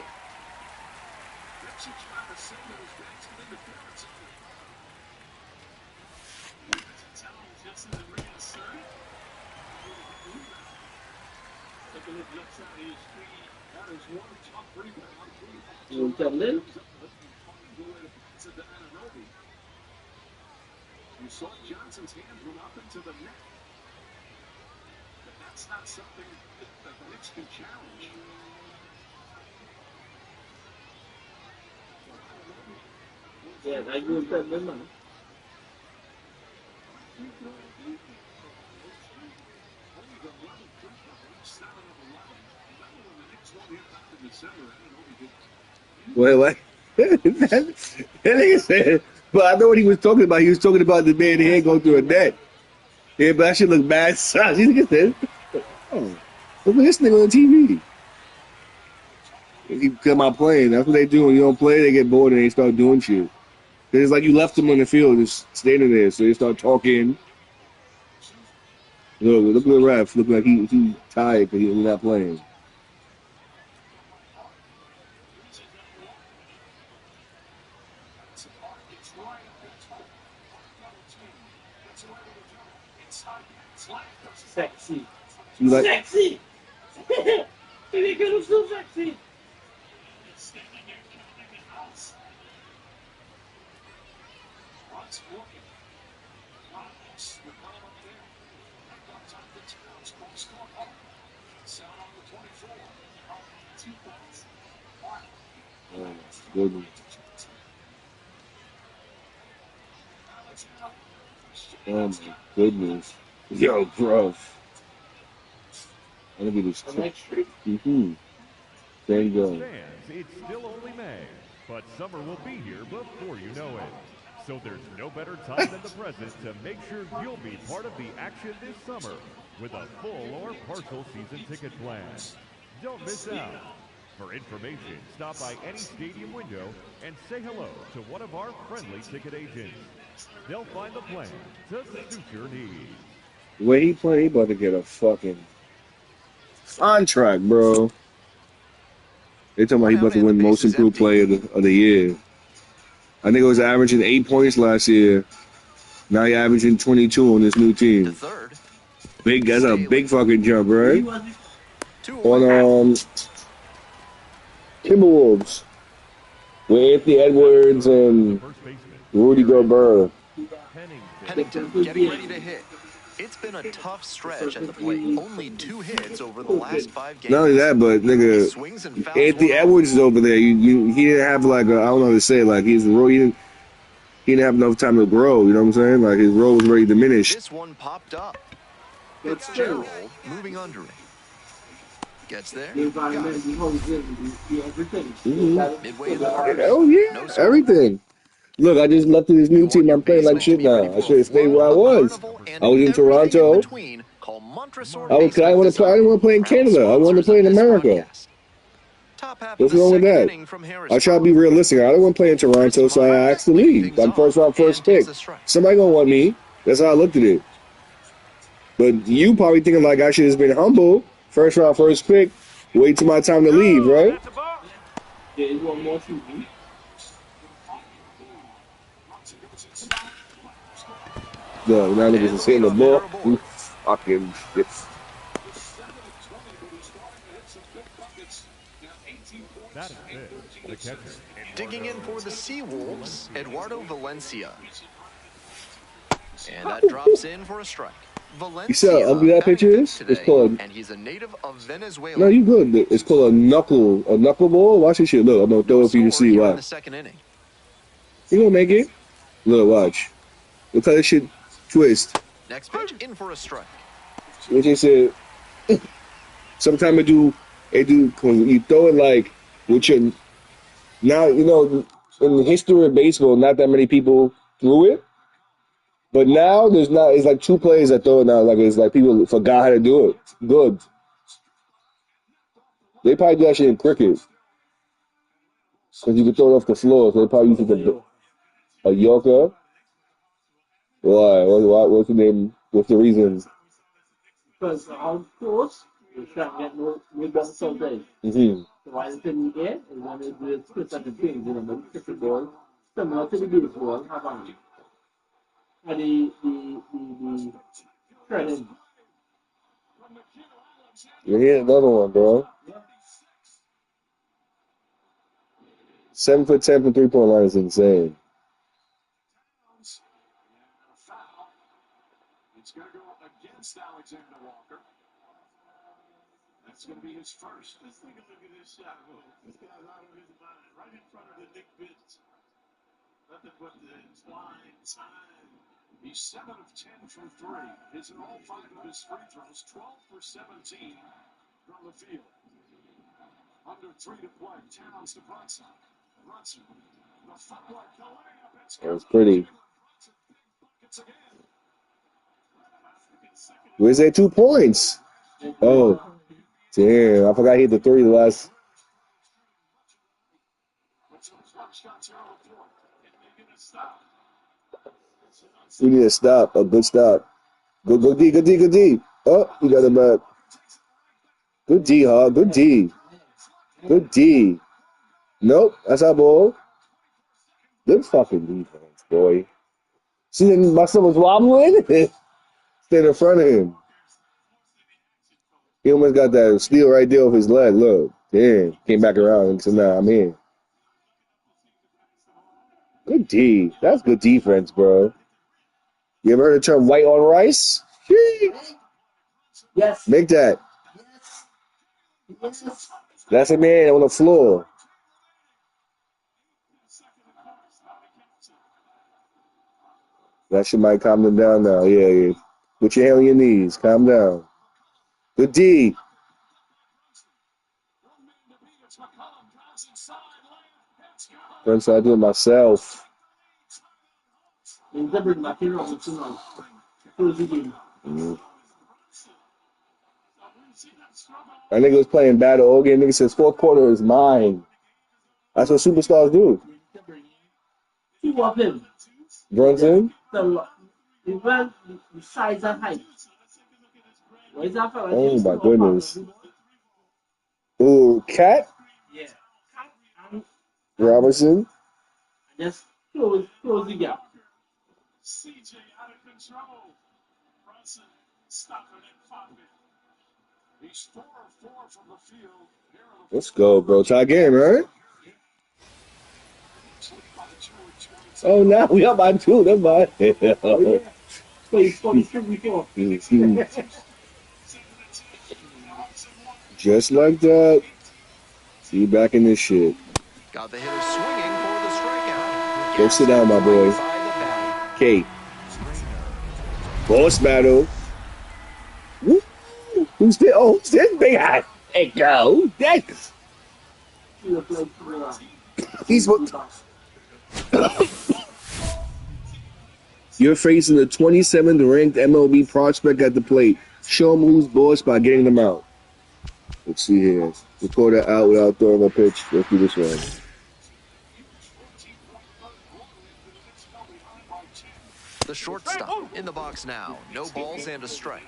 You come in? You saw Johnson's hand went up into the net. But that's not something that the Knicks can challenge. Yeah, I agree with that, man. Well, like that nigga said, but I know what he was talking about. He was talking about the man head go through a net. Yeah, but that shit look bad. Sus. He nigga said, oh, look at this nigga on TV. He come out playing. That's what they do when you don't play. They get bored and they start doing shit. It's like you left them on the field, just standing there. So they start talking. Look at the ref. Look like he tired because he's not playing. Sexy. Like, sexy! Ele quer so sexy! oh my goodness. Oh my goodness. Yo, bro. I'm gonna be this. Mm-hmm. There you go. Fans, it's still only May, but summer will be here before you know it. So there's no better time than the present to make sure you'll be part of the action this summer with a full or partial season ticket plan. Don't miss out. For information, stop by any stadium window and say hello to one of our friendly ticket agents. They'll find the plan to suit your needs. The way he played, he about to get a fucking contract, bro. They talking about he about to win most improved player of the year. I think it was averaging 8 points last year. Now he's averaging 22 on this new team. Big, that's a big fucking jump, right? On Timberwolves with Anthony Edwards and Rudy Gobert. Pennington getting ready to hit. It's been a tough stretch at the plate. Only 2 hits over the last 5 games. Not only that, but nigga, Anthony Edwards is over there. He didn't have like I don't know how to say, like he didn't have enough time to grow. You know what I'm saying? Like his role was very diminished. This one popped up. Fitzgerald moving under it. Gets there. Midway in the Oh yeah, everything. Look, I just left to this new team. I'm playing like shit now. I should have stayed where I was. I was in Toronto. I didn't want to play in Canada. I wanted to play in America. What's wrong with that? I try to be realistic. I don't want to play in Toronto, so I asked to leave. I'm first round, first pick. Somebody gonna want me. That's how I looked at it. But you probably thinking like I should have been humble. First round, first pick. Wait till my time to leave, right? There is one more TV. No, now niggas is hitting the ball. You fucking shit. That is it, the catcher. Digging in for the Seawolves, Eduardo Valencia. And that drops in for a strike. You see how ugly that picture is? It's called. And he's a native of Venezuela. No, you good. It's called a knuckleball. Watch this shit. Look, I'm gonna throw it for you to see. In Watch. the second inning. You gonna make it? Look, watch. Look how this shit twist. Next pitch in for a strike. What you said? Sometimes it do when you throw it like with your. Now you know in the history of baseball, not that many people threw it. But now there's not. It's like two players that throw it now. Like it's like people forgot how to do it. Good. They probably do that shit in cricket because you can throw it off the floor. So they probably use a Yorker. Why? What's the name? What's the reason? Because of course, you can't get no box all day. Mm-hmm. So why is it in the air? And when they do it, split up the things, you know, the cricket ball, similar to the baseball, have on. And the threading. You hit another one, bro. 7 foot 10 from 3-point line is insane. It's going to go against Alexander Walker. That's going to be his first. Let's take a look at this shot. This guy's out of his mind. Right in front of the Nick Bids. Nothing but the flying time. He's 7 of 10 from 3. Hits in all 5 of his free throws. 12 for 17 from the field. Under 3 to play. Towns to Brunson. Brunson. The footwork. The layup. That was pretty. Where's that 2 points? Oh, damn. I forgot he hit the 3 last. We need a stop. A good stop. Good D. Good D. Good D. Oh, you got it back. Good D, Hog. Good D. Good D. Nope. That's our ball. Good fucking defense, boy. See, my son was wobbling. Stayed in front of him. He almost got that steal right there off his leg. Look. Damn. Came back around and said, nah, I'm in. Good D. That's good defense, bro. You ever heard the term white on rice? Yes. Make that. Yes. That's a man on the floor. That shit might calm them down now. Yeah. Put your hand on your knees. Calm down. Good D. Friends, I do it myself. That nigga was playing battle all game. Nigga says fourth quarter is mine. That's what superstars do. Two of him. Brunson? The size and height. Oh my goodness. Ooh, Cat? Yeah. Robertson? Just close the gap. CJ out of control. Brunson stopping it, popping. He's 4 of 4 from the field. Let's go, bro. Tie game, right? Oh, now we up by 2. Never mind. Just like that. See you back in this shit. Got the hitter swinging for the strikeout. Go sit down, my boy. Kate. Boss battle. Woo. Who's this? Oh, who's this big hat? Hey, go. That's. He's what. You're facing the 27th ranked MLB prospect at the plate. Show him who's boss by getting them out. Let's see here. Recorder out without throwing a pitch. Let's do this one. The shortstop in the box now. No balls and a strike.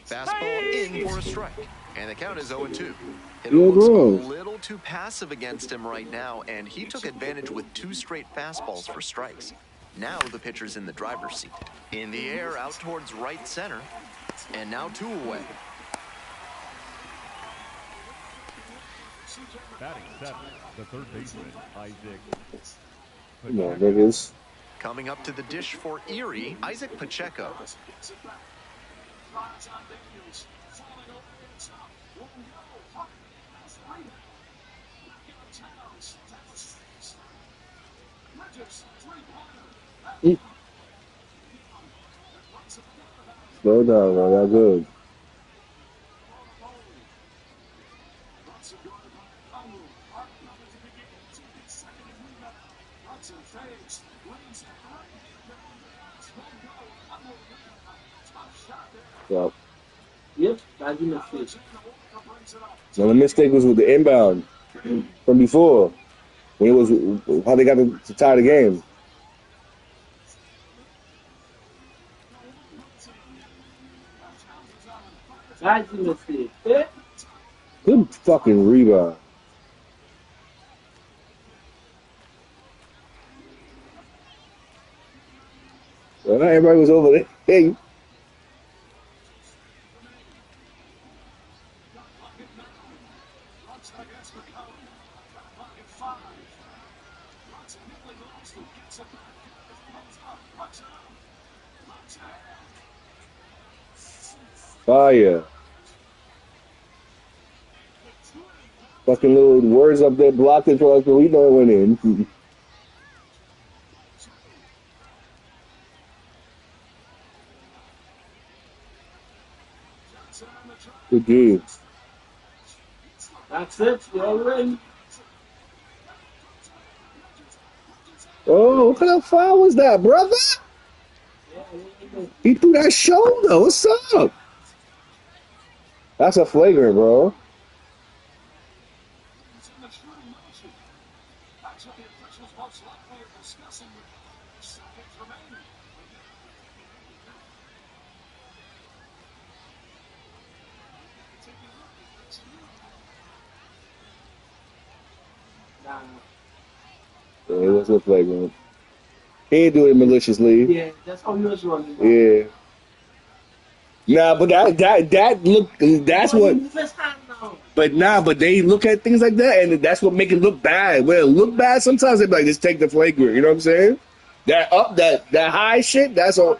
Fastball in for a strike. And the count is 0-2. It looks a little too passive against him right now, and he took advantage with 2 straight fastballs for strikes. Now the pitcher's in the driver's seat. In the air, out towards right center. And now 2 away. Batting 7, the third baseman, Isaac. Come on, niggas. Coming up to the dish for Erie, Isaac Pacheco. Slow down, man. That's good. Yep. Yep, that's a mistake. Now the mistake was with the inbound from before. When it was how they got to tie the game. That's a mistake. Eh? Good fucking rebound. Well, not everybody was over there. Hey. Fire. Fucking little words up there blocked it for us, but we know it went in. Good game. That's it. You're in. Oh, what kind of foul was that, brother? He threw that shoulder. What's up? That's a flagrant, bro. Yeah, it was a flagrant. He ain't do it maliciously. Yeah, that's how he was running. Yeah. Nah, but that look, that's what. But they look at things like that, and that's what make it look bad. When it look bad, sometimes they be like, just take the flagrant. You know what I'm saying? That high shit, that's all.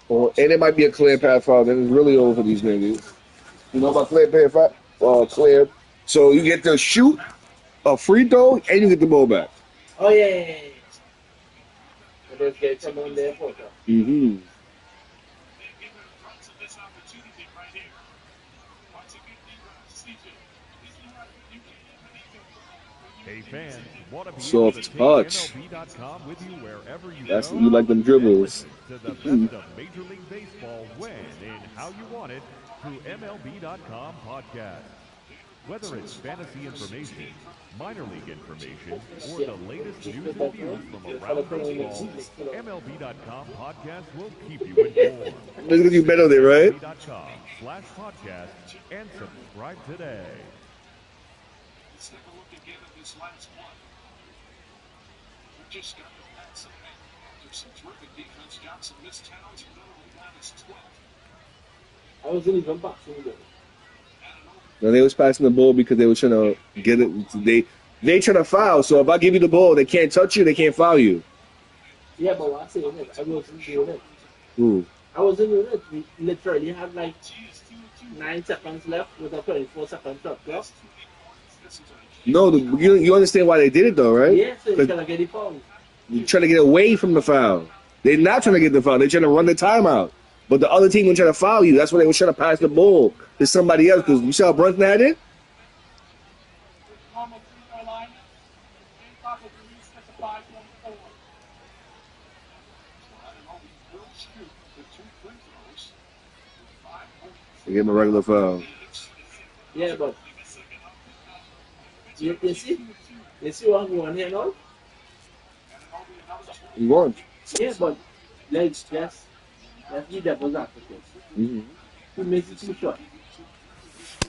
Oh, and it might be a clear path foul. Then it's really over for these niggas. You know about clear path foul? Clear. So you get to shoot a free throw, and you get the ball back. Oh, yeah. And then get some on there for that. Mm-hmm. Hey fans, want to be Soft able to touch. take MLB.com with you wherever you That's go? you like them dribbles. To the best of Major League Baseball when and how you want it through MLB.com podcast. Whether it's fantasy information, minor league information, or the latest news and views from around baseball, MLB.com podcast will keep you informed. Look at you bet on it, right? MLB.com/podcast and subscribe today. Let's take a look again at this last one. We just got the pass ahead. There's some terrific defense. Johnson missed Towns. -12. I wasn't even boxing there. No, they was passing the ball because they were trying to get it. They trying to foul. So if I give you the ball, they can't touch you. They can't foul you. Yeah, but what's saying it? I wasn't doing it. Ooh. I wasn't doing it. We literally had like 9 seconds left with a 24-second shot clock. No, you understand why they did it though, right? Yeah, so you're gonna get it foul. You're trying to get away from the foul. They're not trying to get the foul. They're trying to run the timeout. But the other team was trying to foul you. That's why they were trying to pass the ball to somebody else. Because you saw Brunson had it? They gave him a regular foul. Yeah, but you see what I'm going here now? He won. Yeah, but like that's the devil's advocate. Mm-hmm. Who makes it too short?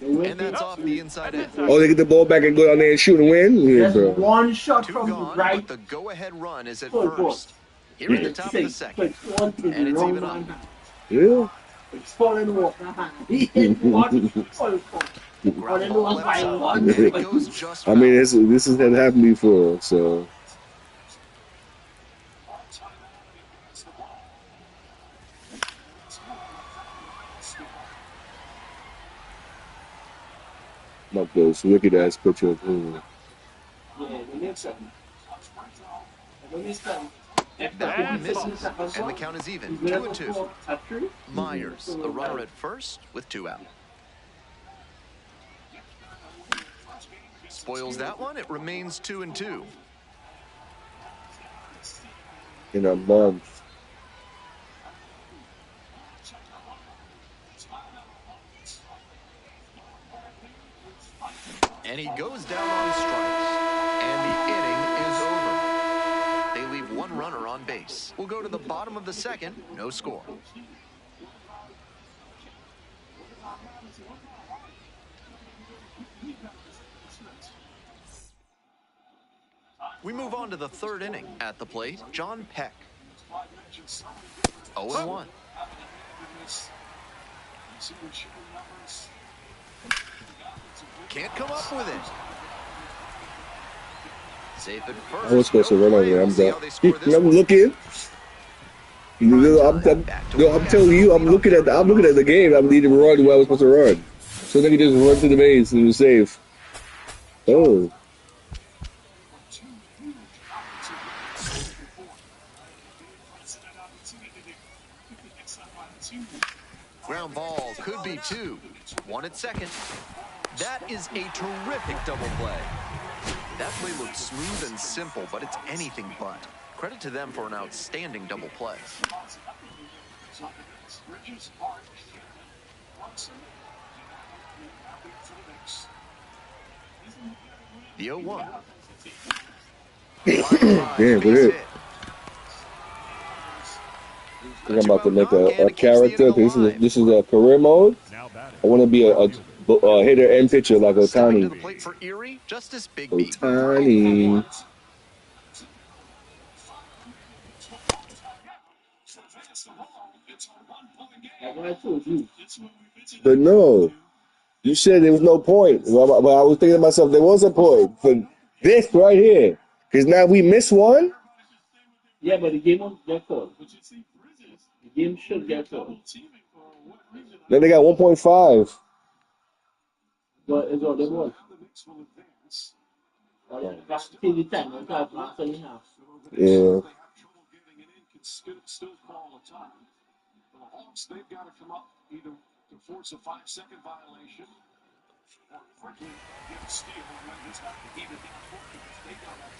And that's off the inside edge. Oh, they get the ball back and go down there and shoot and win? Yeah, Just bro. one shot Two from gone, the right but the go-ahead run is at full first. Here at the top of the second. And it's even up. Yeah. It's falling water hand. He hit one full court. Ground ball left side, and it goes just I mean, foul. this has happened before, so. Not those wicked ass picture of him. That one misses, and the count is even, 2-2. Myers, the runner at first, with 2 out. Spoils that one, it remains 2-2. In a month. And he goes down on strikes, and the inning is over. They leave one runner on base. We'll go to the bottom of the second, no score. We move on to the third inning. At the plate, John Peck. 0-1. Can't come up with it. Safe at first. I was supposed to run over there. I'm We'll see done. how they score this I'm one. looking. I'm telling you, I'm looking at the game. I need to run where I was supposed to run. So then he just run to the base and he was safe. Oh. Ground ball could be 2. 1 at second. That is a terrific double play. That play looked smooth and simple, but it's anything but. Credit to them for an outstanding double play. The 0-1. Damn, good hit. I think I'm about to make a character. This is a career mode. I want to be a hitter and pitcher like Stepping to Otani. the plate for Erie, Justice Bigby. Otani. But no, you said there was no point. Well, I was thinking to myself, there was a point for this right here. Because now we miss one. Yeah, but the game won't get called. The game should get called. Then they got 1.5. But it's what they want. That's the time. Don't have last and a half. Yeah. Still call a time. The Hawks, they've got to come up either to force a 5-second violation or quickly get a steal and then just have to keep it down for because they got that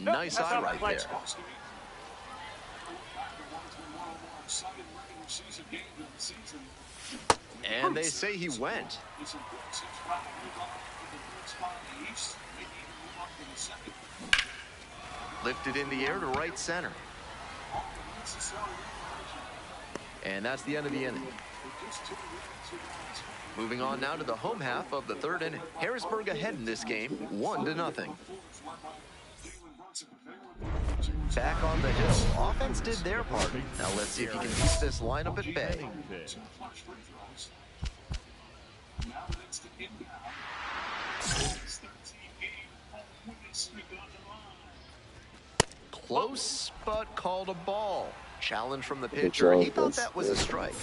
timeout. Nice eye right there. And they say he went. Lifted in the air to right center. And that's the end of the inning. Moving on now to the home half of the third inning. Harrisburg ahead in this game, 1-0. Back on the hill. Offense did their part. Now let's see if he can keep this lineup at bay. Close, but called a ball. Challenge from the pitcher. He thought that was a strike.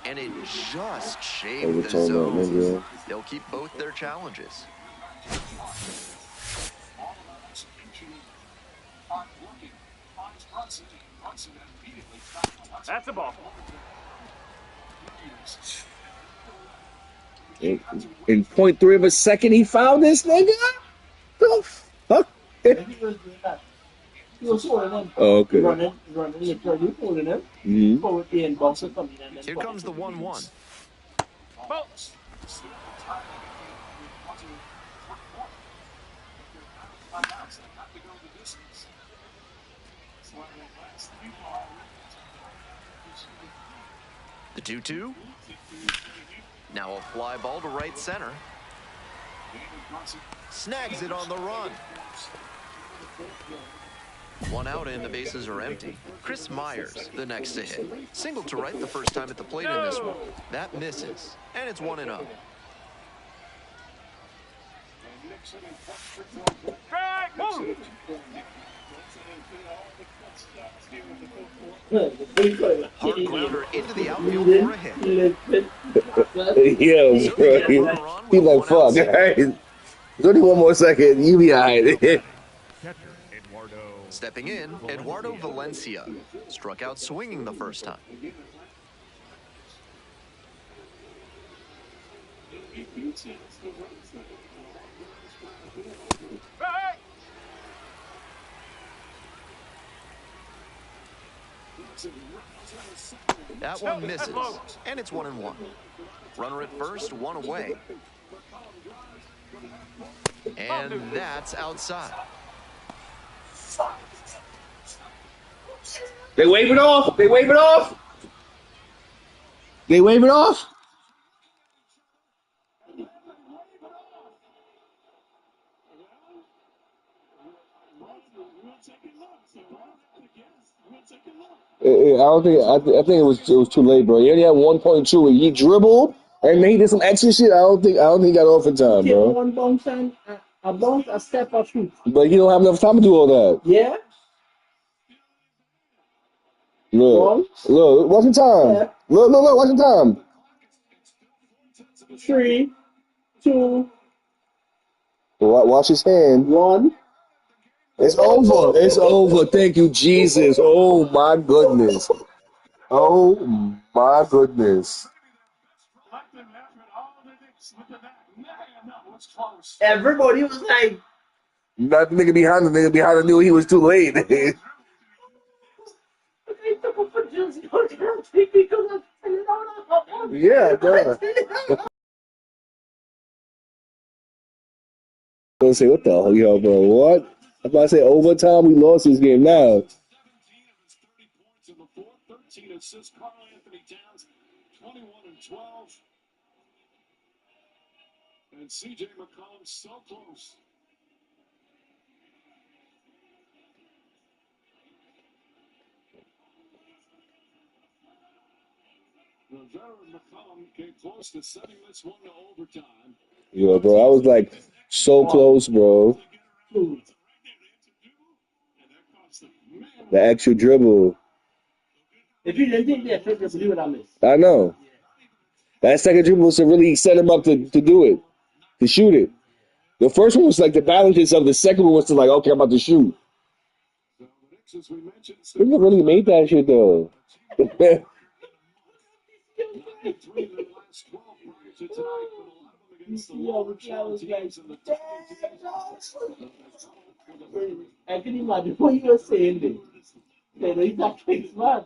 And it just shaved the zone. They'll keep both their challenges. That's a ball. In 0.3 of a second, he found this nigga. The fuck? He was holding him. Oh, okay. Running, literally holding him. Forward the end bouncer coming and then Here comes the 1-1. The 2-2. Now a fly ball to right center. Snags it on the run. One out and the bases are empty. Chris Myers, the next to hit. Single to right the first time at the plate in this one. That misses, and it's 1-0. Hard grounder into the outfield for a hit. Yeah, bro. He's like, fuck. There's only one more second. You be all right. Stepping in, Eduardo Valencia. Struck out swinging the first time. That one misses, and it's 1-1. Runner at first, one away. And that's outside. They wave it off. They wave it off. They wave it off. I don't think. I think it was too late, bro. He only had 1.2. He dribbled and then he did some extra shit. I don't think he got off in time, bro. One bounce and a bounce, a step, a shoot. But he don't have enough time to do all that. Yeah. Look, watch the time. Yeah. Look, watch the time. 3, 2. Watch his hand. 1. It's over. It's over. Thank you, Jesus. Oh my goodness. Oh my goodness. Everybody was like, That nigga behind the knew he was too late. Yeah, duh. I was gonna say, what the hell, yo, bro? What? I'm about to say overtime. We lost this game now. 13 assists, Carl Anthony Towns, 21-12. And CJ McCollum so close. Rivera and McCollum came close to sending this one to overtime. Yo, bro, I was like so close, bro. The extra dribble. if you didn't think that, just believe what I missed. I know. That second dribble was to really set him up to do it, to shoot it. The first one was like the balance itself. The second one was to like, okay, I'm about to shoot. They never really made that shit though. I can imagine what you were saying there. They know that face, man.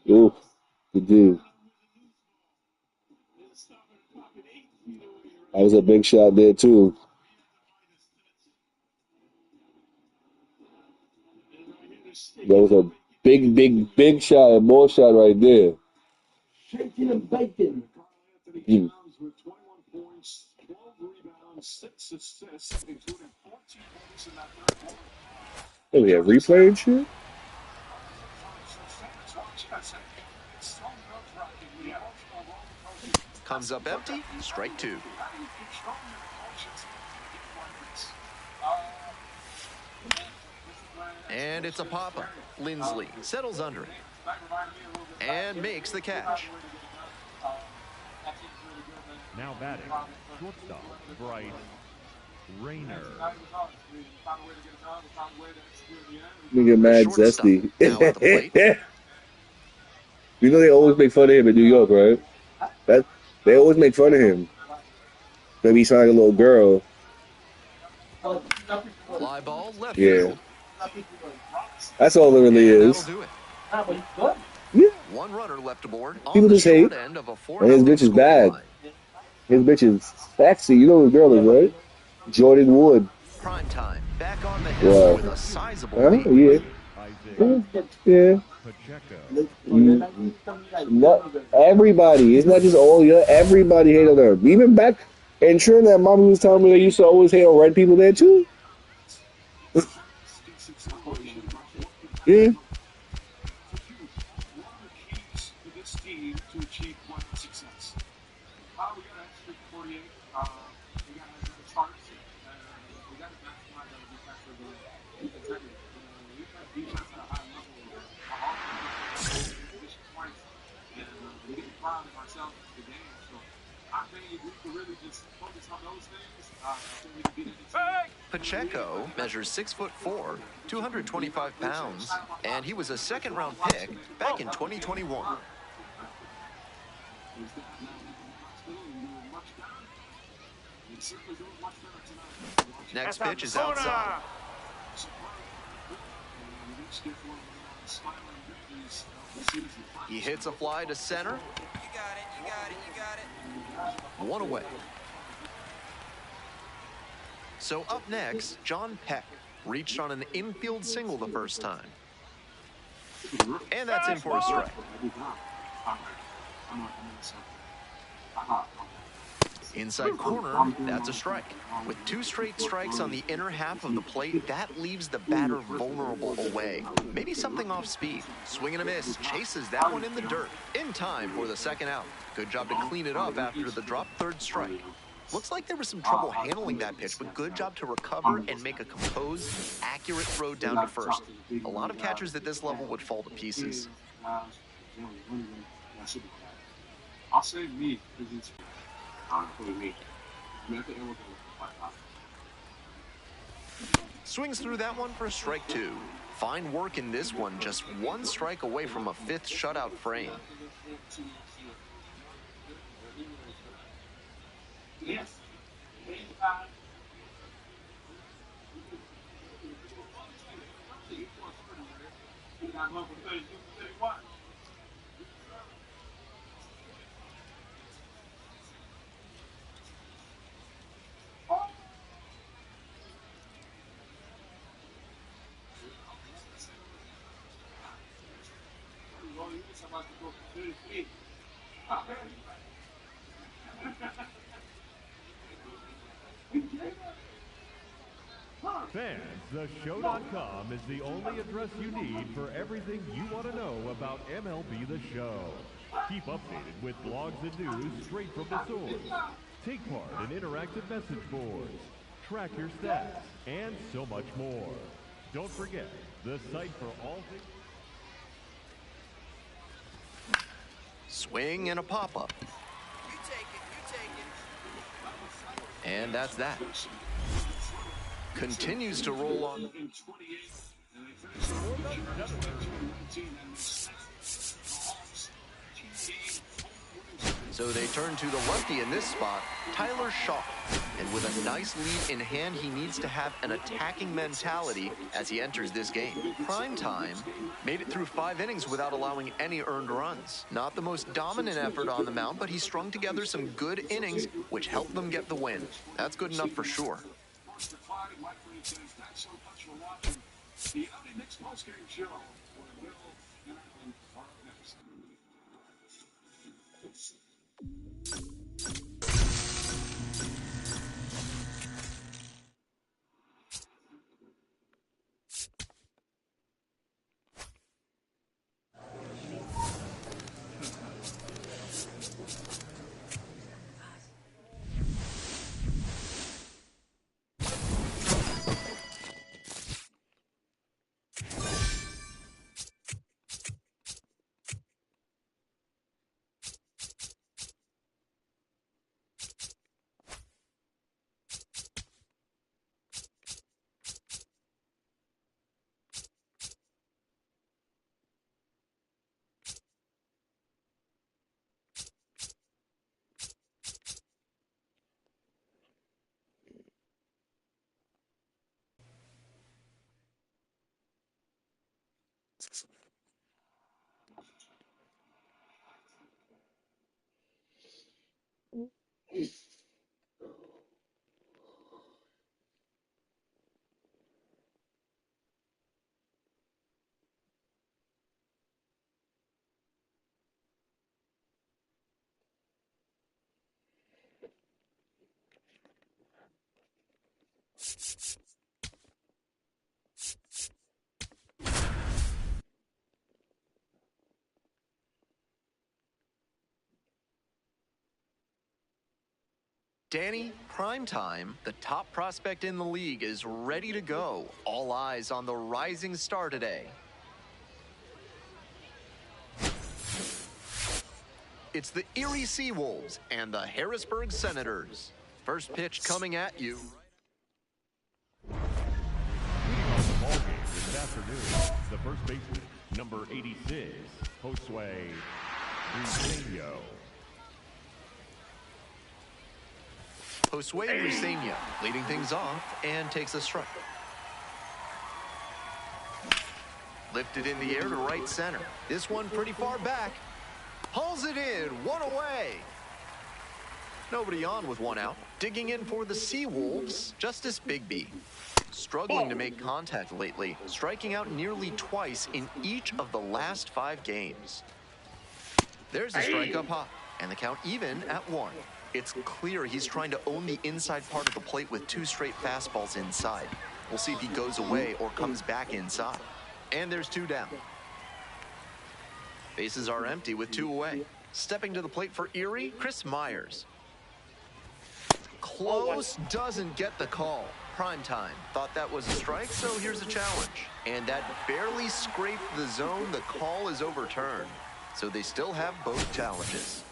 Ooh, good dude. That was a big shot there too. That was a big shot, a ball shot right there. Shaking and baking. Mm. With 21 points, 12 rebounds, 6 assists, including 14 points in that third quarter. Oh, we have replay and shit? Comes up empty, strike 2. And it's a pop-up. Lindsley settles under it and makes the catch. Now batting, shortstop, Bryce Rainer. Nigga The mad shortstop zesty. now at the plate. You know they always make fun of him in New York, right? That they always make fun of him. Maybe he's like a little girl. Fly ball left Yeah. field. That's all it really And that'll is. do it. Yeah. One runner left aboard on People the just hate. short end of a And his 4-0 bitch is bad. scoreline. His bitch is sexy. You know who the girl is, right? Jordan Wood. Prime time back on the hill Wow. with a sizable Huh? lead. Yeah. Isaac Yeah. Pacheco. Not everybody. It's not just all you. Everybody hate on them. Even back in Trinidad, mommy was telling me they used to always hate on red people there too. Yeah. What are the keys for this team to achieve playoff success? We got to execute 48. We got to have better starts. We got to maximize our defensive integrity. We play defense at a high level. Our offense is position twice, and we get proud of ourselves in the game. So I think if we could really just focus on those things, I think we can beat any team. Pacheco measures 6'4", 225 pounds, and he was a second-round pick back in 2021. Next pitch is outside. He hits a fly to center. One away. So up next, John Peck reached on an infield single the first time. And that's in for a strike. Inside corner, that's a strike. With 2 straight strikes on the inner half of the plate, that leaves the batter vulnerable away. Maybe something off speed. Swing and a miss, chases that one in the dirt. In time for the second out. Good job to clean it up after the drop third strike. Looks like there was some trouble handling that pitch, but good job to recover and make a composed, accurate throw down to first. A lot of catchers at this level would fall to pieces. I'll say me because it's me. Swings through that one for strike 2. Fine work in this one, just 1 strike away from a 5th shutout frame. Yes. Fans, theshow.com is the only address you need for everything you want to know about MLB The Show. Keep updated with blogs and news straight from the source. Take part in interactive message boards. Track your stats, and so much more. Don't forget, the site for all things... Swing and a pop-up. And that's that. Continues to roll on. So they turn to the lefty in this spot, Tyler Shaw. And with a nice lead in hand, he needs to have an attacking mentality as he enters this game. Prime time made it through 5 innings without allowing any earned runs. Not the most dominant effort on the mound, but he strung together some good innings, which helped them get the win. That's good enough for sure. The next post-game show where Bill and Alan are up next. Danny, prime time, the top prospect in the league is ready to go. All eyes on the rising star today. It's the Erie Seawolves and the Harrisburg Senators. First pitch coming at you. Leading off the ball game this afternoon, the first baseman, number 86, Josue Briseño. Josue Briseño leading things off and takes a strike. Lifted in the air to right center. This one pretty far back. Hauls it in, one away. Nobody on with one out. Digging in for the Seawolves, Justice Bigby. Struggling to make contact lately, striking out nearly twice in each of the last 5 games. There's a strike up high, and the count even at 1. It's clear he's trying to own the inside part of the plate with 2 straight fastballs inside. We'll see if he goes away or comes back inside. And there's 2 down. Bases are empty with 2 away. Stepping to the plate for Erie, Chris Myers. Close, doesn't get the call. Prime time. Thought that was a strike, so here's a challenge. And that barely scraped the zone. The call is overturned. So they still have both challenges.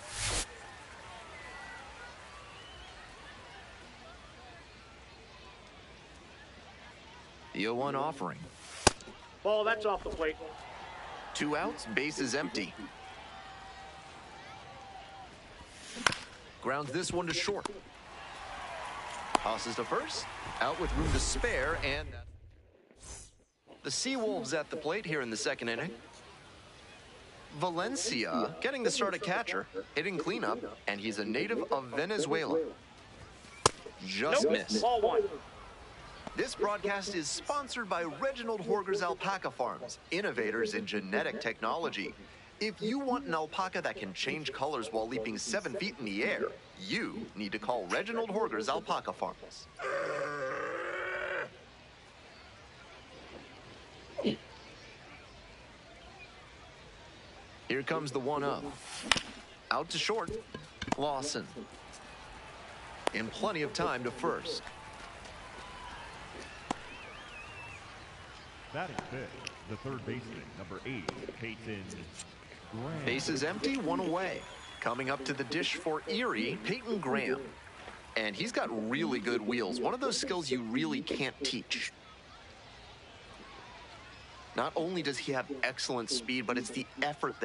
The 0-1 offering. Ball, that's off the plate. 2 outs, bases empty. Grounds this one to short. Tosses to first, out with room to spare, and the Seawolves at the plate here in the 2nd inning. Valencia getting the start at catcher, hitting cleanup, and he's a native of Venezuela. Just missed. Ball 1. This broadcast is sponsored by Reginald Horger's Alpaca Farms, innovators in genetic technology. If you want an alpaca that can change colors while leaping 7 feet in the air, you need to call Reginald Horger's Alpaca Farms. Here comes the 1-0. Out to short, Lawson. In plenty of time to first. Batting fifth, the third baseman, number 8, Peyton Graham. Bases empty, 1 away. Coming up to the dish for Erie, Peyton Graham. And he's got really good wheels. One of those skills you really can't teach. Not only does he have excellent speed, but it's the effort that